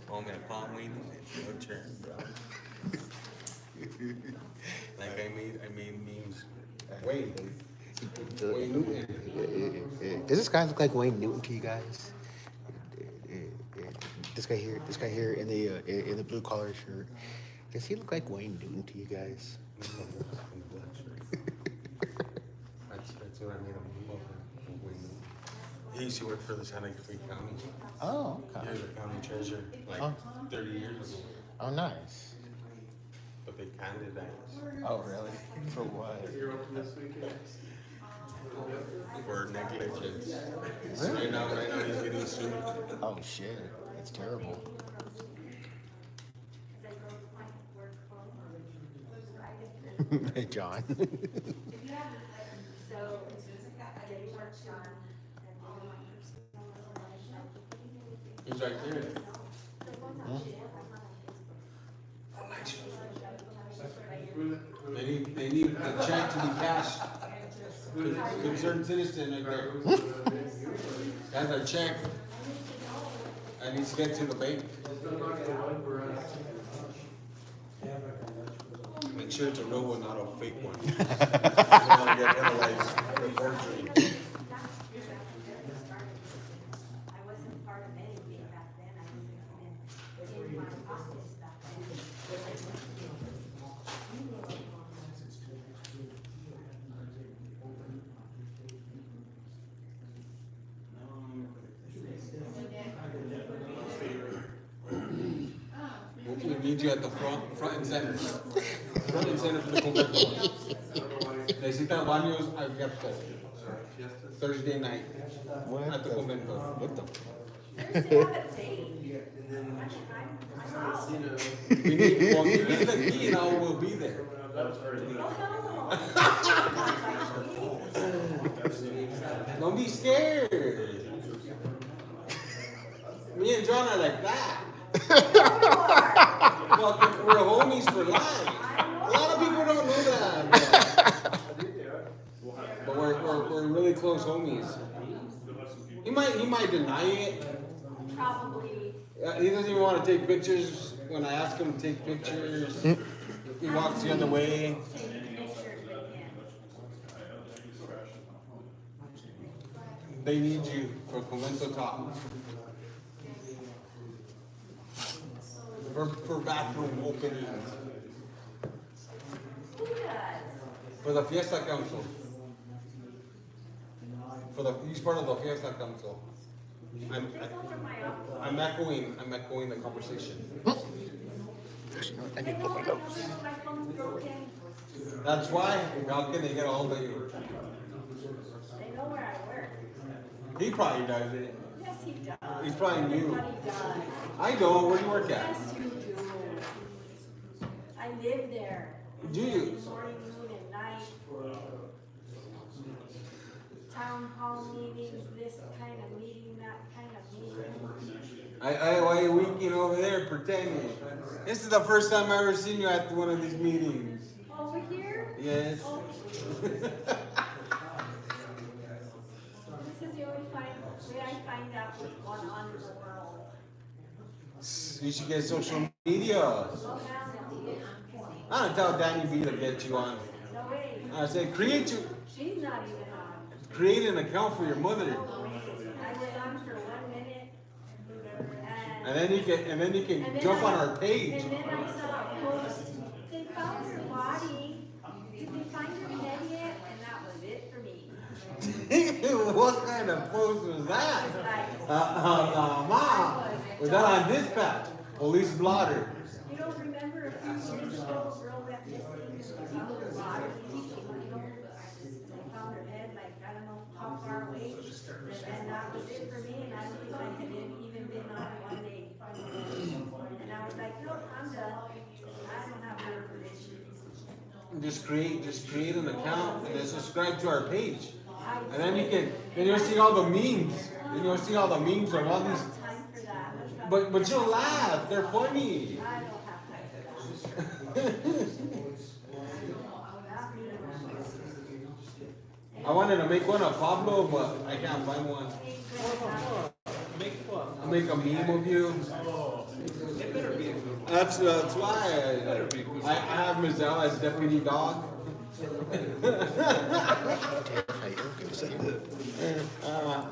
Oh, I'm gonna call him Wayne. Your turn, bro. Like I made memes. Wayne. Wayne Newton. Does this guy look like Wayne Newton to you guys? This guy here in the blue collar shirt. Does he look like Wayne Newton to you guys? That's what I made him look like. He used to work for the Santa Fe County. Oh, okay. He was a county treasurer like 30 years ago. Oh, nice. But they canned that. Oh, really? For what? For negligence. Right now he's getting sued. Oh, shit. That's terrible. Hey, John. He's right there. They need a check to be cashed. Concerned citizen right there. That's a check. I need to get to the bank. Make sure it's a real one, not a fake one. I don't want to get penalized for forgery. We need you at the front and center. Front and center for the convention. Necesitan baños abiertos. Thursday night. At the convento. What the? We need, well, you need the key and I will be there. Don't be scared. Me and John are like that. We're homies for life. A lot of people don't know that. But we're really close homies. He might deny it. Probably. He doesn't even want to take pictures. When I ask him to take pictures, he walks the other way. They need you for Convento Talk. For bathroom openings. Who does? For the Fiesta Council. He's part of the Fiesta Council. I'm echoing the conversation. I need to put my nose. My phone's broken. That's why. How can they get a hold of you? They know where I work. He probably does it. Yes, he does. He's probably new. Everybody does. I don't. Where do you work at? Yes, you do. I live there. Do you? Morning, noon, and night. Town hall meetings, this kind of meeting, that kind of meeting. Why are you winking over there pretending? This is the first time I've ever seen you at one of these meetings. Over here? Yes. Oh. This is the only way I find out what's going on in the world. You should get social media. I'm gonna tell Danny B to get you on. No way. I say create She's not even on. Create an account for your mother. I was on for 1 minute. And then you can jump on our page. And then I saw a post. They found her body. Did they find her head yet? And that was it for me. What kind of post was that? Mom, was that on dispatch? Police blotter. You don't remember a few years ago, a girl went missing and they found her body? They found her head like, I don't know how far away. And that was it for me, and I don't think I had even been on it 1 day. And I was like, no, I'm done. I don't have her permission. Just create an account and then subscribe to our page. And then you'll see all the memes. Then you'll see all the memes of all these. But you'll laugh. They're funny. I don't have time for that. I wanted to make one of Pablo, but I can't find one. I'll make a meme of you. That's why I have Mizell as deputy dog.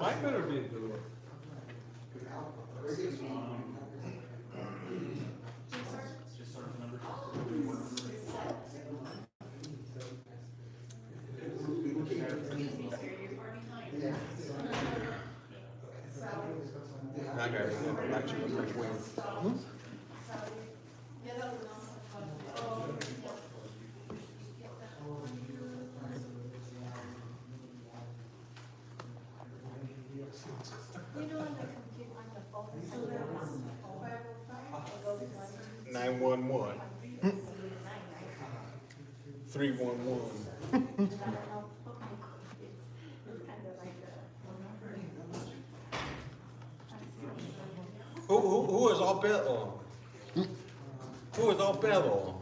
Mine better be a good one. regarding an election of fresh wind. So that was 911. 311. Who is all pedo? Who is all pedo?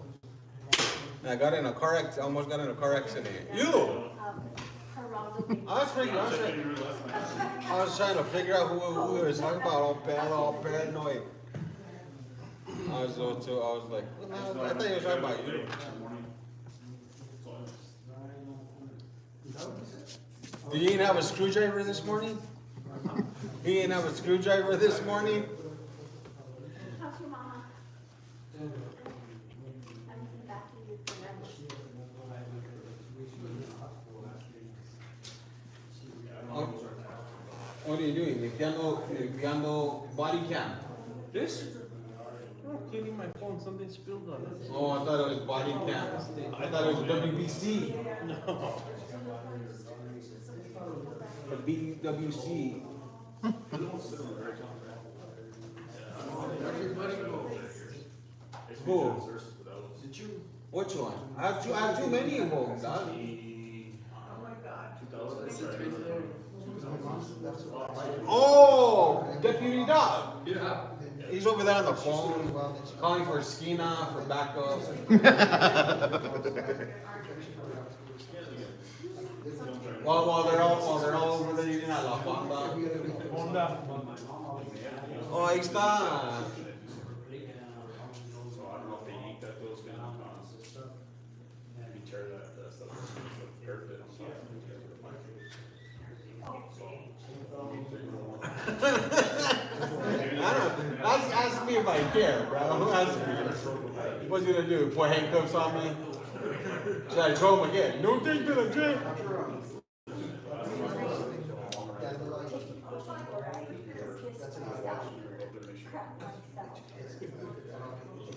I got in a car accident, almost got in a car accident. You! I was trying to figure out who we were talking about, all paranoid. I was like, I thought you were talking about you. Did you even have a screwdriver this morning? You didn't have a screwdriver this morning? How's your mama? What are you doing? Limpiando body cam. This? I'm cleaning my phone, something spilled on it. Oh, I thought it was body cam. I thought it was WBC. No. Or BWC. Who? Did you? Which one? I have too many of them, dog. Oh, Deputy Dog. Yeah. He's over there on the phone, calling for Skina for backup. while they're all over there eating at La Fonda. Oh, ahí está. Ask me if I care, bro. Ask me. What's he gonna do? Put handcuffs on me? Should I throw him again? No, take to the jail.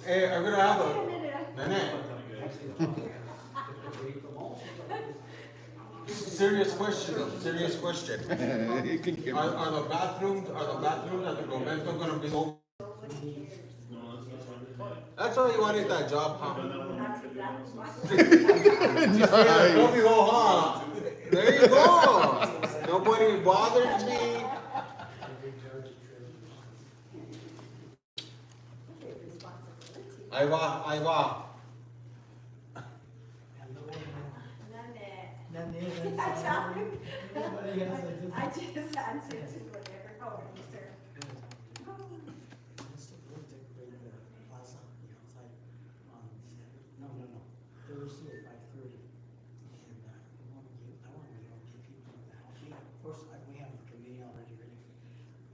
Hey, I'm gonna have a Nene. Serious question. Are the bathrooms at the convento gonna be open? That's why you wanted that job, huh? There you go. Nobody bothered me. Ahí va. I just answered to whatever. How are you, sir? Thursday at 5:30. And I want to get people in the house. Of course, we have the committee already ready,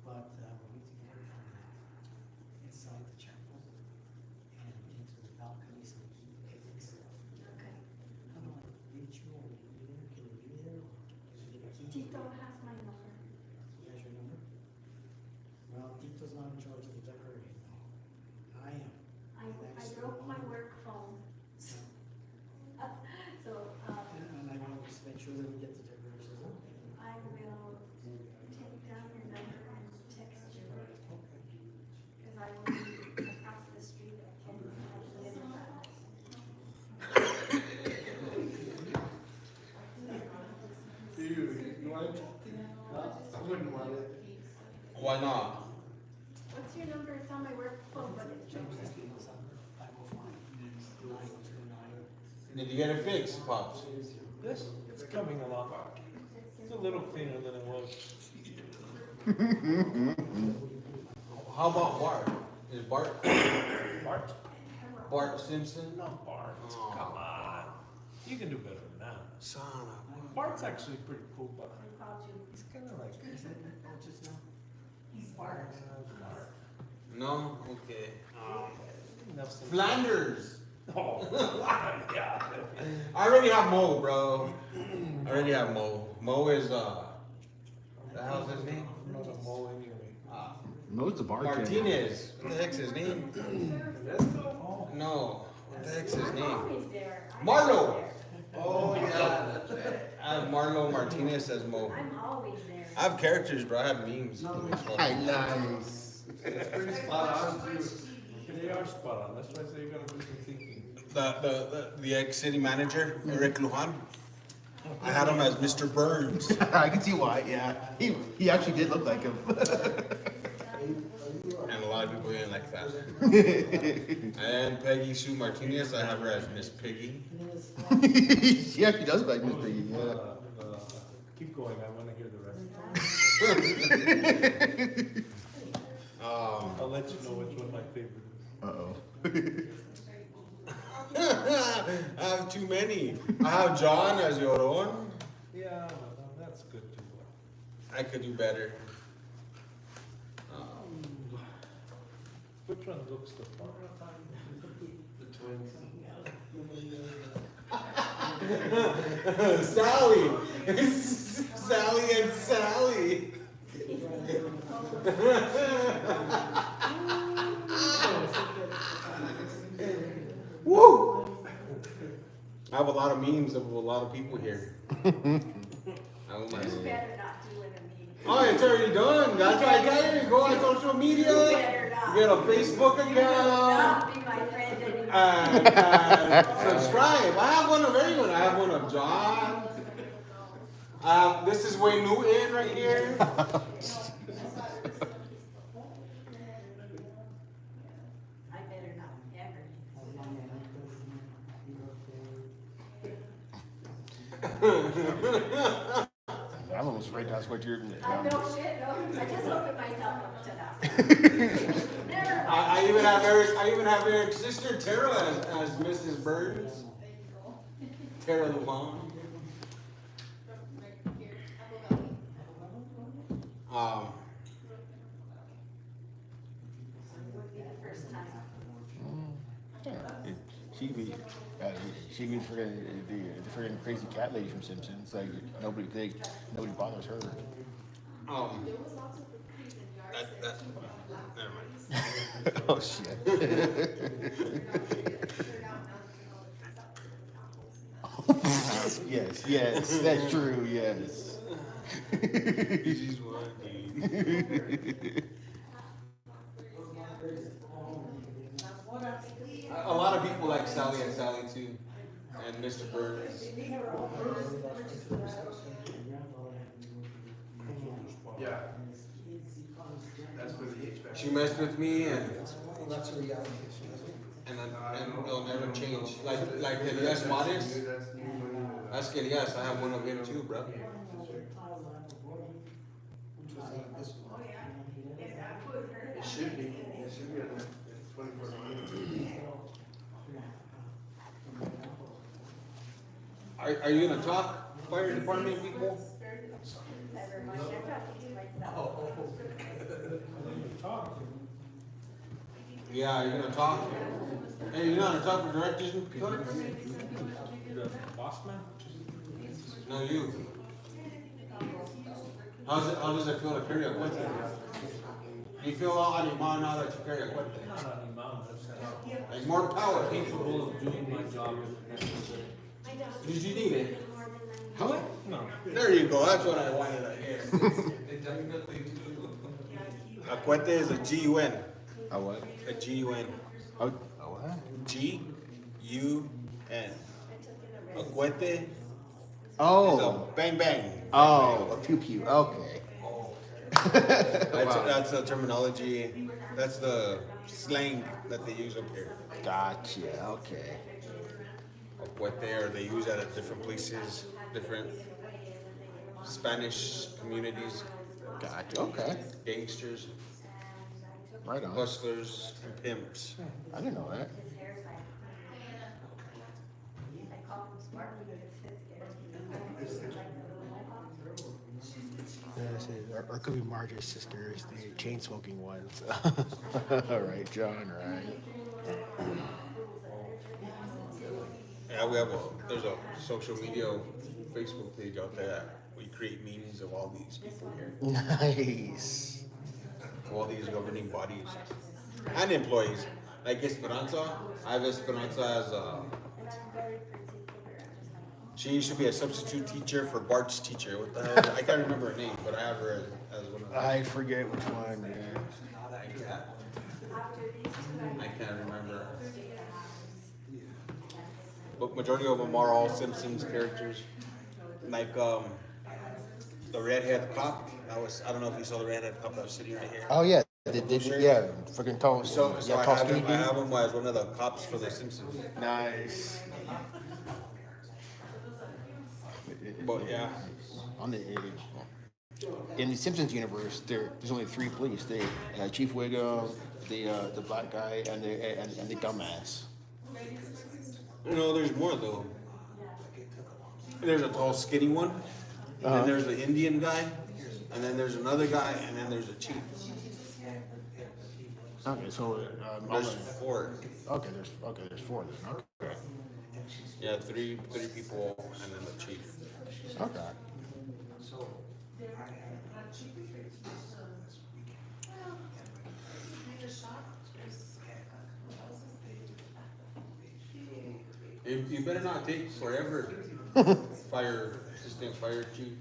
but we need to get it from inside the chapel and into the balcony so we can get it stuff. Okay. How do I reach you? Or can you be there? Or can you get a key? Tito has my number. He has your number? Well, Tito's not in charge of the decorating though. I am. I broke my work phone. So, And I want to just make sure that we get the decorations up. I will take down your number and text you. Cause I will be across the street at Ken's at the dinner time. Dude, you want it? I wouldn't want it. Why not? What's your number? It's on my work phone, but it's changed. Did you get it fixed, Pops? Yes, it's coming along. It's a little cleaner than it was. How about Bart? Is Bart Bart? Bart Simpson? Not Bart. Oh. Come on. You can do better than that. Son of Bart's actually pretty cool, but I called you. he's kind of like. He's Bart. No? Okay. Enough said. Flanders! Oh, yeah. I already have Mo, bro. I already have Mo. Mo is, the hell's his name? Not a mole anyway. Mo's the bartender. Martinez. What the heck's his name? No. What the heck's his name? Marlo. Oh yeah. I have Marlo Martinez as Mo. I'm always there. I have characters, bro. I have memes. Nice. It's pretty spot on too. They are spot on, that's why I say you gotta do some thinking. The ex-city manager, Eric Lujan. I had him as Mr. Burns. I can see why, yeah. He actually did look like him. And a lot of people didn't like that. And Peggy Sue Martinez, I have her as Miss Piggy. She actually does look like Miss Piggy, yeah. Keep going, I wanna hear the rest. I'll let you know which one my favorite is. Uh-oh. I have too many. I have John as Llorón. Yeah, that's good too. I could do better. Which one looks the part? The twins. Sally. Sally and Sally. Woo! I have a lot of memes of a lot of people here. I don't mind. You better not do it to me. Oh, it's already done. That's why I got you. Go on social media. You better not. Get a Facebook account. Not be my friend anymore. And subscribe. I have one of everyone. I have one of John. This is Wayne Newton right here. I better not ever. I'm almost afraid that's what you're doing. No shit, no. I just opened myself up to that. Never mind. I even have Eric's sister Tara as Mrs. Burns. Tara Levon. She means for the freaking crazy cat lady from Simpsons. Like nobody bothers her. Never mind. Oh shit. Yes, that's true. Yes. She's one. A lot of people like Sally and Sally too, and Mr. Burns. Yeah. That's for the HVAC. She messed with me, and That's a reality. and it'll never change. Like Elias Mares. That's Elias. I have one of him too, bro. It should be. It should be on the 24. Are you gonna talk, fire department people? Never mind. I'm talking to myself. Yeah, you're gonna talk. Hey, you're not gonna talk for directors and The boss man? No, you. How does it feel to carry a cuete? You feel all animado now that you carry a cuete? Not animal, just Like more power. capable of doing my job if necessary. Did you need it? How? No. There you go. That's what I wanted to hear. They definitely do. A cuete is a G-U-N. A what? A G-U-N. A what? G-U-N. A cuete is Oh. a bang bang. Oh, a pew pew. Okay. That's the terminology. That's the slang that they use up here. Gotcha. Okay. Of what they use that at different places, different Spanish communities. Gotcha. Okay. Gangsters, Right on. hustlers, and pimps. I didn't know that. Or it could be Marge's sisters, the chain smoking ones. All right, John. Right. Yeah, there's a social media Facebook page out there that we create memes of all these people here. Nice. of all these governing bodies and employees. Like Esperanza, I have Esperanza as she should be a substitute teacher for Bart's teacher. What the hell? I can't remember her name, but I have her as one of them. I forget which one, man. I can't remember. But majority of them are all Simpsons characters. Like the redhead cop. That was, I don't know if you saw the redhead cop that was sitting right here. Oh yeah, yeah, freaking tall. So yeah, I tall have skinny him as one of the cops for the Simpsons. Nice. But yeah. On the in the Simpsons universe, there's only 3 police: Chief Wiggum, the black guy, and the dumbass. You know, there's more though. There's a tall, skinny one, and then there's the Indian guy, and then there's another guy, and then there's a chief. Okay, so there's 4. Okay, there's 4 then. Okay. Yeah, three people, and then the chief. Okay. You better not take forever, assistant fire chief.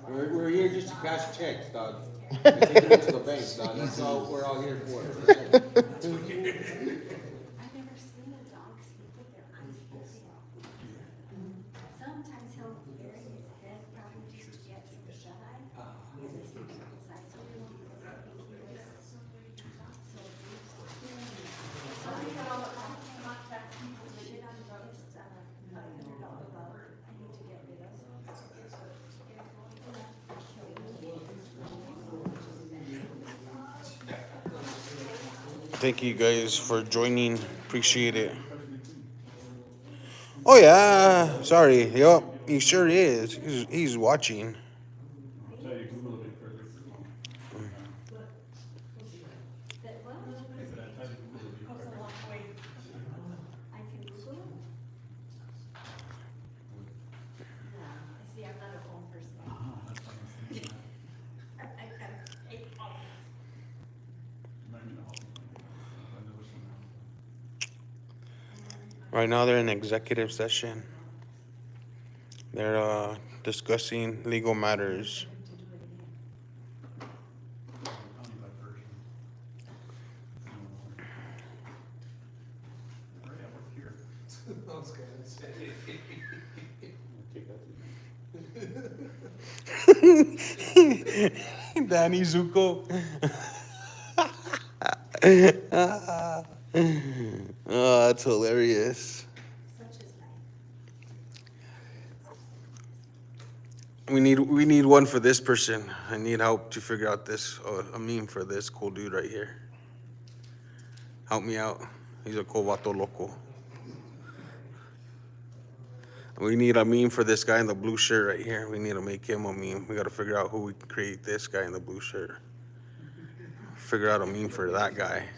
We're here just to cash checks, dog. And take them to the bank, dog. That's all we're all here for. Sometimes he'll bury his head probably just to get some shut-eye. Thank you guys for joining. Appreciate it. Oh yeah, sorry. Yup, he sure is. He's watching. Right now they're in executive session. They're discussing legal matters. Danny Zuko. Oh, that's hilarious. We need one for this person. I need help to figure out this a meme for this cool dude right here. Help me out. He's a cool vato loco. We need a meme for this guy in the blue shirt right here. We need to make him a meme. We got to figure out who we can create this guy in the blue shirt. Figure out a meme for that guy.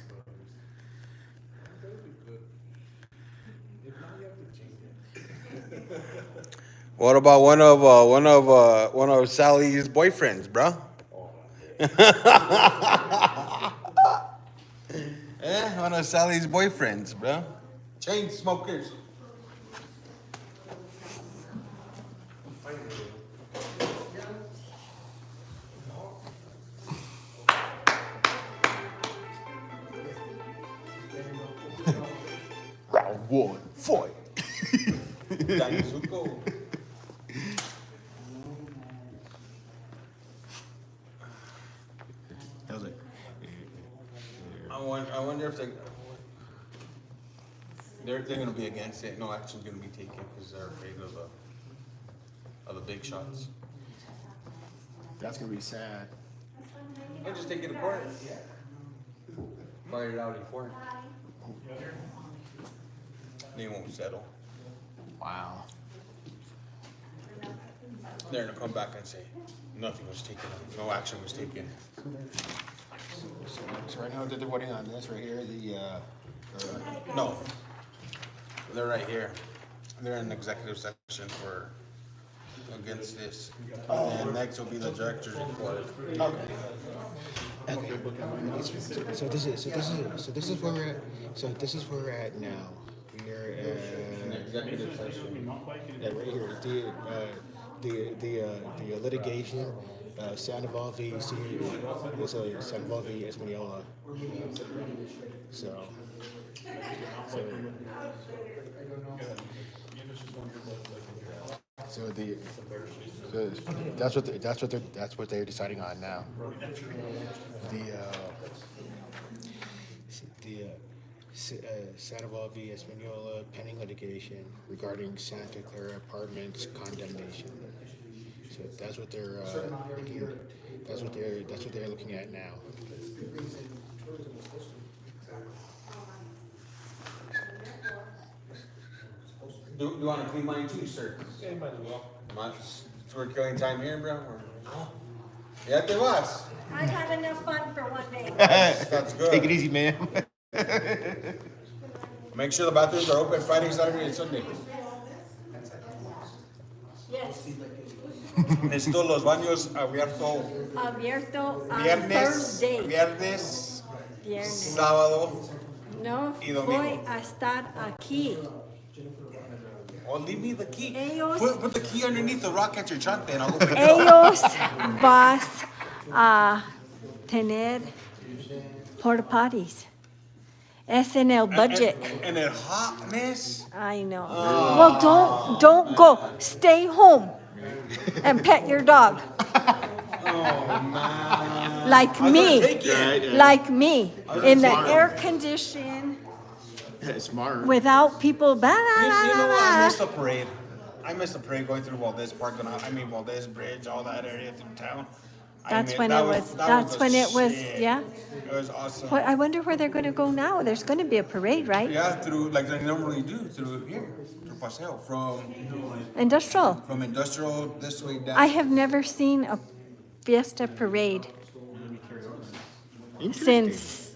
What about one of Sally's boyfriends, bro? Yeah, one of Sally's boyfriends, bro. Chain smokers. Round 1, fight. Danny Zuko. That was like, I wonder if they're going to be against it. No action's going to be taken because they're afraid of the big shots. that's gonna be sad. I'll just take it to court. Fire it out in court. They won't settle. Wow. They're gonna come back and say nothing was taken, no action was taken. So right now they're voting on this right here. No, they're right here. They're in executive section for against this. And next will be the director's report. Okay. So this is where we're at. So this is where we're at now. We're at Executive session. yeah, right here. The litigation. Sandoval v. City. It's a Sandoval v. Espanola. So. So that's what they're deciding on now. Sandoval v. Espanola pending litigation regarding Santa Clara Apartments condemnation. So that's what they're looking. That's what they're looking at now. Do you want to clean mine too, sir? Yeah, might as well. We're killing time here, bro? Ya te vas. I had enough fun for one day. That's good. Take it easy, man. Make sure the bathrooms are open Friday, Saturday, and Sunday. Yes. Necesito los baños abiertos Abierto on viernes, Thursday. viernes, Viernes. sábado. No y domingo. voy a estar aquí. Oh, leave me the key. Ellos- Put the key underneath the rock at your chante and I'll open it. Ellos vas a tener porta potties. Es en el budget. And it hotness. I know. Well, don't go. Stay home and pet your dog. Oh, man. Like I was me. gonna take it. Like me. In the Smart. air condition Smart. without people. You know what? I missed the parade. I missed the parade going through Valdez Park and Valdez Bridge, all that area through town. That's when it was. That's when it was. Yeah. It was awesome. Well, I wonder where they're going to go now. There's going to be a parade, right? Yeah, through like they normally do through here, through Paseo, Industrial. from industrial this way down. I have never seen a fiesta parade since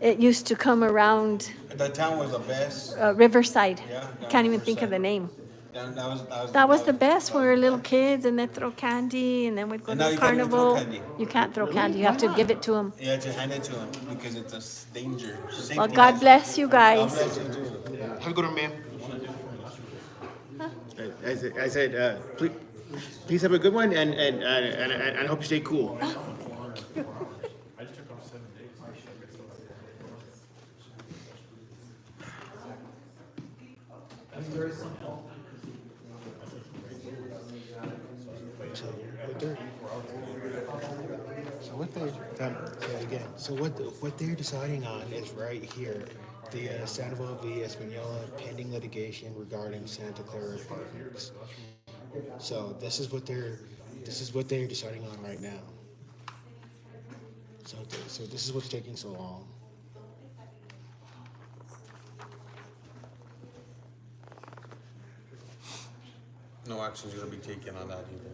it used to come around The town was the best. Riverside. Yeah, I can't even think of the name. That That was the best. We were little kids and they'd throw candy and then we'd go And to now the you can't even throw carnival. candy. You can't throw candy. You have to give it to them. You have to hand it to him because it's a danger. Safety Well, God hazard. bless you God guys. bless you too. Have a good one, man. I said, please have a good one, and I hope you stay cool. I just took off 7 days. That's very simple. So what they're deciding on is right here, the Sandoval v. Espanola pending litigation regarding Santa Clara Apartments. So this is what they're deciding on right now. So this is what's taking so long. No action's gonna be taken on that either.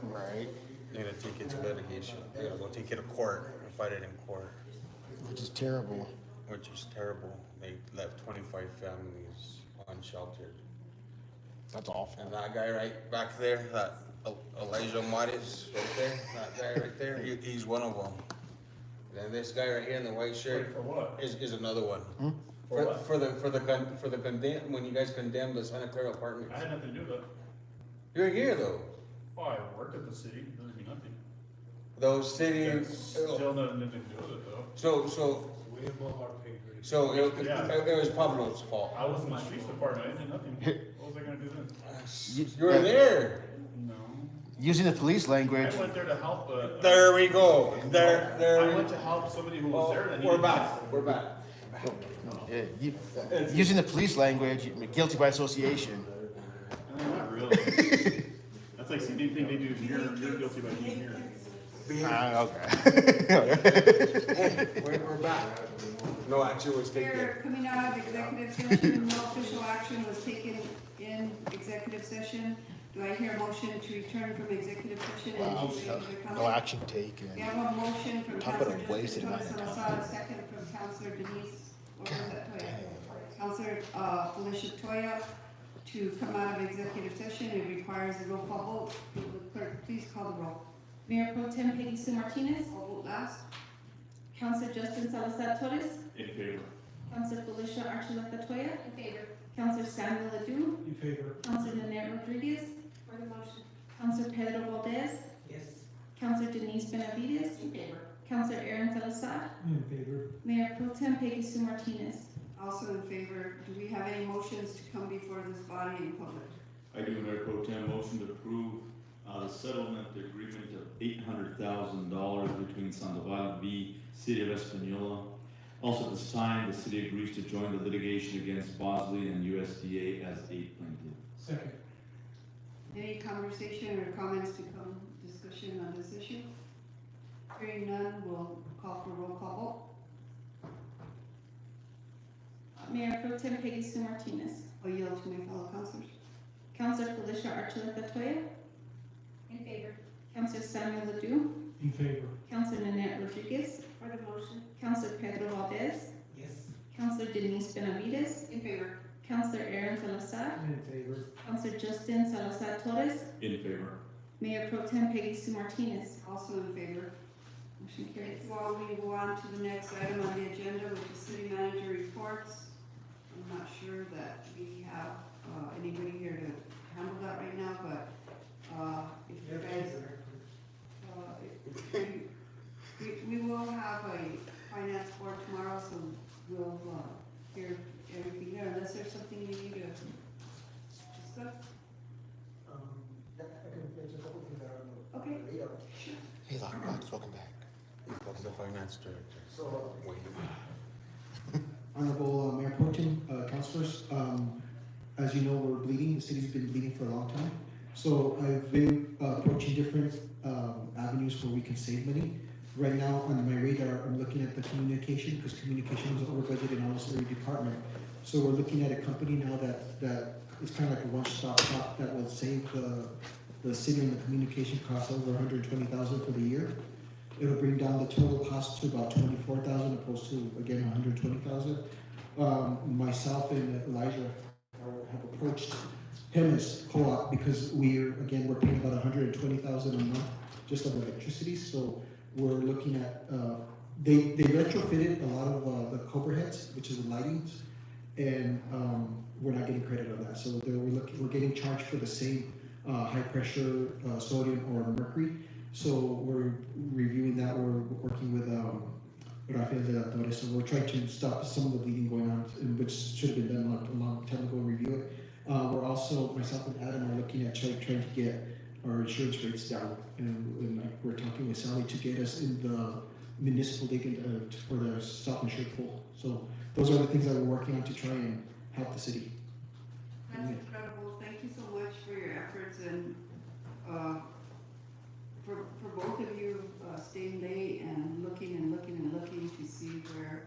Right. They're gonna take it to litigation. They're gonna go take it to court and fight it in court, Which is terrible. which is terrible. They left 25 families unsheltered. That's awful. And that guy right back there, that Elijah Mares right there, that guy right there, he's one of them. Then this guy right here in the white shirt For what? is another one. For what? For the condemn, when you guys condemned the Santa Clara apartments. I had nothing to do with it. You're here though. Oh, I worked at the city, doesn't mean nothing. Those cities. It's still nothing to do with it though. So Way above our pay grade. it was Pablo's fault. I was in the streets department, I did nothing. What was I gonna do then? You were there. No. Using the police language. I went there to help, There we go. There. I went to help somebody who was there that We're needed back. help. We're back. Using the police language, guilty by association. Not really. That's like the same thing they do here, you're guilty by being here. Okay. We're back. No action was taken. We're coming out of executive session, no official action was taken in executive session. Do I hear a motion to return from executive session? and move into the No council? action taken. We have a motion from Talk about Councilor a wasted Justin amount of Salazar, a second from Councilor Denise, what was that, Toya? Councilor Felicia Toya, to come out of executive session. It requires a roll call vote. Will the clerk please call the roll? Mayor Pro Tem Peggy Sue Martinez, I'll vote last. Councilor Justin Salazar Torres, In favor. Councilor Felicia Archuleta Toya, In favor. Councilor Samuel Ledoux, In favor. Councilor Nanette Rodriguez, For the motion. Councilor Pedro Valdez, Yes. Councilor Denise Benavides, In favor. Councilor Aaron Salazar, In favor. Mayor Pro Tem Peggy Sue Martinez. Also in favor. Do we have any motions to come before this body in public? I do, Mayor Pro Tem, motion to approve the settlement agreement of $800,000 between Sandoval v. City of Espanola. Also at this time, the city agrees to join the litigation against Bosley and USDA as a plaintiff. Second. Any conversation or comments to come, discussion on this issue? Hearing none, we'll call for roll call Mayor Pro Tem Peggy Sue Martinez, vote. I'll yield to my fellow councilors. Councilor Felicia Archuleta Toya, In favor. Councilor Samuel Ledoux, In favor. Councilor Nanette Rodriguez, For the motion. Councilor Pedro Valdez, Yes. Councilor Denise Benavides, In favor. Councilor Aaron Salazar, In favor. Councilor Justin Salazar Torres, In favor. Mayor Pro Tem Peggy Sue Martinez. Also in favor. Motion carries. While we go on to the next item on the agenda, which is city manager reports, I'm not sure that we have anybody here to handle that right now, but if you guys, we will have a finance board tomorrow, so we'll hear everything there, unless there's something you need to discuss. Okay. Hey, Lockbox, welcome back. That's the finance director. Honorable Mayor Pro Tem, councilors, as you know, we're bleeding. The city's been bleeding for a long time. So I've been approaching different avenues where we can save money. Right now on my radar, I'm looking at the communication, because communication is over budget in almost every department. So we're looking at a company now that is kind of like a one-stop shop that will save the city and the communication costs over $120,000 for the year. It'll bring down the total cost to about $24,000 opposed to, again, $120,000. Myself and Elijah have approached him as co-op because we're paying about $120,000 a month just on electricity. So we're looking at, they retrofitted a lot of the Cobra heads, which is the lightings, and we're not getting credit on that. So we're getting charged for the same high pressure sodium or mercury. So we're reviewing that. We're working with Rafael de la Torre. So we're trying to stop some of the bleeding going on, which should have been done a long time ago and review it. We're also, myself and Adam are looking at trying to get our insurance rates down. And like we're talking with Sally to get us in the municipal league for the self-insured pool. So those are the things that we're working on to try and help the city. That's incredible. Thank you so much for your efforts and for both of you staying late and looking to see where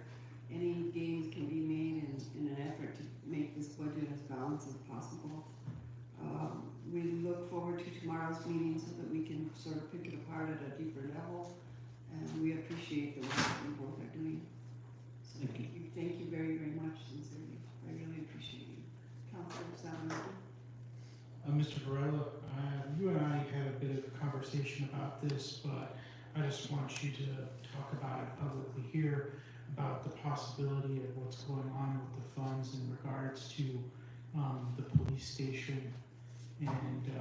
any gains can be made in an effort to make this budget as balanced as possible. We look forward to tomorrow's meeting so that we can sort of pick it apart at a deeper level, and we appreciate the work that you both are doing. So thank you very, very much, sincerely. I really appreciate you. Councilor Samuel. Mr. Varela, you and I had a bit of a conversation about this, but I just want you to talk about it publicly here, about the possibility of what's going on with the funds in regards to the police station. And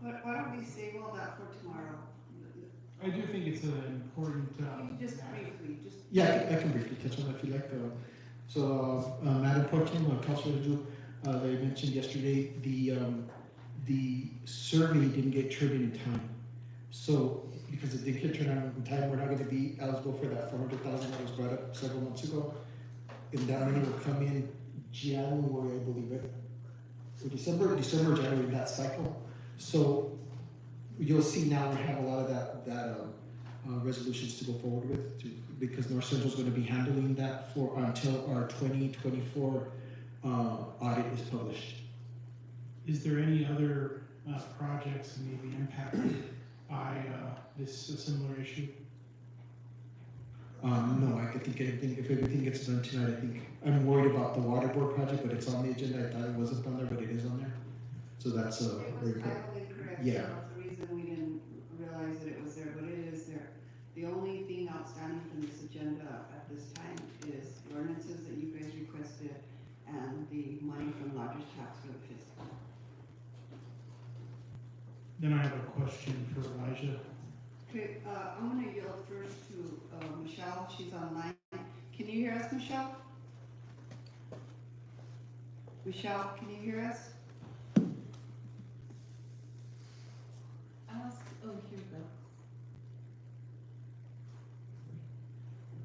why don't we save all that for tomorrow? I do think it's an important. Just briefly, Yeah, I can briefly touch on that if you like. Madam Pro Tem, Councilor Ledoux, they mentioned yesterday the survey didn't get turned in time. So because it didn't get turned on in time, we're not going to be eligible for that $400,000 that was brought up several months ago. And that money will come in January, I believe it. Or December, January, that cycle. So you'll see now we have a lot of that resolutions to go forward with, because North Central is going to be handling that until our 2024 audit is published. Is there any other projects that may be impacted by this similar issue? No, I think if everything gets done tonight, I'm worried about the water board project, but it's on the agenda. I thought it wasn't on there, but it is on there. So that's It was very important. titled incorrect, so Yeah. that's the reason we didn't realize that it was there, but it is there. The only thing outstanding from this agenda at this time is the ordinances that you guys requested and the money from lodger's tax for the fiscal. Then I have a question for Elijah. Okay, I'm gonna yield first to, Michelle, she's online. Can you hear us, Michelle? Michelle, can you hear us? Oh, here we go.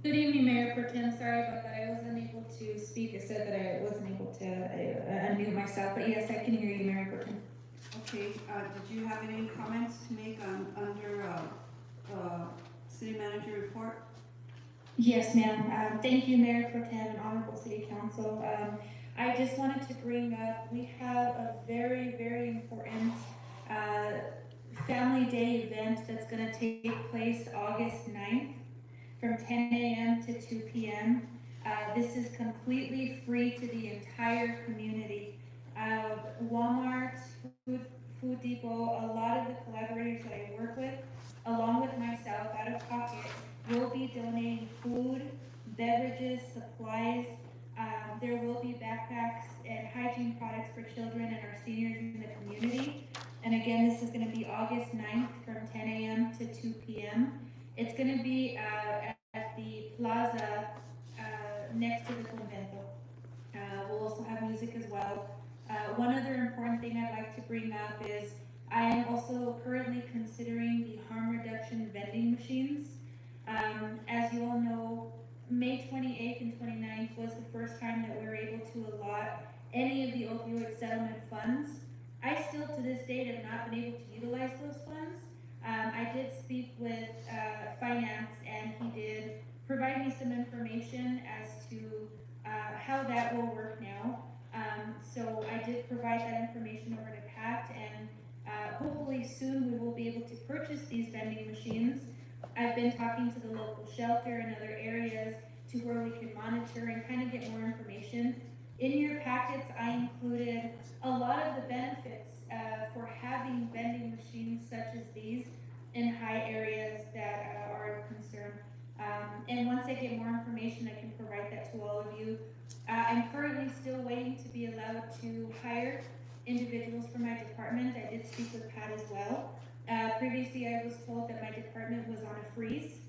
Good evening, Mayor Pro Tem. Sorry about that. I wasn't able to speak. It said that I wasn't able to unmute myself, but yes, I can hear you, Mayor Pro Tem. Okay, did you have any comments to make on, under, city manager report? Yes, ma'am. Thank you, Mayor Pro Tem and Honorable City Council. I just wanted to bring up, we have a very, very important Family Day event that's going to take place August 9th from 10 a.m. to 2 p.m. This is completely free to the entire community. Walmart, Food Depot, a lot of the collaborators that I work with, along with myself, out of pocket, will be donating food, beverages, supplies. There will be backpacks and hygiene products for children and our seniors in the community. And again, this is going to be August 9th from 10 a.m. to 2 p.m. It's going to be at the plaza next to the convento. We'll also have music as well. One other important thing I'd like to bring up is I am also currently considering the harm reduction vending machines. As you all know, May 28th and 29th was the first time that we were able to allot any of the opioid settlement funds. I still to this date have not been able to utilize those funds. I did speak with finance and he did provide me some information as to how that will work now. So I did provide that information over to Pat and hopefully soon we will be able to purchase these vending machines. I've been talking to the local shelter and other areas to where we can monitor and kind of get more information. In your packets, I included a lot of the benefits for having vending machines such as these in high areas that are of concern. And once I get more information, I can provide that to all of you. I'm currently still waiting to be allowed to hire individuals for my department. I did speak with Pat as well. Previously, I was told that my department was on a freeze.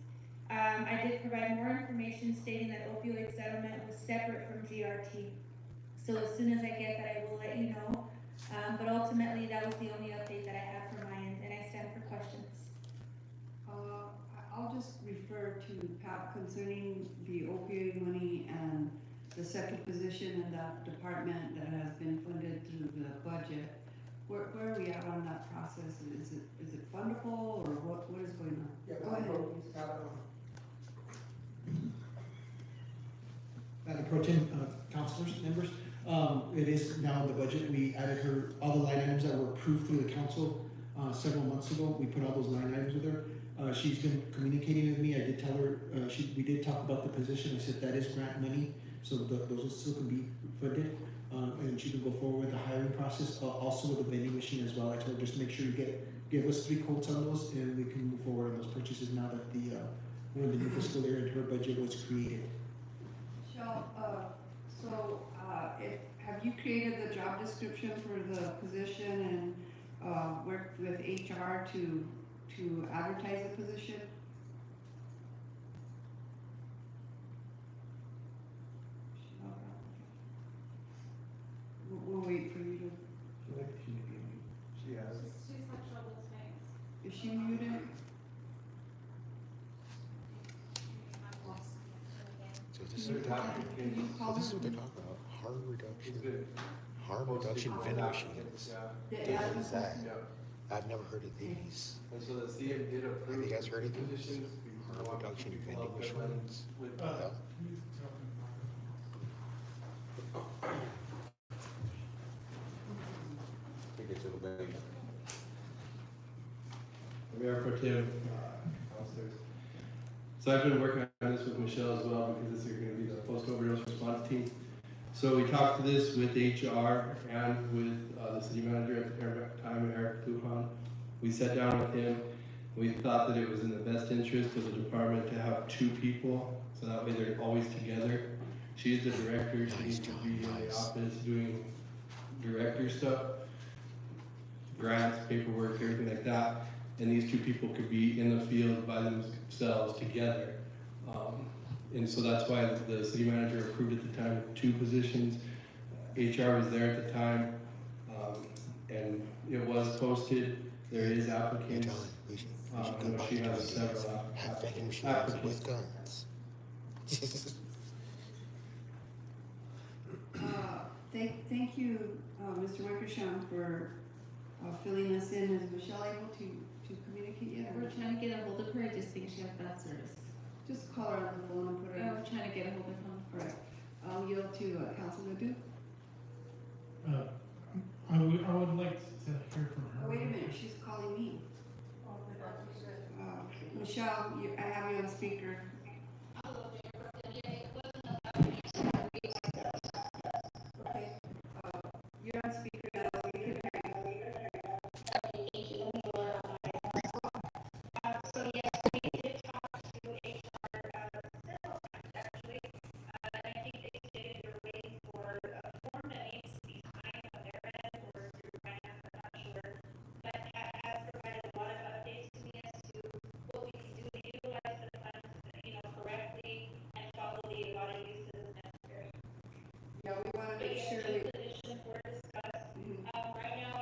I did provide more information stating that opioid settlement was separate from GRT. So as soon as I get that, I will let you know. But ultimately, that was the only update that I have from my end, and I stand for questions. I'll just refer to Pat concerning the opioid money and the second position in that department that has been funded through the budget. Where are we at on that process? Is it fundable or what is going on? Yeah, Go ahead. Madam Pro Tem, councilors, members, it is now in the budget. We added all the line items that were approved through the council several months ago. We put all those line items with her. She's been communicating with me. I did tell her, we did talk about the position. I said that is grant money, so those still can be funded. And she can go forward with the hiring process, also with the vending machine as well. I told her just make sure you give us 3 quotes on those, and we can move forward on those purchases now that when the new fiscal year and her budget was created. Michelle, have you created the job description for the position and worked with HR to advertise the position? We'll wait for you to. She has. She's had trouble tonight. Is she muted? So this is what they're talking about. So this is what they're talking about. Harm reduction vending machines. Dude, what is that? I've never heard of these. And so the CM did approve. Have you guys heard of these? Positions. Harm reduction vending machines. Yeah. Mayor Pro Tem, councilors. So I've been working on this with Michelle as well because this is going to be the post overdose response team. So we talked to this with HR and with the city manager at the time, Eric Lujan. We sat down with him. We thought that it was in the best interest of the department to have 2 people, so that way they're always together. She's the director, she needs to be in the office doing director stuff, grants, paperwork, everything like that. And these 2 people could be in the field by themselves together. And so that's why the city manager approved at the time 2 positions. HR was there at the time, and it was posted. There is applicants. I know she has several applicants. With guns. Thank you, Mr. Wickersham, for filling us in. Is Michelle able to communicate yet? We're trying to get a hold of her, I just think she has bad service. Just call her on the phone and put her. Yeah, we're trying to get a hold of her. Correct. I'll yield to Councilor Duke. I would like to hear from her. Oh, wait a minute, she's calling me. Michelle, I have you on speaker. Okay, you're on speaker now. We can hear you. So yes, we did talk to HR actually, and I think they stated they're waiting for a form that needs to be signed on their end or through finance, I'm not sure. But has provided a lot of updates to me as to what we can do to utilize the funds, correctly and follow the audit uses as necessary. Yeah, we want to make sure The positions were discussed. Right now,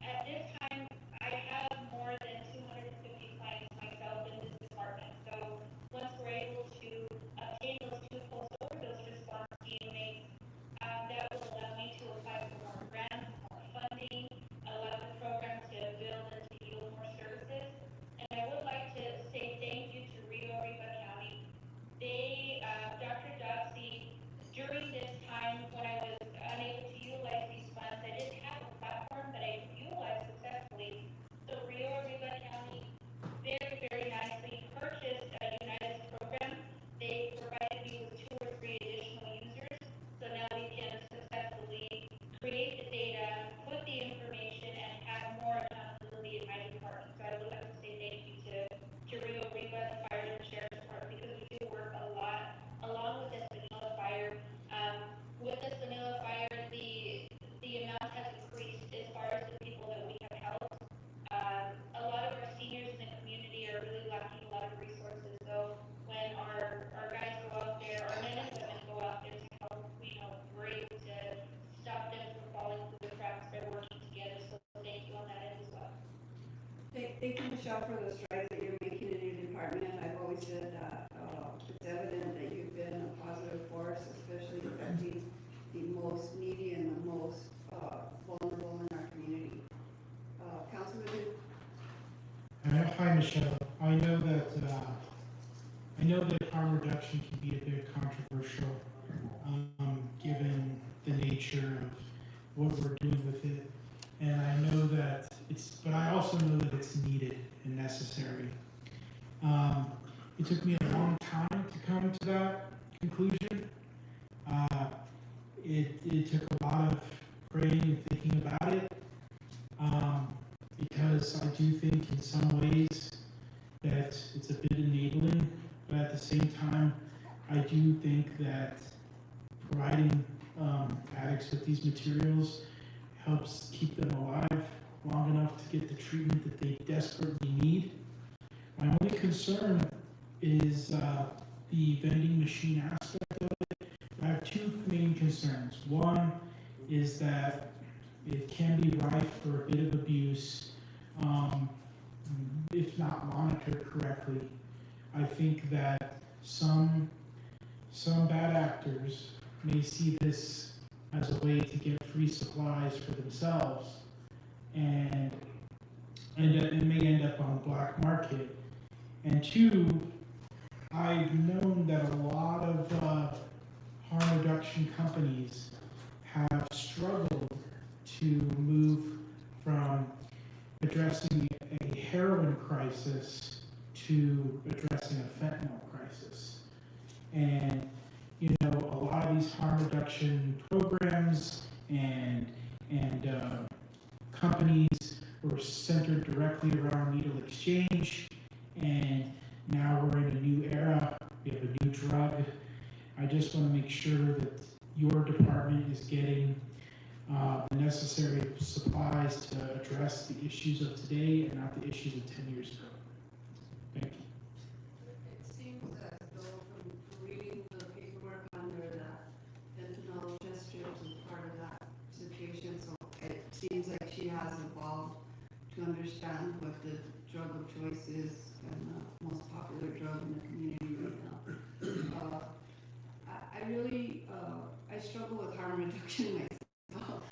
at this time, I have more than 250 clients myself in this department. So once we're able to obtain those 2 pulls over, those response teammates, that will allow me to apply for more grants, more funding, allow the program to build and to yield more services. And I would like to say thank you to Rio Arriba County. They, Dr. Dotsey, during this time when I was unable to utilize these funds, I didn't have a platform that I could utilize successfully. So Rio Arriba County very, very nicely purchased a United program. They provided me with 2 or 3 additional users. So now we can successfully create the data, put the information, and have more accountability in my department. So I would like to say thank you to Rio Arriba, the fire and sheriff's department, because we do work a lot along with this vanilla fire. With this vanilla fire, the amount has increased as far as the people that we have helped. A lot of our seniors in the community are really lacking a lot of resources. So when our guys go out there, our men and women go out there to help, we're able to stop them from falling through the cracks. They're working together. So thank you on that end as well. Thank you, Michelle, for the strides that you're making in your department. I've always said that it's evident that you've been a positive force, especially affecting the most needy and the most vulnerable in our community. Councilor Duke? Hi, Michelle. I know that harm reduction can be a bit controversial, given the nature of what we're doing with it. And I know that but I also know that it's needed and necessary. It took me a long time to come to that conclusion. It took a lot of praying and thinking about it, because I do think in some ways that it's a bit enabling, but at the same time, I do think that providing addicts with these materials helps keep them alive long enough to get the treatment that they desperately need. My only concern is the vending machine aspect of it. I have 2 main concerns. One is that it can be rife for a bit of abuse if not monitored correctly. I think that some bad actors may see this as a way to get free supplies for themselves, and it may end up on the black market. And 2, I've known that a lot of harm reduction companies have struggled to move from addressing a heroin crisis to addressing a fentanyl crisis. And a lot of these harm reduction programs and companies were centered directly around needle exchange, and now we're in a new era. We have a new drug. I just want to make sure that your department is getting the necessary supplies to address the issues of today and not the issues of 10 years ago. Thank you. It seems as though from reading the paperwork under that fentanyl test strips is part of that situation, so it seems like she has evolved to understand what the drug of choice is and the most popular drug in the community right now. I really, I struggle with harm reduction myself.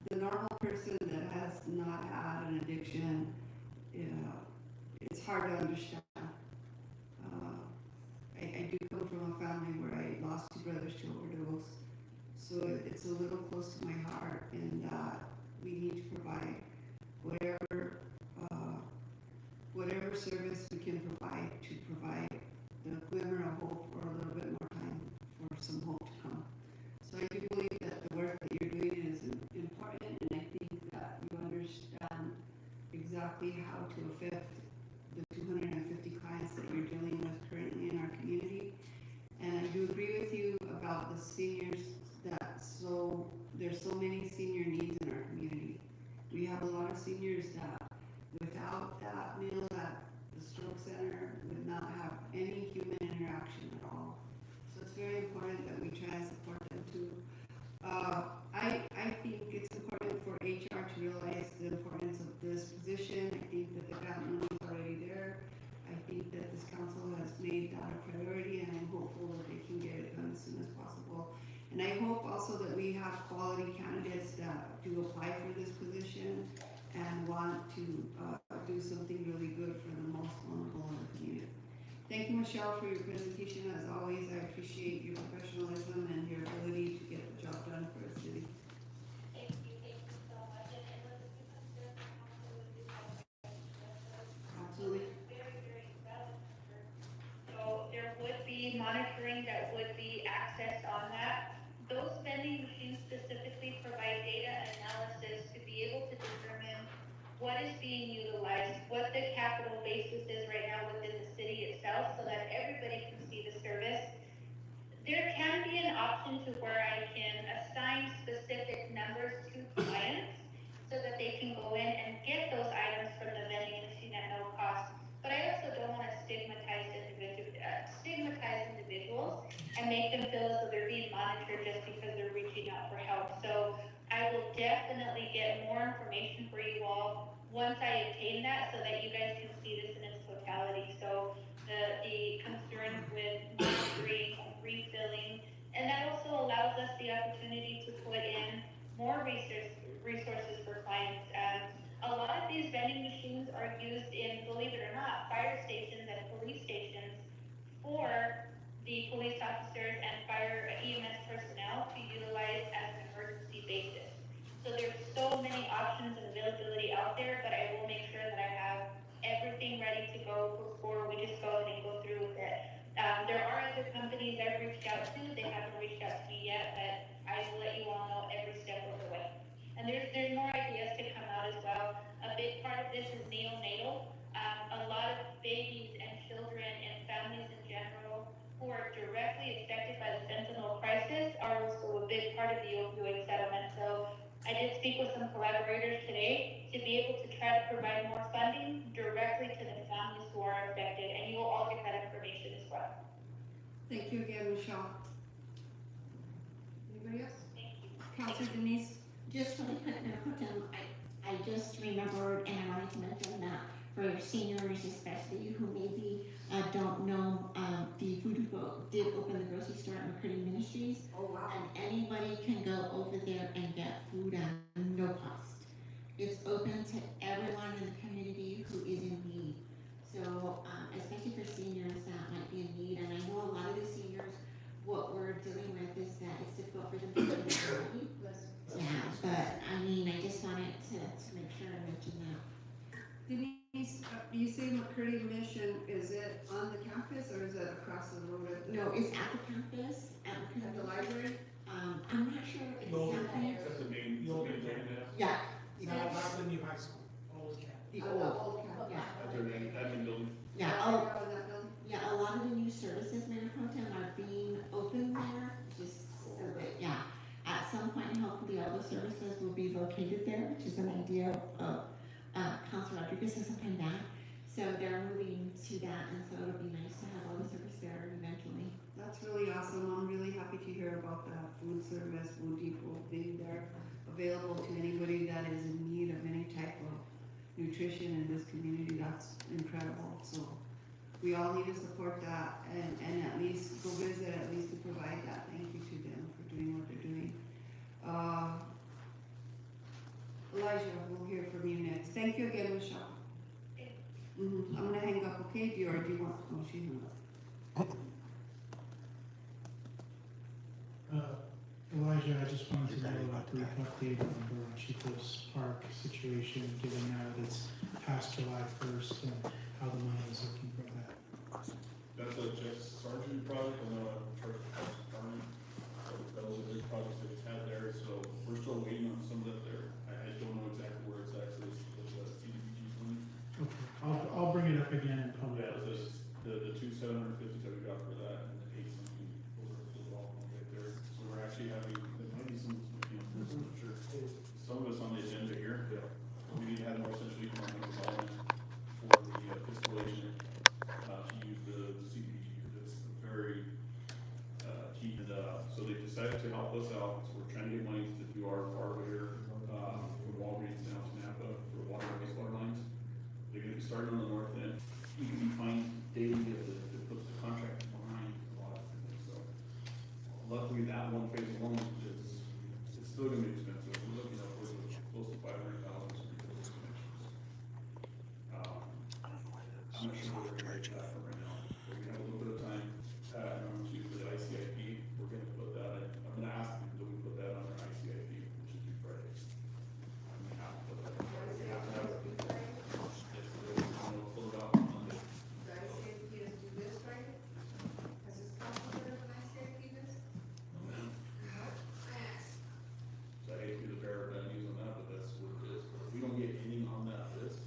The normal person that has not had an addiction, it's hard to understand. I do come from a family where I lost 2 brothers to overdose, so it's a little close to my heart, and we need to provide whatever service we can provide to provide the glimmer of hope for a little bit more time for some hope to come. So I do believe that the work that you're doing is important, and I think that you understand exactly how to affect the 250 clients that you're dealing with currently in our community. And I do agree with you about the seniors, there's so many senior needs in our community. We have a lot of seniors that without that meal at the stroke center would not have any human interaction at all. So it's very important that we try and support them too. I think it's important for HR to realize the importance of this position. I think that the grant money is already there. I think that this council has made that a priority, and I'm hopeful that they can get it done as soon as possible. And I hope also that we have quality candidates that do apply for this position and want to do something really good for the most vulnerable in the community. Thank you, Michelle, for your presentation. As always, I appreciate your professionalism and your ability to get the job done for the city. Thank you so much. Absolutely. Very, very valid. So there would be monitoring that would be accessed on that. Those vending machines specifically provide data analysis to be able to determine what is being utilized, what the capital basis is right now within the city itself, so that everybody can see the service. There can be an option to where I can assign specific numbers to clients so that they can go in and get those items from the vending machine at no cost. But I also don't want to stigmatize individuals and make them feel as though they're being monitored just because they're reaching out for help. So I will definitely get more information for you all once I obtain that, so that you guys can see this in its totality. So the concerns with monitoring, refilling, and that also allows us the opportunity to put in more resources for clients. A lot of these vending machines are used in, believe it or not, fire stations and police stations for the police officers and fire EMS personnel to utilize as an emergency basis. So there's so many options and availability out there, but I will make sure that I have everything ready to go before we just go ahead and go through with it. There are other companies I've reached out to. They haven't reached out to me yet, but I will let you all know every step of the way. And there's more ideas to come out as well. A big part of this is neonatal. A lot of babies and children and families in general who are directly affected by the fentanyl crisis are also a big part of the opioid settlement. So I did speak with some collaborators today to be able to try to provide more funding directly to the families who are affected, and you will all get that information as well. Thank you again, Michelle. Anybody else? Thank you. Councilor Denise? Just really quick, I just remembered, and I wanted to mention that for your seniors especially who maybe don't know, the Voodoo Boat did open the grocery store at McCurdy Ministries. Oh, wow. And anybody can go over there and get food at no cost. It's open to everyone in the community who is in need. So, especially for seniors that might be in need, and I know a lot of the seniors, what we're dealing with is that it's difficult for them to get the money. Yeah, but I mean, I just wanted to make sure I mentioned that. Denise, you say McCurdy Mission, is it on the campus or is it that across the road at? No, it's at the campus, At the library? I'm not sure exactly. That's the main building there. Yeah. Not the new high school, old campus. The Oh, old, okay. yeah. That's their admin building. Yeah, Oh, in that building? yeah, a lot of the new services, Mayor Pro Tem, are being opened there, just so that, yeah. At some point, hopefully, all the services will be located there, which is an idea of, Councilor Rodriguez has some back. So they're moving to that, and so it'll be nice to have all the service there eventually. That's really awesome. I'm really happy to hear about that food service, food depot being there, available to anybody that is in need of any type of nutrition in this community. That's incredible. So we all need to support that and at least go visit, at least to provide that. Thank you to them for doing what they're doing. Elijah, we'll hear from you next. Thank you again, Michelle. I'm gonna hang up, okay? Do you want, oh, she hung up. Elijah, I just wanted to know a brief update on the Ranchitos Park situation, given now that it's past July 1st, and how the money is looking for that. That's a Jeff Sargent project, and I'm in charge of the department. Those are the projects that it's had there, so we're still waiting on some of that there. I don't know exactly where it's actually, it's a CDBG's money. Okay, I'll bring it up again in public. Yeah, the two 750s that we got for that, and the 8 something, those are all right there. So we're actually having, there might be some, I'm not sure. Some of it's on the agenda here. We need to have more central economic development for the fiscal agent, to use the CDBG, because it's very, key. And, so they decided to help us out, so we're trying to get money to do our Firefighter, from Walgreens down to Napa for water and wastewater lines. They're gonna be starting on the north end. You can find daily that puts the contract behind a lot of things, so. Luckily, that one phase alone is, it's still gonna be expensive. We're looking at close to 500,000 for those connections. I'm not sure what we're gonna get that for right now, but we have a little bit of time, on Tuesday for the ICIP. We're gonna put that in, I'm gonna ask them, do we put that on their ICIP, which is due Friday? I'm gonna have to put that. We have to have it. Yes, we'll pull it out on Monday. The ICIP is due this Friday? Has this council heard of an ICIP this? So I hate to be the bearer of bad news on that, but that's what it is. But if we don't get any on that list,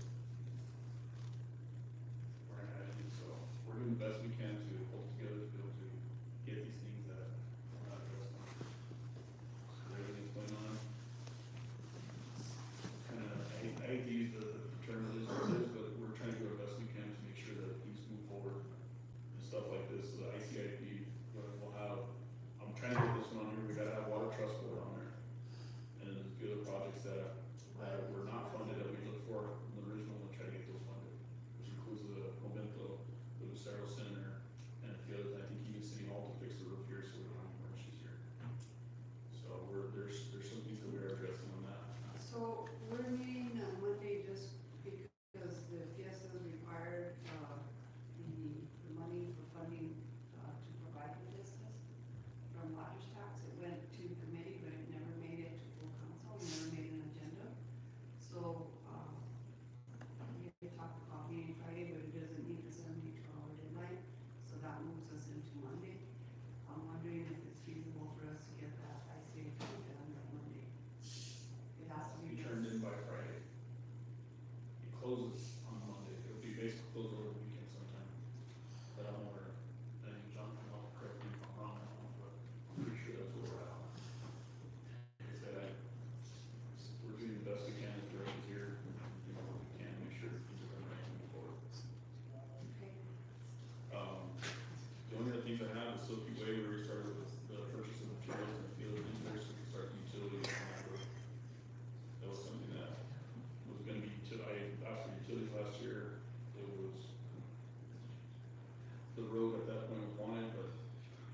we're gonna have any, so we're doing the best we can to hold together to be able to get these things that we're not addressing. So everything's going on. Kinda, I hate to use the term it is what it is, but we're trying to do our best we can to make sure that things move forward and stuff like this. So the ICIP, we'll have, I'm trying to get this one on here, we gotta have water trust board on there. And then a few other projects that were not funded that we looked for in the original, we'll try to get those funded. Which includes the Momento, the Lucero Center, and a few others, I think even City Hall to fix the roof here, so we don't have any more issues here. So there's some things that we are addressing on that. So we're meeting on Monday just because the fiestas required, the money for funding, to provide the fiestas from lodger's tax. It went to committee, but it never made it to full council, never made an agenda. So, we had talked about meeting Friday, but it doesn't meet the 72-hour deadline, so that moves us into Monday. I'm wondering if it's feasible for us to get that ICA done by Monday. It has to Be be turned in by Friday. It closes on Monday, it'll be basically closed over the weekend sometime. But I'm over, I think John can help correct me if I'm wrong, but I'm pretty sure that's where we're at. Like I said, we're doing the best we can with directions here, you know, what we can, make sure things are going right moving forward. The only other things I have is Silky Way, where we started with the purchase of materials and the field engineers, so we can start the utilities on that road. That was something that was gonna be, I asked for utilities last year, it was, the road at that point was wanted, but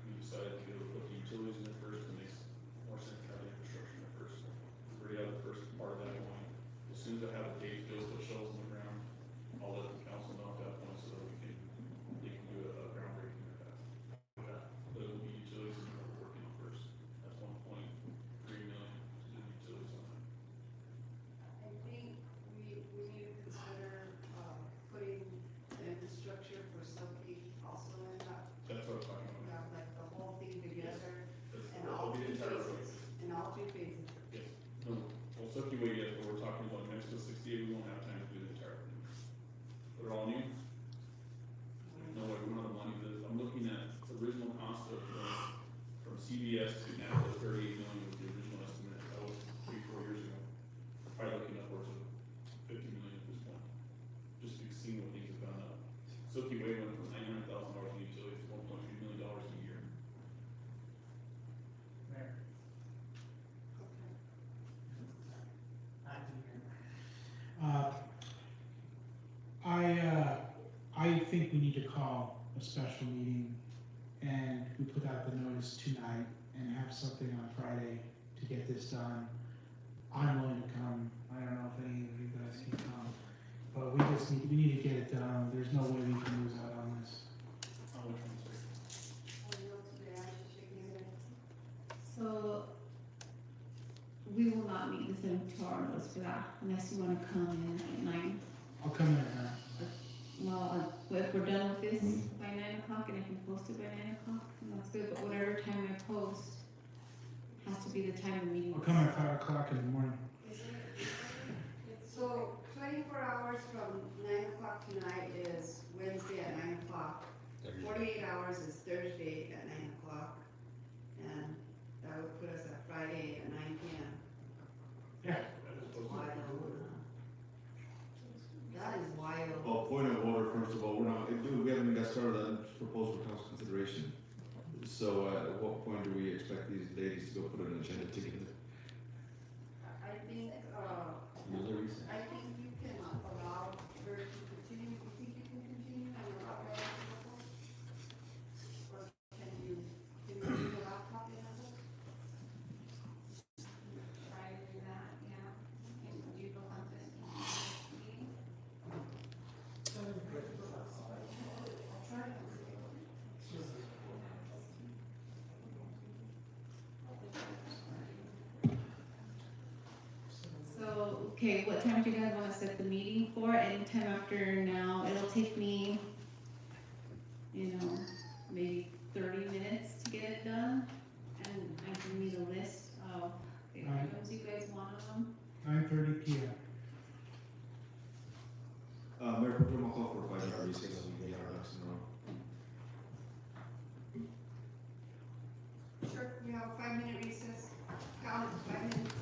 we decided to go put the utilities in there first, and it makes more sense to have the infrastructure in there first. We're already out the first part of that going. As soon as I have a date, Bill put shovels in the ground, I'll let the council know at that point, so that they can do a groundbreaking at that. But it will be utilities that we're working on first. That's 1.3 million to do utilities on that. I think we need to consider, putting the infrastructure for Silky also in that. a special meeting and we put out the notice tonight and have something on Friday to get this done, I'm willing to come. I don't know if any of you guys can come, but we need to get it done. There's no way we can lose out on this. So we will not meet with them tomorrow for that unless you want to come in at 9. I'll come in at 9. Well, if we're done with this by 9 o'clock and I can post it by 9 o'clock, then that's good. But whatever time I post has to be the time the meeting. I'll come at 5 o'clock in the morning. So 24 hours from 9 o'clock tonight is Wednesday at 9 o'clock. 48 hours is Thursday at 9 o'clock. And that would put us at Friday at 9 p.m. Yeah. That is wild. Well, point of order, first of all, we haven't even got started on this proposal for council consideration. So at what point do we expect these ladies to go put an agenda together? I think, I think you can allow her to continue. You think you can continue and allow her to go? Or can you leave the laptop in her? Try to do that, yeah. And do you feel confident in the meeting? So, okay, what time do you guys want to set the meeting for? Anytime after now. It'll take me, maybe 30 minutes to get it done. And I can need a list of the items you guys want on them. 9:30 p.m. Mayor, put them all call for a 5-minute recess so we can get our ducks in a row. Sure, we have a 5-minute recess. Count it, 5 minutes.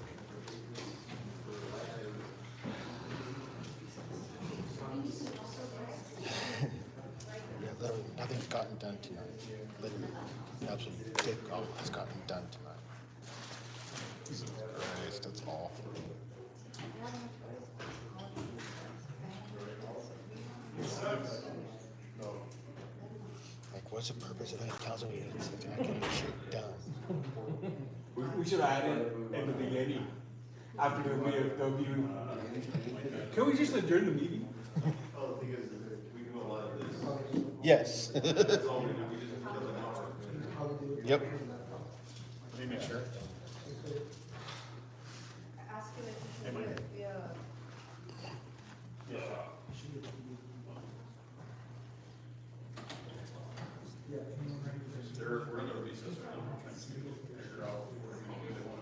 Yeah, literally, nothing's gotten done tonight. Literally, absolutely, dick all has gotten done tonight. Jesus Christ, that's awful. Like, what's the purpose of that council meeting if you're not getting shit done? We should have had it at the beginning, after the VFW. Can we just adjourn the meeting? Oh, the thing is, we can do a lot of this. Yes. That's all we do, we just kill the announcement. Yep. Let me make sure. Ask her if she can do it via. We're gonna recess right now, we're trying to figure out what they want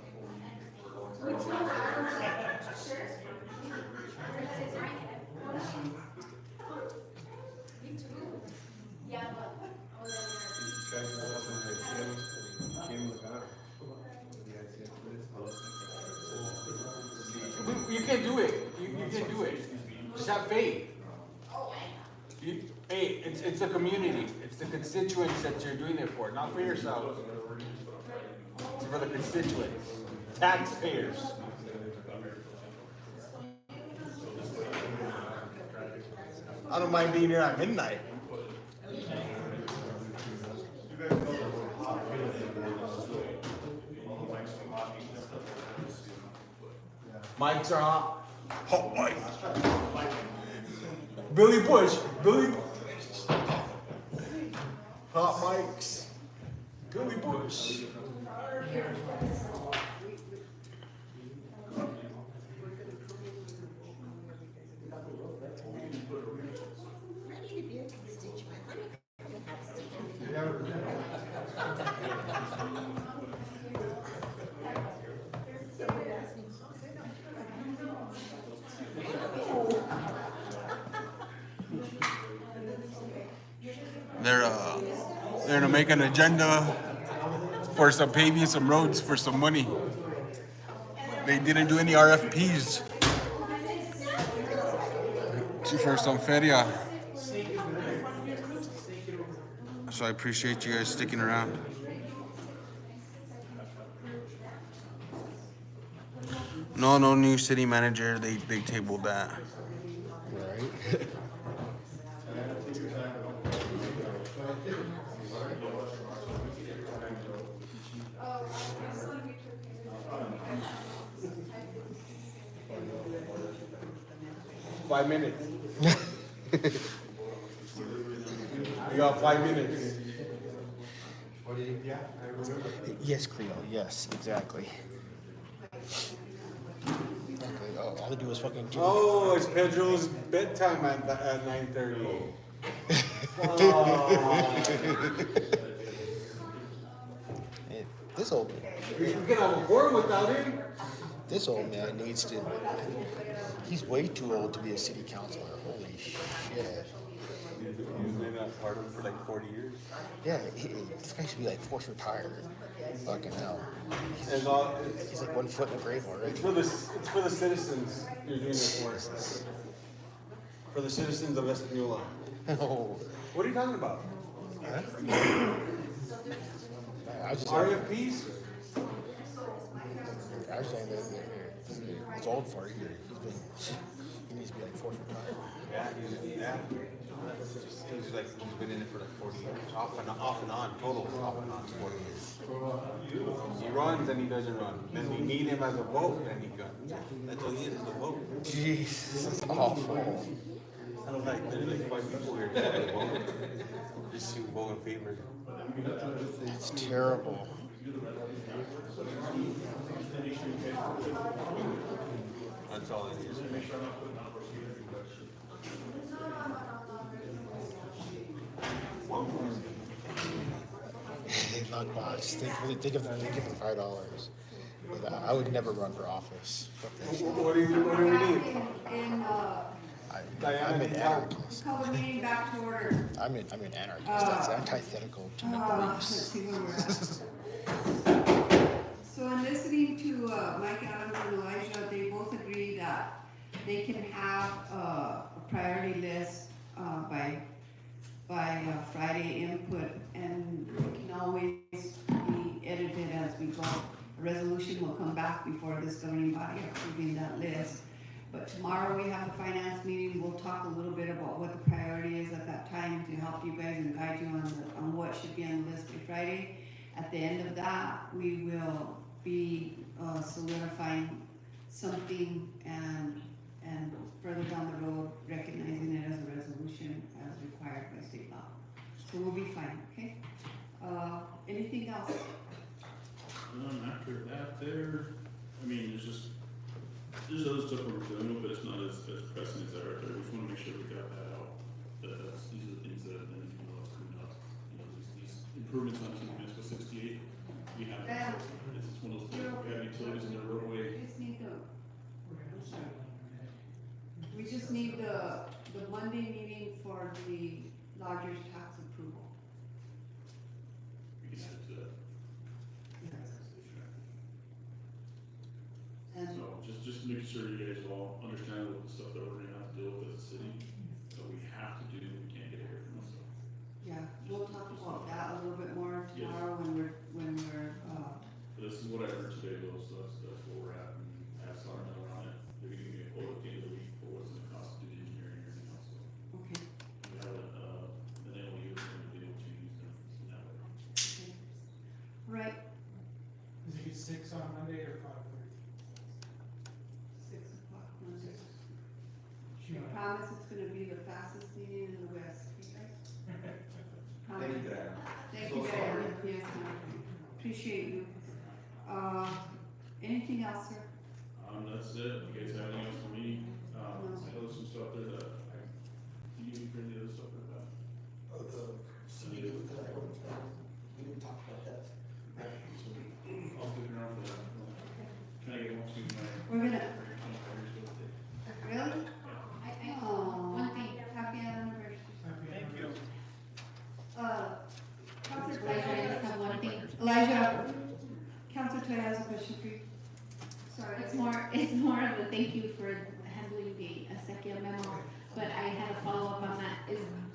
You can do it. You can do it. Just have faith. Hey, it's a community. It's the constituents that you're doing it for, not for yourself. It's for the constituents, taxpayers. I don't mind being here at midnight. Mics are hot. Hot mic. Billy Bush. Hot mics. Billy Bush. They're gonna make an agenda for some paving, some roads for some money. They didn't do any RFPs for some feria. So I appreciate you guys sticking around. No new city manager. They tabled that. Right. 5 minutes. You got 5 minutes. Yes, Creole, yes, exactly. Okay, oh, all they do is fucking. Oh, it's Pedro's bedtime at 9:30. Hey, this old You can have a board without him. this old man needs to. He's way too old to be a city councilor. Holy shit. You've been a part of it for like 40 years. Yeah, this guy should be like forced retired. Fucking hell. And He's like 1 foot in the grave already. it's for the citizens you're doing this for. For the citizens of Espanola. Oh. What are you talking about? Huh? I was just RFPs? I was saying that it's old for you. He needs to be like forced retired. Yeah. He's been in it for like 40 years. Off and on, total off and on 40 years. He runs and he doesn't run. Then we need him as a vote and he guns. That's all he is a vote. Jeez, that's awful. Sounds like there's like 5 people here that vote. Just to vote in favor. That's terrible. That's all it is. Big luck box. Think of the $5. But I would never run for office. Fuck that shit. What do we need? And, I'm an anarchist. call the meeting back to order. I'm an anarchist. That's antithetical to the Let's police. see where we're at. So in listening to Mike Adams and Elijah, they both agree that they can have a priority list by Friday input, and it can always be edited as we go. A resolution will come back before this governing body approving that list. But tomorrow we have a finance meeting. We'll talk a little bit about what the priority is at that time to help you guys and guide you on what should be on the list by Friday. At the end of that, we will be solidifying something and further down the road, recognizing it as a resolution as required by state law. So we'll be fine, okay? Anything else? After that there, I mean, there's other stuff we're doing, but it's not as pressing as that right there. We just wanna make sure we got that out. These are the things that, then you know, what's coming up. You know, these improvements on Municipal 68, we have, it's one of those things, we have utilities in the roadway. We just need the Monday meeting for the lodger's tax approval. We can add it to that. And So just make sure you guys all understand what the stuff that we're gonna have to deal with as a city, that we have to do, we can't get away from this stuff. yeah, we'll talk about that a little bit more tomorrow when we're This is what I heard today though, so that's where we're at, and I have Sergeant on it, they're gonna give me a quote at the end of the week for what's gonna cost to do the engineering and everything else, so. okay. We have an MOU and the deal changes and that way. Right, Is it 6 on Monday or 5:30? 6 o'clock Monday. I promise it's gonna be the fastest meeting in the west, okay guys? Thank you, Diana. Thank you, Diana. Yes, ma'am. Appreciate you. Anything else, sir? That's it, if you guys have anything else for me, I know there's some stuff there that do you need for any other stuff like that? We didn't talk about that. I'll stick around for that. Can I get one to my? We're gonna, really? One thing. Happy anniversary. Thank you. Councilor Elijah, I just have one thing. Elijah, Councilor Toya has a question for you. Sorry. It's more of a thank you for handling the Acequia memo, but I had a follow-up on that.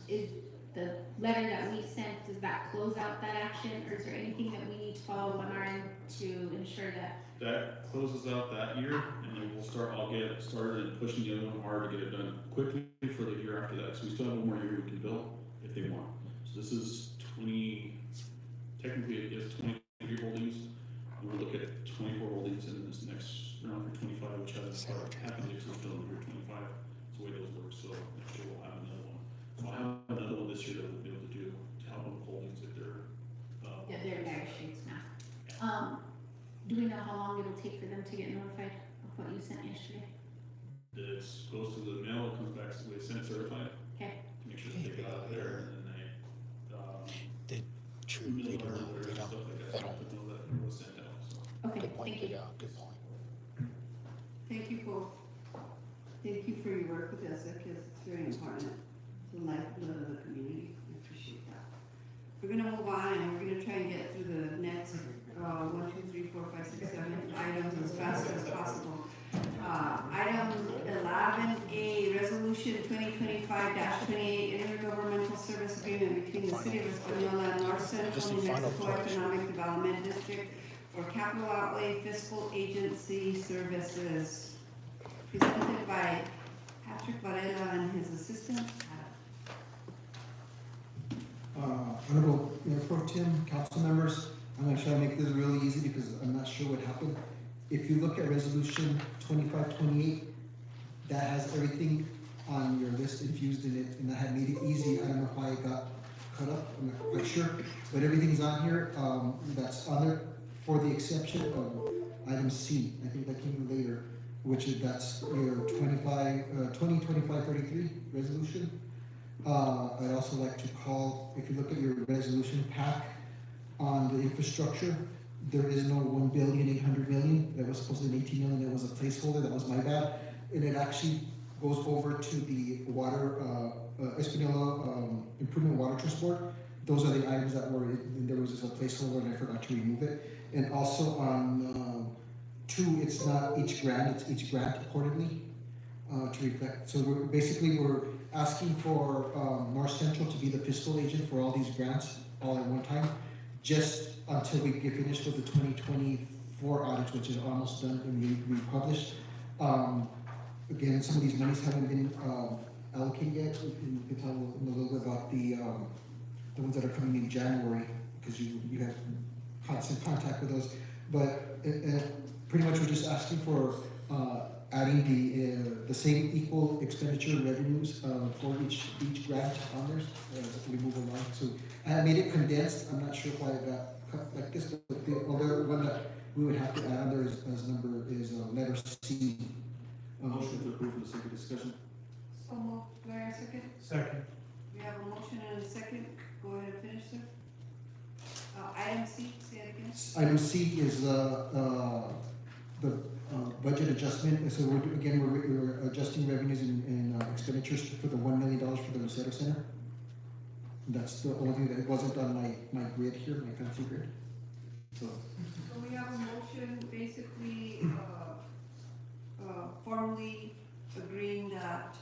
Is the letter that we sent, does that close out that action, or is there anything that we need to follow on our end to ensure that? That closes out that year, and then I'll get started and pushing the other one hard to get it done quickly for the year after that. So we still have one more year we can build if they want. So this is 20, technically it is 23 holdings. And we'll look at 24 holdings in this next round for 25, which hasn't happened yet, so we're still in year 25. So the way those Do we know how long it'll take for them to get notified of what you sent yesterday? It goes to the mail, it comes back, we send it certified. Okay. To make sure they take it out of there, and then they, True, email they do our not, orders they and don't, stuff like they that, so don't. to know that it was sent out, so. Okay, Good point, thank you. yeah, good point. Thank you both. Thank you for your work with ESSA, because it's very important. It's the lifeblood of the community. I appreciate that. We're gonna move on, and we're gonna try and get through the next, 1, 2, 3, 4, 5, 6, 7 items as fast as possible. Item 11A, Resolution 2025-28, Intergovernmental Service Agreement between the City of Espanola and North Central New Mexico Economic Development District for capital outlay fiscal agency services. Presented by Patrick Varela and his assistant. Honorable Mayor Pro Tem, council members, I'm gonna try to make this really easy because I'm not sure what happened. If you look at resolution 2528, that has everything on your list infused in it, and I had made it easy. I don't know why it got cut up, I'm not quite sure, but everything's on here, that's on there, for the exception of item C. I think that came later, which is, that's your 2025-33 resolution. I'd also like to call, if you look at your resolution pack on the infrastructure, there is no 1,800,000,000. That was supposed to be 18 million. That was a placeholder. That was my bad. And it actually goes over to the water, Espanola Improvement Water Trust Board. Those are the items that were, there was just a placeholder and I forgot to remove it. And also on 2, it's not each grant, it's each grant accordingly to reflect. So we're asking for North Central to be the fiscal agent for all these grants all at one time, just until we get finished with the 2024 audits, which is almost done and we published. Again, some of these monies haven't been allocated yet. You can tell a little bit about the ones that are coming in January, because you have constant contact with those. But pretty much we're just asking for adding the same equal expenditure revenues for each grant on there as we move along. So I made it condensed. I'm not sure why it got cut like this, but the other one that we would have to add on there as number is letter C. Motion to approve for the sake of discussion. So moved. Do I have a second? Second. We have a motion and a second. Go ahead and finish, sir. Item C, say it again. Item C is the budget adjustment. So we're adjusting revenues and expenditures for the $1 million for the Rosetta Center. That's the only thing that wasn't on my grid here, my fancy grid. So we have a motion basically formally agreeing that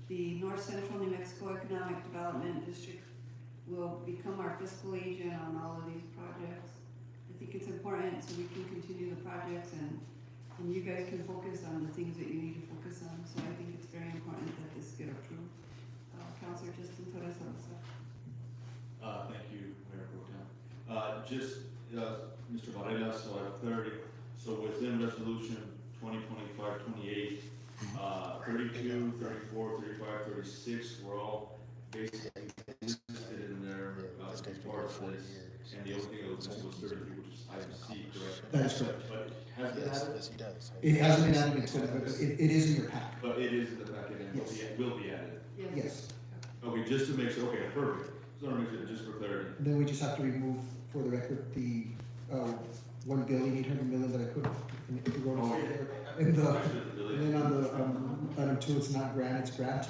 the North Central New Mexico Economic Development District will become our fiscal agent on all of these projects. I think it's important so we can continue the projects and you guys can focus on the things that you need to focus on. So I think it's very important that this get approved. Councilor Justin Torres. Thank you, Mayor Pro Tem. Mr. Varela, so I have clarity. So within resolution 2025-28, 32, 34, 35, 36, we're all basically listed in there as part of this. And the only thing that was missing was 33, which is item C, correct? that is correct. But has it been added? Yes, he does. It hasn't been added yet, but it is in your pack. But it is in the packet and will be added. Yes. Okay, just to make sure, okay, perfect. So to make sure, just for clarity. Then we just have to remove, for the record, the 1,800,000,000 that I put in the road there. And then on the item 2, it's not grant, it's grant.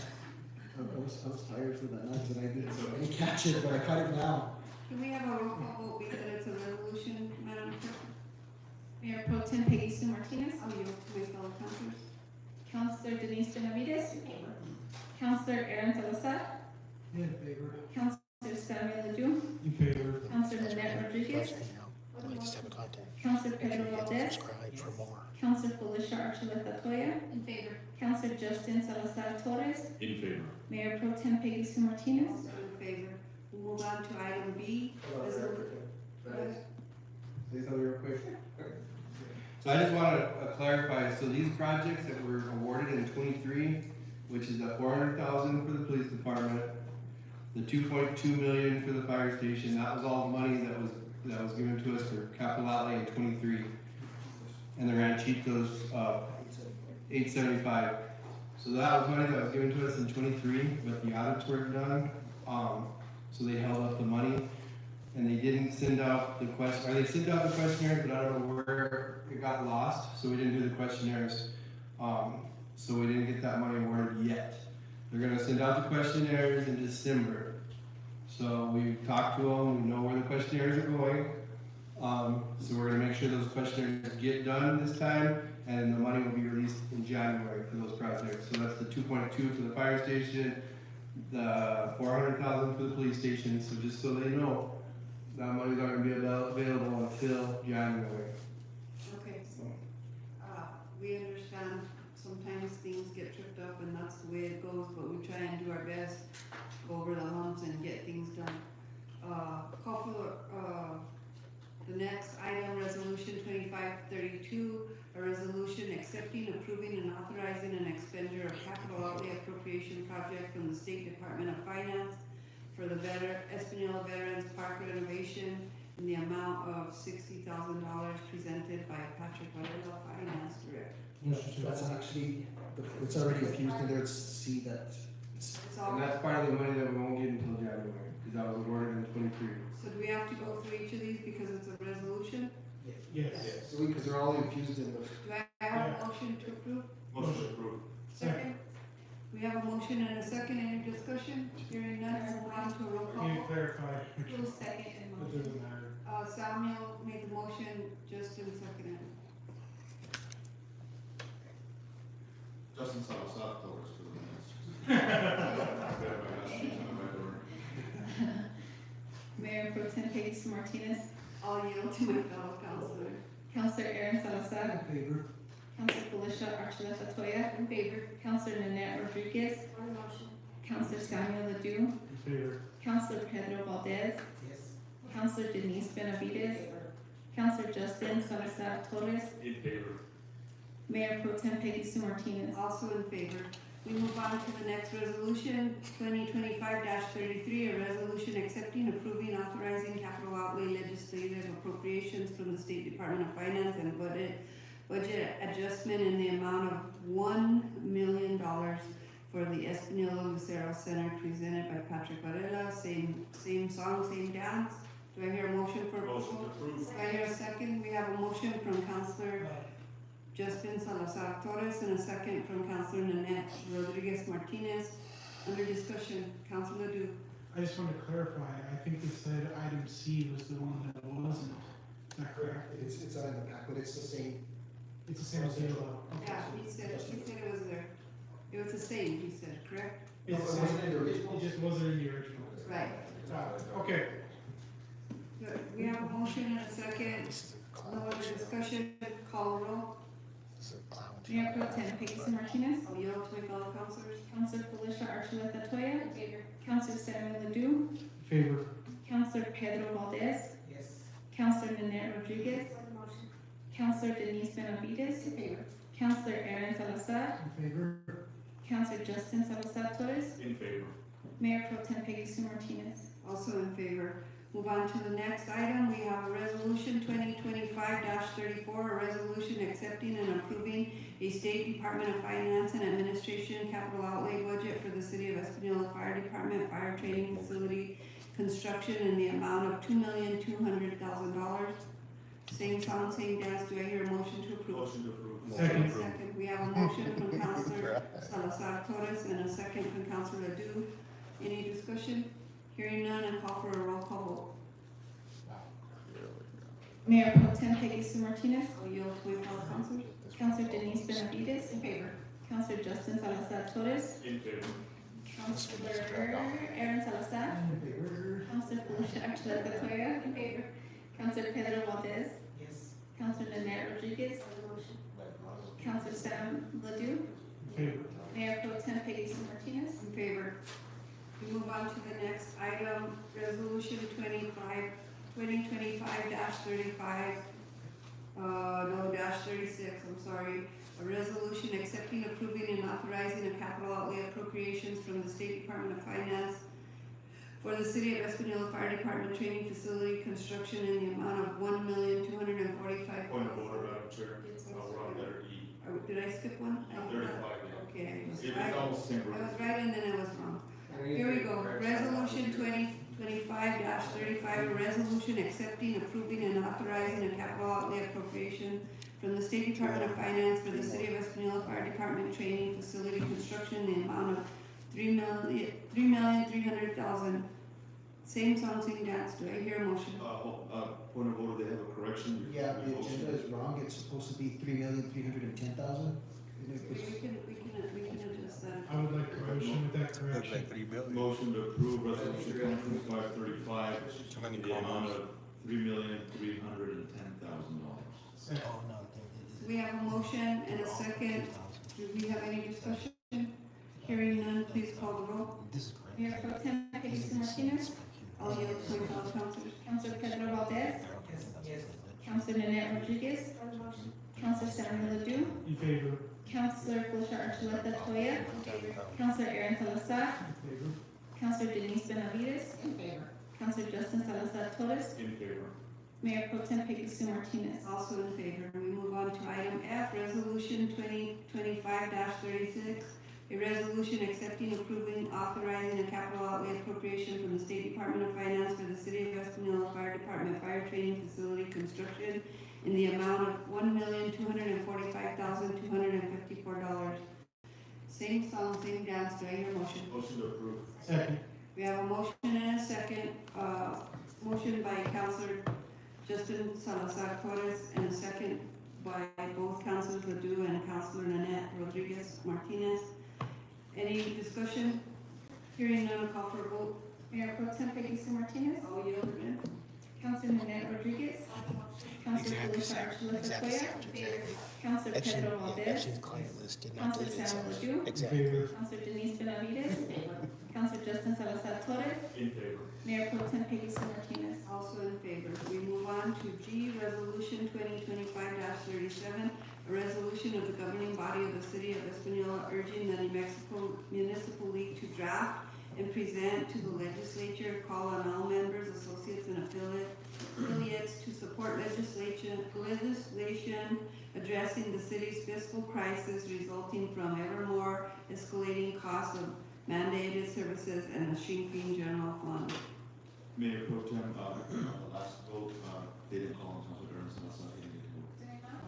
I was tired for that night, and I didn't catch it, but I caught it now. Can we have a roll call vote because it's a resolution, Madam Clerk? Mayor Pro Tem Peggy Sue Martinez. I'll yield to my fellow councilors. Councilor Denise Benavides. Councilor Aaron Salazar. In favor. Councilor Samuel Ledoux. In favor. Councilor Nanette Rodriguez. Like to have a contact. Councilor Pedro Valdez. Subscribe for more. Councilor Felicia Archuleta Toya. In favor. Councilor Justin Salazar Torres. In favor. Mayor Pro Tem Peggy Sue Martinez. In favor. We'll move on to item B. Say something real quick. So I just want to clarify, so these projects that were awarded in 23, which is the 400,000 for the police department, the 2.2 million for the fire station, that was all the money that was that was given to us for capital outlay in '23. And the ranchitos, 875. So that was money that was given to us in '23, but the audits weren't done. So they held up the money and they didn't send out the or they sent out the questionnaires, but I don't know where it got lost. So we didn't do the questionnaires. So we didn't get that money awarded yet. They're gonna send out the questionnaires in December. So we talked to them, we know where the questionnaires are going. So we're gonna make sure those questionnaires get done this time, and the money will be released in January for those projects. So that's the 2.2 for the fire station, the 400,000 for the police station. So just so they know, that money's not gonna be available until January. Okay, we understand sometimes things get tripped up and that's the way it goes, but we try and do our best, go over the humps and get things done. Call for, the next item, resolution 2532, a resolution accepting, approving, and authorizing an expenditure of capital outlay appropriation project from the State Department of Finance for the Espanola Veterans Park renovation in the amount of $60,000 presented by Patrick Varela, Finance Director. That's actually, it's already infused in there, it's C that. It's And that's part of the money that we won't get until January, because that was awarded in '23. So do we have to go through each of these because it's a resolution? Yes. So because they're all infused in the. Do I have a motion to approve? Motion approved. Second? We have a motion and a second, any discussion? Hearing none, move on to a roll Can you call. clarify? Who second and It motion? doesn't matter. Samuel made the motion, Justin seconded. Justin Salazar told us for the minutes. I have my messages on my door. Mayor Pro Tem Peggy Sue Martinez, I'll yield to my fellow counselor. Councilor Aaron Salazar, In favor. Councilor Felicia Archuleta Toya, In favor. Councilor Nanette Rodriguez, On the motion. Councilor Samuel Ledoux, In favor. Councilor Pedro Valdez, Yes. Councilor Denise Benavides, Councilor Justin Salazar Torres, In favor. Mayor Pro Tem Peggy Sue Martinez. Also in favor. We move on to the next resolution, 2025-33, a resolution accepting, approving, authorizing capital outlay legislative appropriations from the State Department of Finance and budget adjustment in the amount of $1 million for the Espanola Lucero Center presented by Patrick Varela. Same song, same dance. Do I hear a motion for approval? Motion approved. Do I hear a second? We have a motion from Councilor Justin Salazar Torres and a second from Councilor Nanette Rodriguez Martinez. Under discussion, Councilor Ledoux. I just want to clarify, I think they said item C was the one that wasn't. Is that correct? It's not in the pack, but it's the same. It's the same deal though. Yeah, he said it was there. It was the same, he said, correct? It's No, it wasn't in the original. It just wasn't in the original. Right. Okay. Good. We have a motion and a second. No other discussion. Call the roll. Mayor Pro Tem Peggy Sue Martinez, I'll yield to my fellow councilors. Councilor Felicia Archuleta Toya, Councilor Samuel Ledoux, In favor. Councilor Pedro Valdez, Yes. Councilor Nanette Rodriguez, On the motion. Councilor Denise Benavides, In favor. Councilor Aaron Salazar, In favor. Councilor Justin Salazar Torres, In favor. Mayor Pro Tem Peggy Sue Martinez. Also in favor. Move on to the next item. We have a resolution 2025-34, a resolution accepting and approving a State Department of Finance and Administration capital outlay budget for the City of Espanola Fire Department Fire Training Facility construction in the amount of $2,200,000. Same song, same dance. Do I hear a motion to approve? Motion approved. Second. We have a motion from Councilor Salazar Torres and a second from Councilor Ledoux. Any discussion? Hearing none, and call for a roll call Mayor Pro Tem Peggy Sue Martinez, vote. I'll yield to my fellow councilors. Councilor Denise Benavides, In favor. Councilor Justin Salazar Torres, In favor. Councilor Aaron Salazar, In favor. Councilor Felicia Archuleta Toya, In favor. Councilor Pedro Valdez, Yes. Councilor Nanette Rodriguez, On the motion. Councilor Sam Ledoux, In favor. Mayor Pro Tem Peggy Sue Martinez. In favor. We move on to the next item, resolution 2025-35, -36, I'm sorry. A resolution accepting, approving, and authorizing a capital outlay appropriations from the State Department of Finance for the City of Espanola Fire Department Training Facility construction in the amount of $1,245,000. Point of order, Madam Chair, we're on letter E. Did I skip one? 35, yeah. Okay, I was It's right. almost the same I word. was right and then I was wrong. Here we go. Resolution 2025-35, a resolution accepting, approving, and authorizing a capital outlay appropriation from the State Department of Finance for the City of Espanola Fire Department Training Facility construction in the amount of $3,300,000. Same song, same dance. Do I hear a motion? Point of order, they have a correction. Yeah, the agenda is wrong, it's supposed to be $3,310,000. We can adjust that. I would like to motion with that correction. Motion to approve resolution 2025-35 in the amount of $3,310,000. We have a motion and a second. Do we have any discussion? Hearing none, please call the roll. Mayor Pro Tem Peggy Martinez. All yield to my fellow councilors. Councilor Pedro Valdez. Councilor Nanette Rodriguez. Councilor Samuel Ledoux. In favor. Councilor Felicia Archuleta Toya. Councilor Aaron Salazar. Councilor Denise Benavides. In favor. Councilor Justin Salazar Torres. In favor. Mayor Pro Tem Peggy Martinez. Also in favor. We move on to item F, resolution 2025-36. A resolution accepting, approving, authorizing a capital outlay appropriation from the State Department of Finance for the City of Espanola Fire Department Fire Training Facility construction in the amount of $1,245,254. Same song, same dance. Do I hear a motion? Motion to approve. Second. We have a motion and a second. Motion by Councilor Justin Salazar Torres and a second by both Councilors Ledoux and Councilor Nanette Rodriguez Martinez. Any discussion? Hearing none, call for a vote. Mayor Pro Tem Peggy Martinez. All yield again. Councilor Nanette Rodriguez. Councilor Felicia Archuleta Toya. Councilor Pedro Valdez. Epstein's client list did not do Councilor it Samuel itself. Ledoux. Exactly. Councilor Denise Benavides. Councilor Justin Salazar Torres. In favor. Mayor Pro Tem Peggy Martinez. Also in favor. We move on to G, Resolution 2025-37, a resolution of the governing body of the City of Espanola urging the New Mexico Municipal League to draft and present to the legislature, call on all members, associates, and affiliates to support legislation addressing the city's fiscal crisis resulting from ever more escalating costs of mandated services and a shrinking general fund. Mayor Pro Tem, on the last vote, they didn't call on Councilor Aaron Salazar. He didn't vote.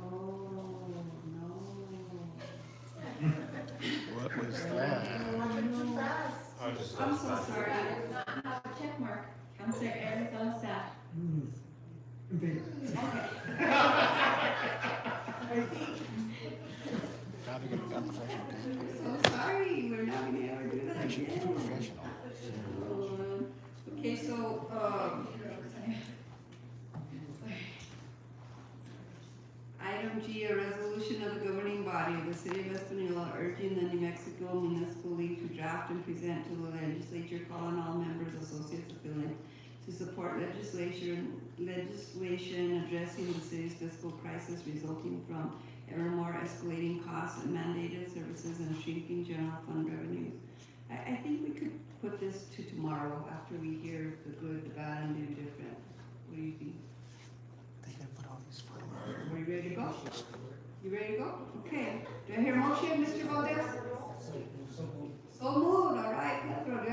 Oh, no. What was that? I'm so sorry. Check mark. Councilor Aaron Salazar. In favor. Probably gonna be unprofessional. So sorry, we're not gonna ever do that again. Professional. Okay, so, item G, a resolution of the governing body of the City of Espanola urging the New Mexico Municipal League to draft and present to the legislature, calling all members, associates, affiliates, to support legislation addressing the city's fiscal crisis resulting from ever more escalating costs and mandated services and shrinking general fund revenues. I think we could put this to tomorrow after we hear the good, the bad, and the indifferent. What do you think? Are you ready to go? You ready to go? Okay. Do I hear a motion, Mr. Valdez? So moved, all right, Pedro. Do I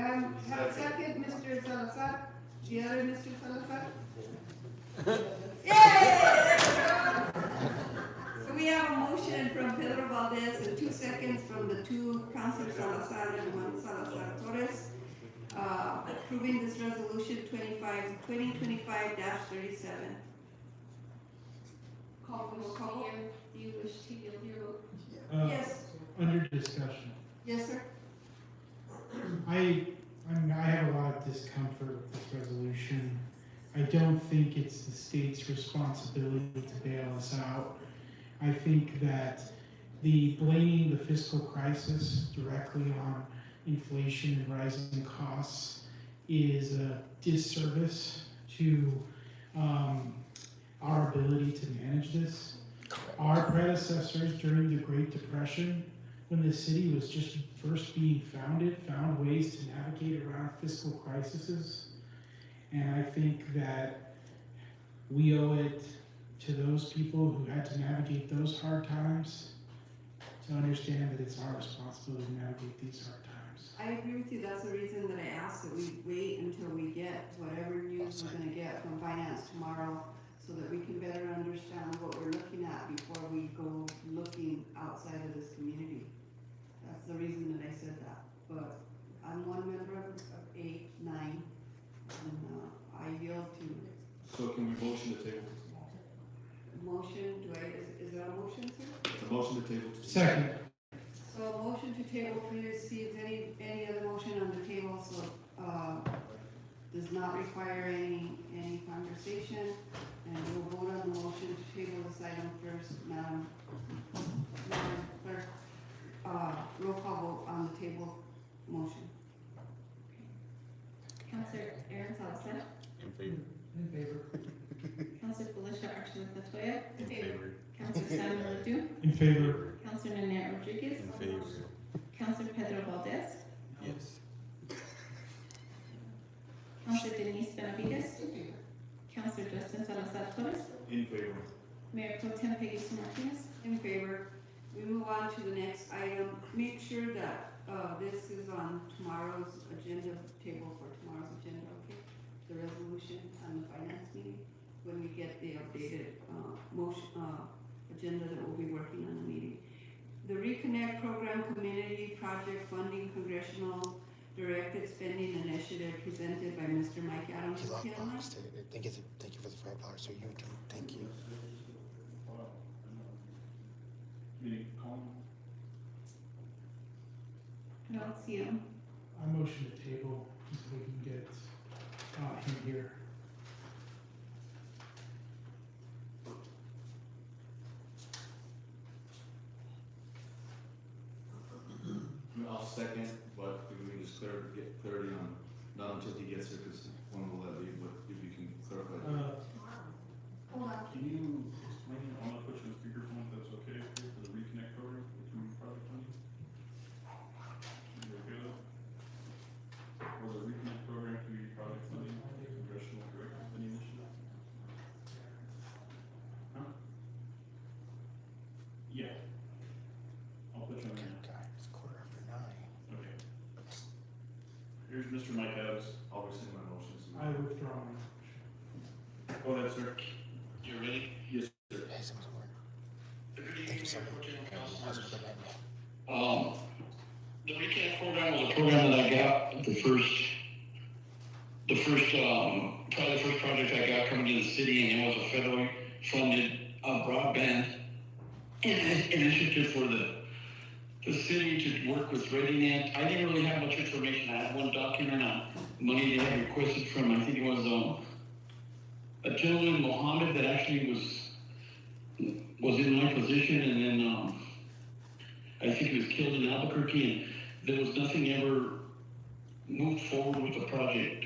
have a second, Mr. Salazar? The other Mr. Salazar? Yay! So we have a motion from Pedro Valdez and 2 seconds from the two Councilor Salazar and one Salazar Torres, approving this resolution 2025-37. Call for roll call. Do you wish to yield your vote? Yes. Under discussion. Yes, sir. I have a lot of discomfort with this resolution. I don't think it's the state's responsibility to bail us out. I think that blaming the fiscal crisis directly on inflation and rising costs is a disservice to our ability to manage this. Our predecessors during the Great Depression when the city was just first being founded, found ways to navigate around fiscal crises. And I think that we owe it to those people who had to navigate those hard times to understand that it's our responsibility to navigate these hard times. I agree with you, that's the reason that I asked that we wait until we get whatever news we're gonna get from finance tomorrow, so that we can better understand what we're looking at before we go looking outside of this community. That's the reason that I said that, but I'm one member of 8, 9, and I yield to. So can we motion to table to tomorrow? Motion, is there a motion, sir? It's a motion to table to. Second. So a motion to table precedes any other motion on the table, so, does not require any conversation. And we'll vote on the motion to table this item first, Madam Clerk. Roll call vote on the table motion. Councilor Aaron Salazar. In favor. In favor. Councilor Felicia Archuleta. In favor. Councilor Samuel Ledoux. In favor. Councilor Nanette Rodriguez. In favor. Councilor Pedro Valdez. Yes. Councilor Denise Benavides. Councilor Justin Salazar Torres. In favor. Mayor Pro Tem Peggy Sue Martinez. In favor. We move on to the next item. Make sure that, this is on tomorrow's agenda, table for tomorrow's agenda, okay? The resolution on the finance meeting, when we get the updated, motion, agenda that we'll be working on the meeting. The Reconnect Program Community Project Funding Congressional Directed Spending Initiative presented by Mr. Mike Adams. Thank you for the $5. So you too. Thank you. Meeting, call. I don't see him. I motion to table until we can get him here. I'll second, but if we can just get clarity on, not until he gets here, because one will let leave, but if you can clarify. Hold on. Can you explain, I'm gonna put you on speakerphone if that's okay for the Reconnect program, the community project funding? You okay with that? For the Reconnect program, community project funding, congressional directed spending initiative? Huh? Yeah. I'll put you on there. God, it's 9:15. Okay. Here's Mr. Mike Adams, I'll rescind my motions. I withdraw my motion. Go ahead, sir. You ready? Yes, sir. Hey, someone's word. Thank you, Someone. The Reconnect program was a program that I got the first project I got coming to the city, and it was a federally funded broadband initiative for the city to work with ReadyNet. I didn't really have much information. I had one document on money they had requested from, I think it was a gentleman, Mohammed, that actually was in my position, and then I think he was killed in Albuquerque, and there was nothing ever moved forward with the project.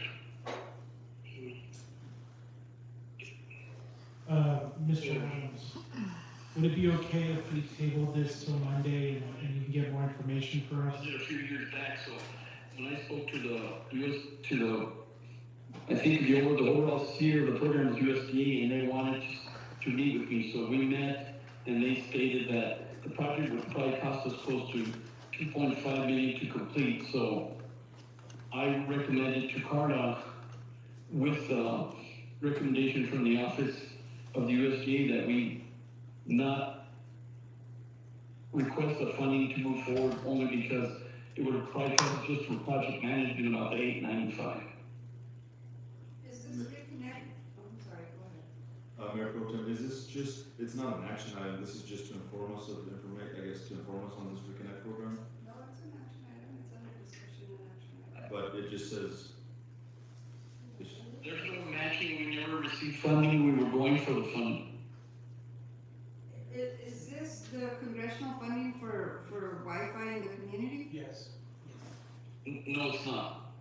Mr. Adams, would it be okay if we tabled this till Monday and you can get more information for us? I did a few years back, so when I spoke I think the overall CEO of the program was USDA, and they wanted to meet with me, so we met, and they stated that the project would probably cost us close to $2.5 million to complete, so I recommended to CARDA with recommendation from the Office of the USDA that we not request the funding to move forward, only because it would have probably cost us just for project management about the $895. Is this Reconnect? Oh, I'm sorry, go ahead. Mayor Pro Tem, is this just, it's not an action item, this is just to inform us of information, I guess, to inform us on this Reconnect program? No, it's an action item, it's under discussion and action item. But it just says. There's no matching, we never received funding, we were going for the funding. Is this the congressional funding for Wi-Fi in the community? Yes. No, it's not.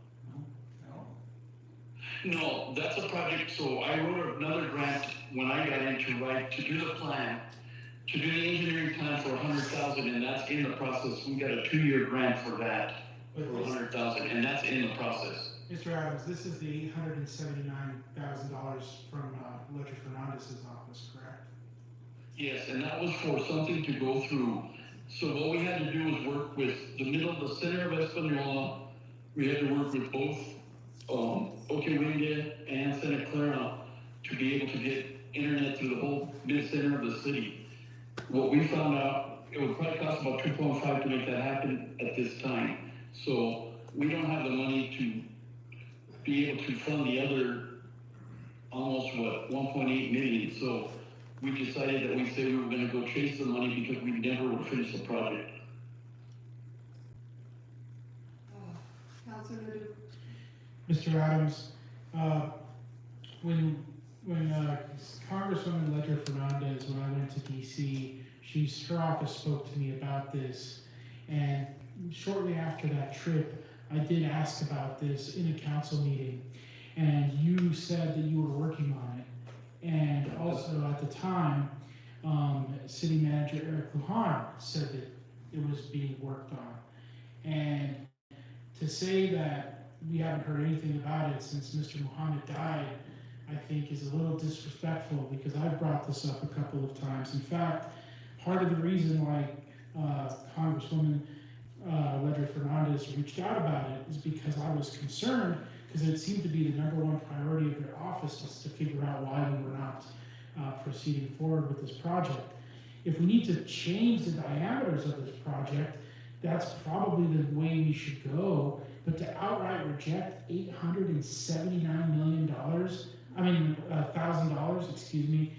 No, that's a project, so I wrote another grant when I got into to do the plan, to do the engineering plan for 100,000, and that's in the process. We got a 2-year grant for that, for 100,000, and that's in the process. Mr. Adams, this is the $879,000 from Ledger Fernandez's office, correct? Yes, and that was for something to go through. So what we had to do was work with the center of Espanola. We had to work with both Okewinga and Santa Clara to be able to get internet through the whole mid-center of the city. What we found out, it would probably cost about 2.5 to make that happen at this time. So we don't have the money to be able to fund the other almost 1.8 million. So we decided that we said we were going to go chase the money because we never would finish the project. Councilor Ledoux. Mr. Adams, when Congresswoman Ledger Fernandez, when I went to DC, her office spoke to me about this, and shortly after that trip, I did ask about this in a council meeting, and you said that you were working on it, and also at the time, City Manager Eric Lujan said that it was being worked on, and to say that we haven't heard anything about it since Mr. Muhammad died, I think is a little disrespectful, because I've brought this up a couple of times. In fact, part of the reason why Congresswoman Ledger Fernandez reached out about it is because I was concerned, because it seemed to be the #1 priority of their office just to figure out why we were not proceeding forward with this project. If we need to change the diameters of this project, that's probably the way we should go. But to outright reject $879 million, $1,000, excuse me,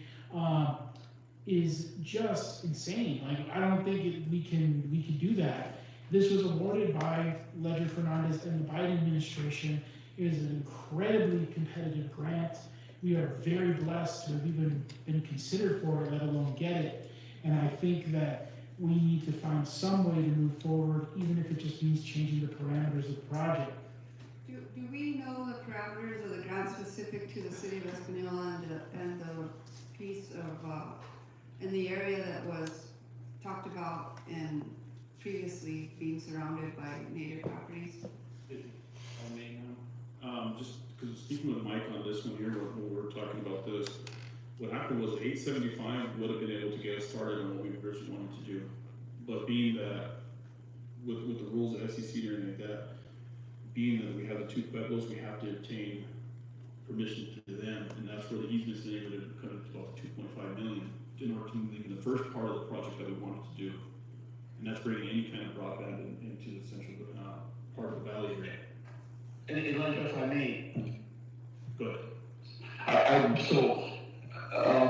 is just insane. Like, I don't think we can do that. This was awarded by Ledger Fernandez and the Biden administration. It is an incredibly competitive grant. We are very blessed to have even been considered for it, let alone get it. And I think that we need to find some way to move forward, even if it just means changing the parameters of the project. Do we know the parameters of the grant specific to the city of Espanola and the piece of, in the area that was talked about and previously being surrounded by native properties? Just because speaking with Mike on this one here, when we were talking about this, what happened was 875 would have been able to get us started on what we originally wanted to do. But being that, with the rules of SEC and everything like that, being that we have the 2 pueblos, we have to obtain permission to them, and that's where the easements and everything would come to about 2.5 million in order to move in the first part of the project that we wanted to do. And that's bringing any kind of broadband into the central part of the valley here. And Elijah, if I may. Go ahead.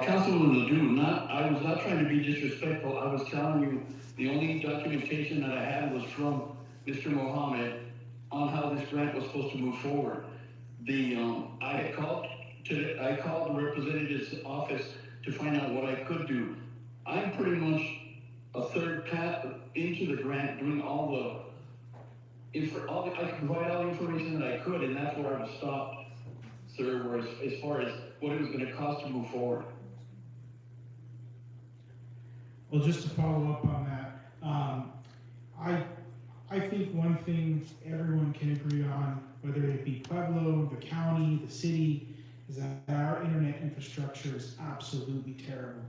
Councilor Ledoux, I was not trying to be disrespectful. I was telling you the only documentation that I had was from Mr. Mohammed on how this grant was supposed to move forward. I called the representative's office to find out what I could do. I'm pretty much a third path into the grant, doing I could provide all the information that I could, and that's where I was stopped, sir, as far as what it was going to cost to move forward. Well, just to follow up on that, I think one thing everyone can agree on, whether it be Pueblo, the county, the city, is that our internet infrastructure is absolutely terrible.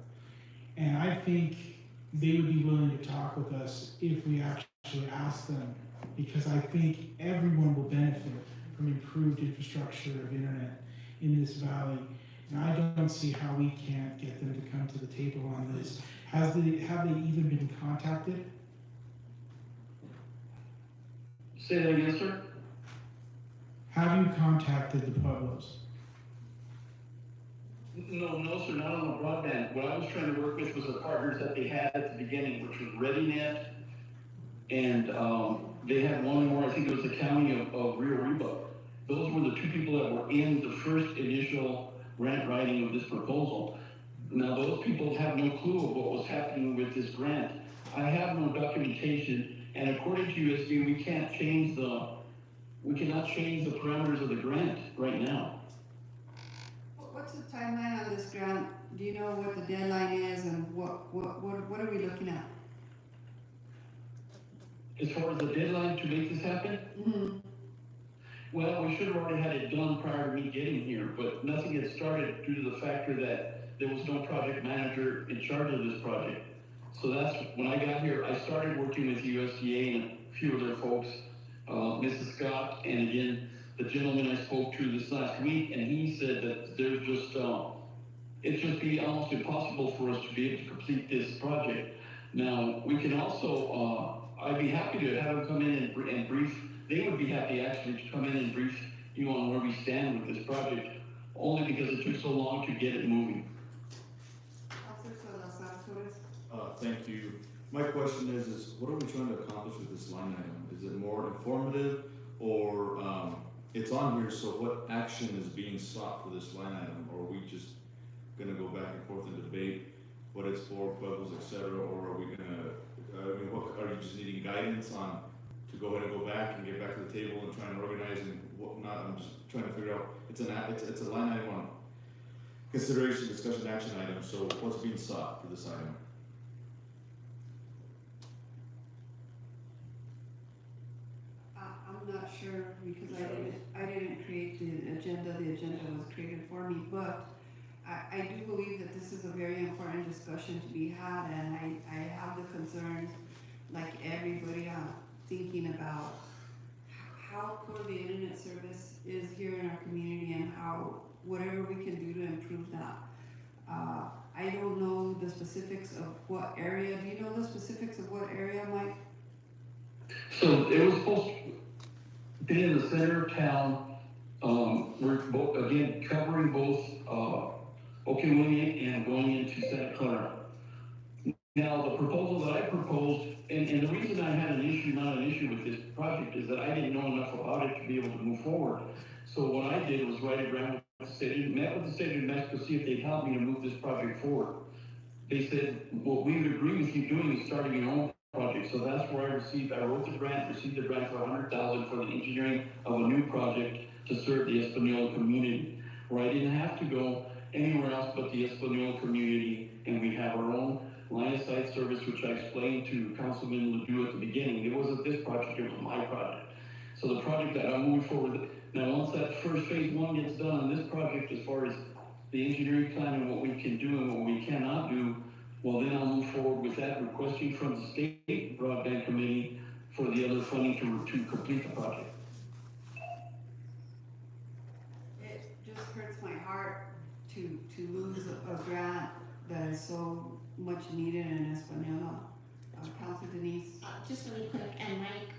And I think they would be willing to talk with us if we actually ask them, because I think everyone will benefit from improved infrastructure of internet in this valley. And I don't see how we can't get them to come to the table on this. Have they even been contacted? Say that again, sir? Have you contacted the Pueblos? No, sir, not on the broadband. What I was trying to work with was the partners that they had at the beginning, which was ReadyNet, and they had one more, I think it was the county of Rio Arriba. Those were the 2 people that were in the first initial grant writing of this proposal. Now, those people have no clue of what was happening with this grant. I have no documentation, and according to USB, we cannot change the parameters of the grant right now. What's the timeline on this grant? Do you know what the deadline is and what are we looking at? As far as the deadline to make this happen? Mm-hmm. Well, we should have already had it done prior to me getting here, but nothing had started due to the factor that there was no project manager in charge of this project. So that's, when I got here, I started working with USDA and a few other folks, Mrs. Scott, and again, the gentleman I spoke to this last week, and he said that there's just, it'd just be almost impossible for us to be able to complete this project. Now, we can also, I'd be happy to have them come in and brief. They would be happy actually to come in and brief you on where we stand with this project, only because it took so long to get it moving. Thank you. My question is what are we trying to accomplish with this line item? Is it more informative, or it's on here, so what action is being sought for this line item? Or are we just gonna go back and forth and debate what it's for, puzzles, etc., or are we gonna, what, are you just needing guidance on to go ahead and go back and get back to the table and try and organize and whatnot? I'm just trying to figure out, it's a line item on consideration, discussion, action item, so what's being sought for this item? I'm not sure, because I didn't create the agenda was created for me, but I do believe that this is a very important discussion to be had, and I have the concerns, like everybody, thinking about how poor the internet service is here in our community and how, whatever we can do to improve that. I don't know the specifics of what area. Do you know the specifics of what area, Mike? So it was supposed to be in the center of town. We're both, again, covering both Okeweenee and going into Santa Clara. Now, the proposal that I proposed, and the reason I had not an issue with this project, is that I didn't know enough about it to be able to move forward. So what I did was write a grant with the state, met with the state of New Mexico to see if they'd help me to move this project forward. They said, what we would agree with you doing is starting your own project. So that's where I wrote the grant, received the grant for $100,000 for the engineering of a new project to serve the Espanola community, where I didn't have to go anywhere else but the Espanola community, and we have our own line of sight service, which I explained to Councilman Ledoux at the beginning. It wasn't this project, it was my project. So the project that I'm moving forward with, now once that first phase one gets done on this project, as far as the engineering plan and what we can do and what we cannot do, well then I'll move forward with that, requesting from the state broadband committee for the other funding to complete the project. It just hurts my heart to lose a grant that is so much needed in Espanola. Councilor Denise? Just really quick, and Mike,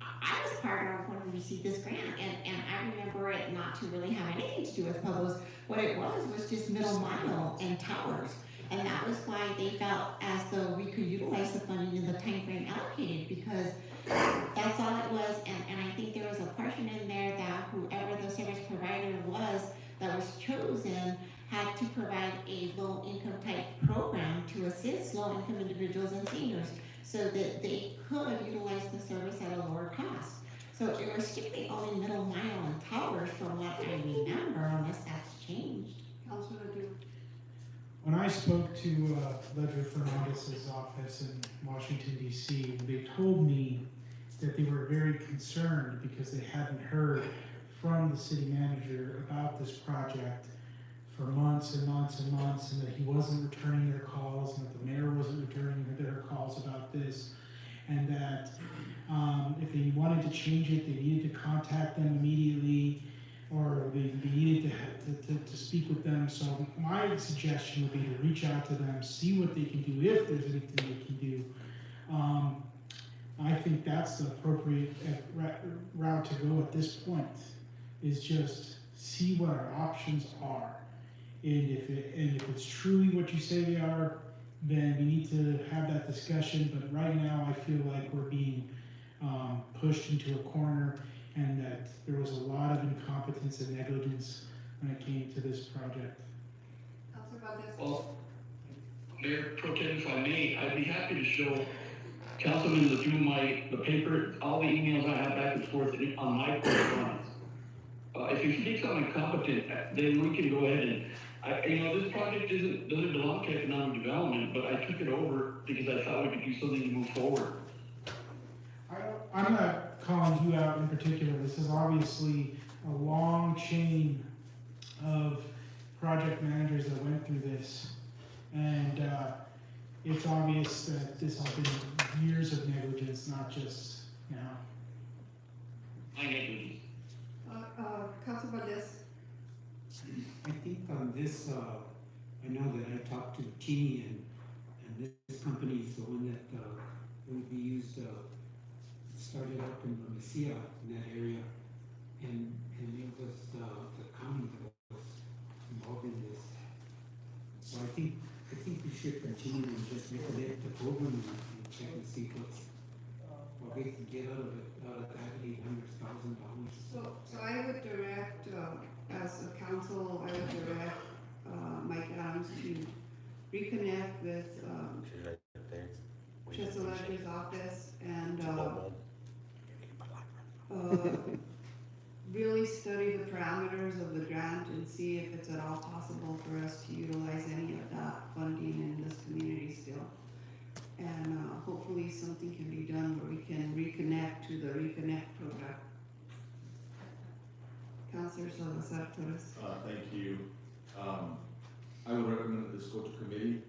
I was part of when we received this grant, and I remember it not to really have anything to do with Pueblos. What it was just middle mile and towers. And that was why they felt as though we could utilize the funding in the time frame allocated, because that's all it was. And I think there was a portion in there that whoever the service provider was that was chosen had to provide a low-income type program to assist low-income individuals and seniors so that they could utilize the service at a lower cost. So it was strictly only middle mile and towers from what I remember, unless that's changed. Councilor Ledoux? When I spoke to Ledger Fernandez's office in Washington, D.C., they told me that they were very concerned because they hadn't heard from the city manager about this project for months and months and months, and that he wasn't returning their calls, and that the mayor wasn't returning their calls about this, and that if they wanted to change it, they needed to contact them immediately, or they needed to speak with them. So my suggestion would be to reach out to them, see what they can do, if there's anything they can do. I think that's the appropriate route to go at this point, is just see what our options are. And if it's truly what you say they are, then we need to have that discussion. But right now, I feel like we're being pushed into a corner, and that there was a lot of incompetence and negligence when it came to this project. Well, Mayor Pro Tem, if I may, I'd be happy to show Councilman Ledoux the paper, all the emails I have back and forth on my correspondence. If you think I'm incompetent, then we can go ahead and, this project doesn't belong to economic development, but I took it over because I thought we could do something to move forward. I'm not calling you out in particular. This is obviously a long chain of project managers that went through this. And it's obvious that this has been years of negligence, not just now. My negligence. Councilor Valdez? I think on this, I know that I talked to Teeny and this company is the one that, will be used, started up in La Mesilla, in that area. And it was, the county that was involved in this. So I think we should continue and just recollect the program and check and see what we can get out of it, out of that $800,000. So I would direct, as a council, I would direct, Mike Adams to reconnect with, Chester Ledger's office and, really study the parameters of the grant and see if it's at all possible for us to utilize any of that funding in this community still. And hopefully something can be done where we can reconnect to the Reconnect program. Councilor Salazar Torres. Thank you. I would recommend that this go to committee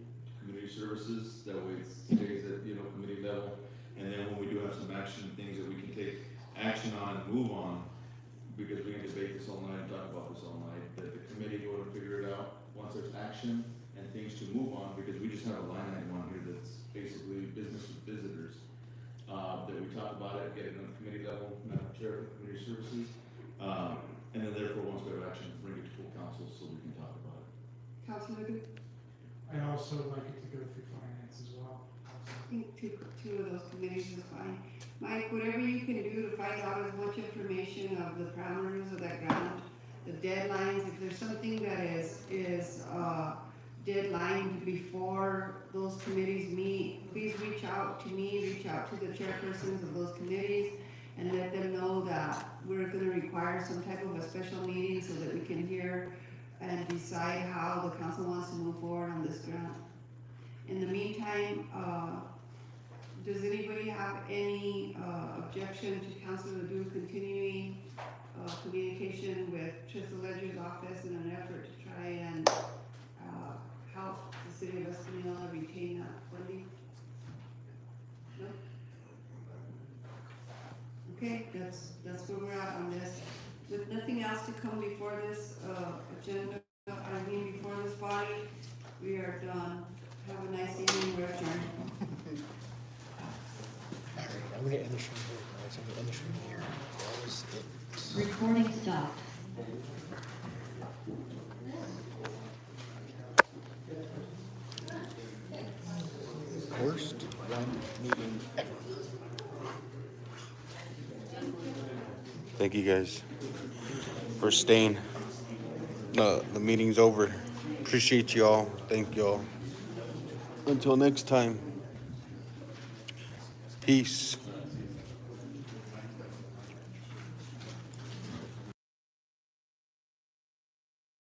services, that way it stays at, committee level. And then when we do have some action, things that we can take action on and move on, because we can debate this all night and talk about this all night, that the committee go and figure it out once there's action and things to move on, because we just have a line item on here that's basically business with visitors. That we talk about it, get it on the committee level, Madam Chair for Community Services. And then therefore, once we have action, bring it to full council so we can talk about it. Councilor Good? I also like it to go through finance as well. I think two of those committees is fine. Mike, whatever you can do to find out as much information of the parameters of that grant, the deadlines, if there's something that is deadlined before those committees meet, please reach out to me, reach out to the chairpersons of those committees, and let them know that we're gonna require some type of a special meeting so that we can hear and decide how the council wants to move forward on this grant. In the meantime, does anybody have any objection to Councilor Ledoux continuing communication with Tristan Ledger's office in an effort to try and help the city of Espanola retain that funding? No? Okay, that's where we're at on this. With nothing else to come before this agenda, before this body, we are done. Have a nice evening, we're adjourned. Alright, I'm gonna end the stream here, guys. I'm gonna end the stream here. That was it. Recording stopped. Worst one meeting ever. Thank you guys for staying. The meeting's over. Appreciate y'all. Thank y'all. Until next time. Peace.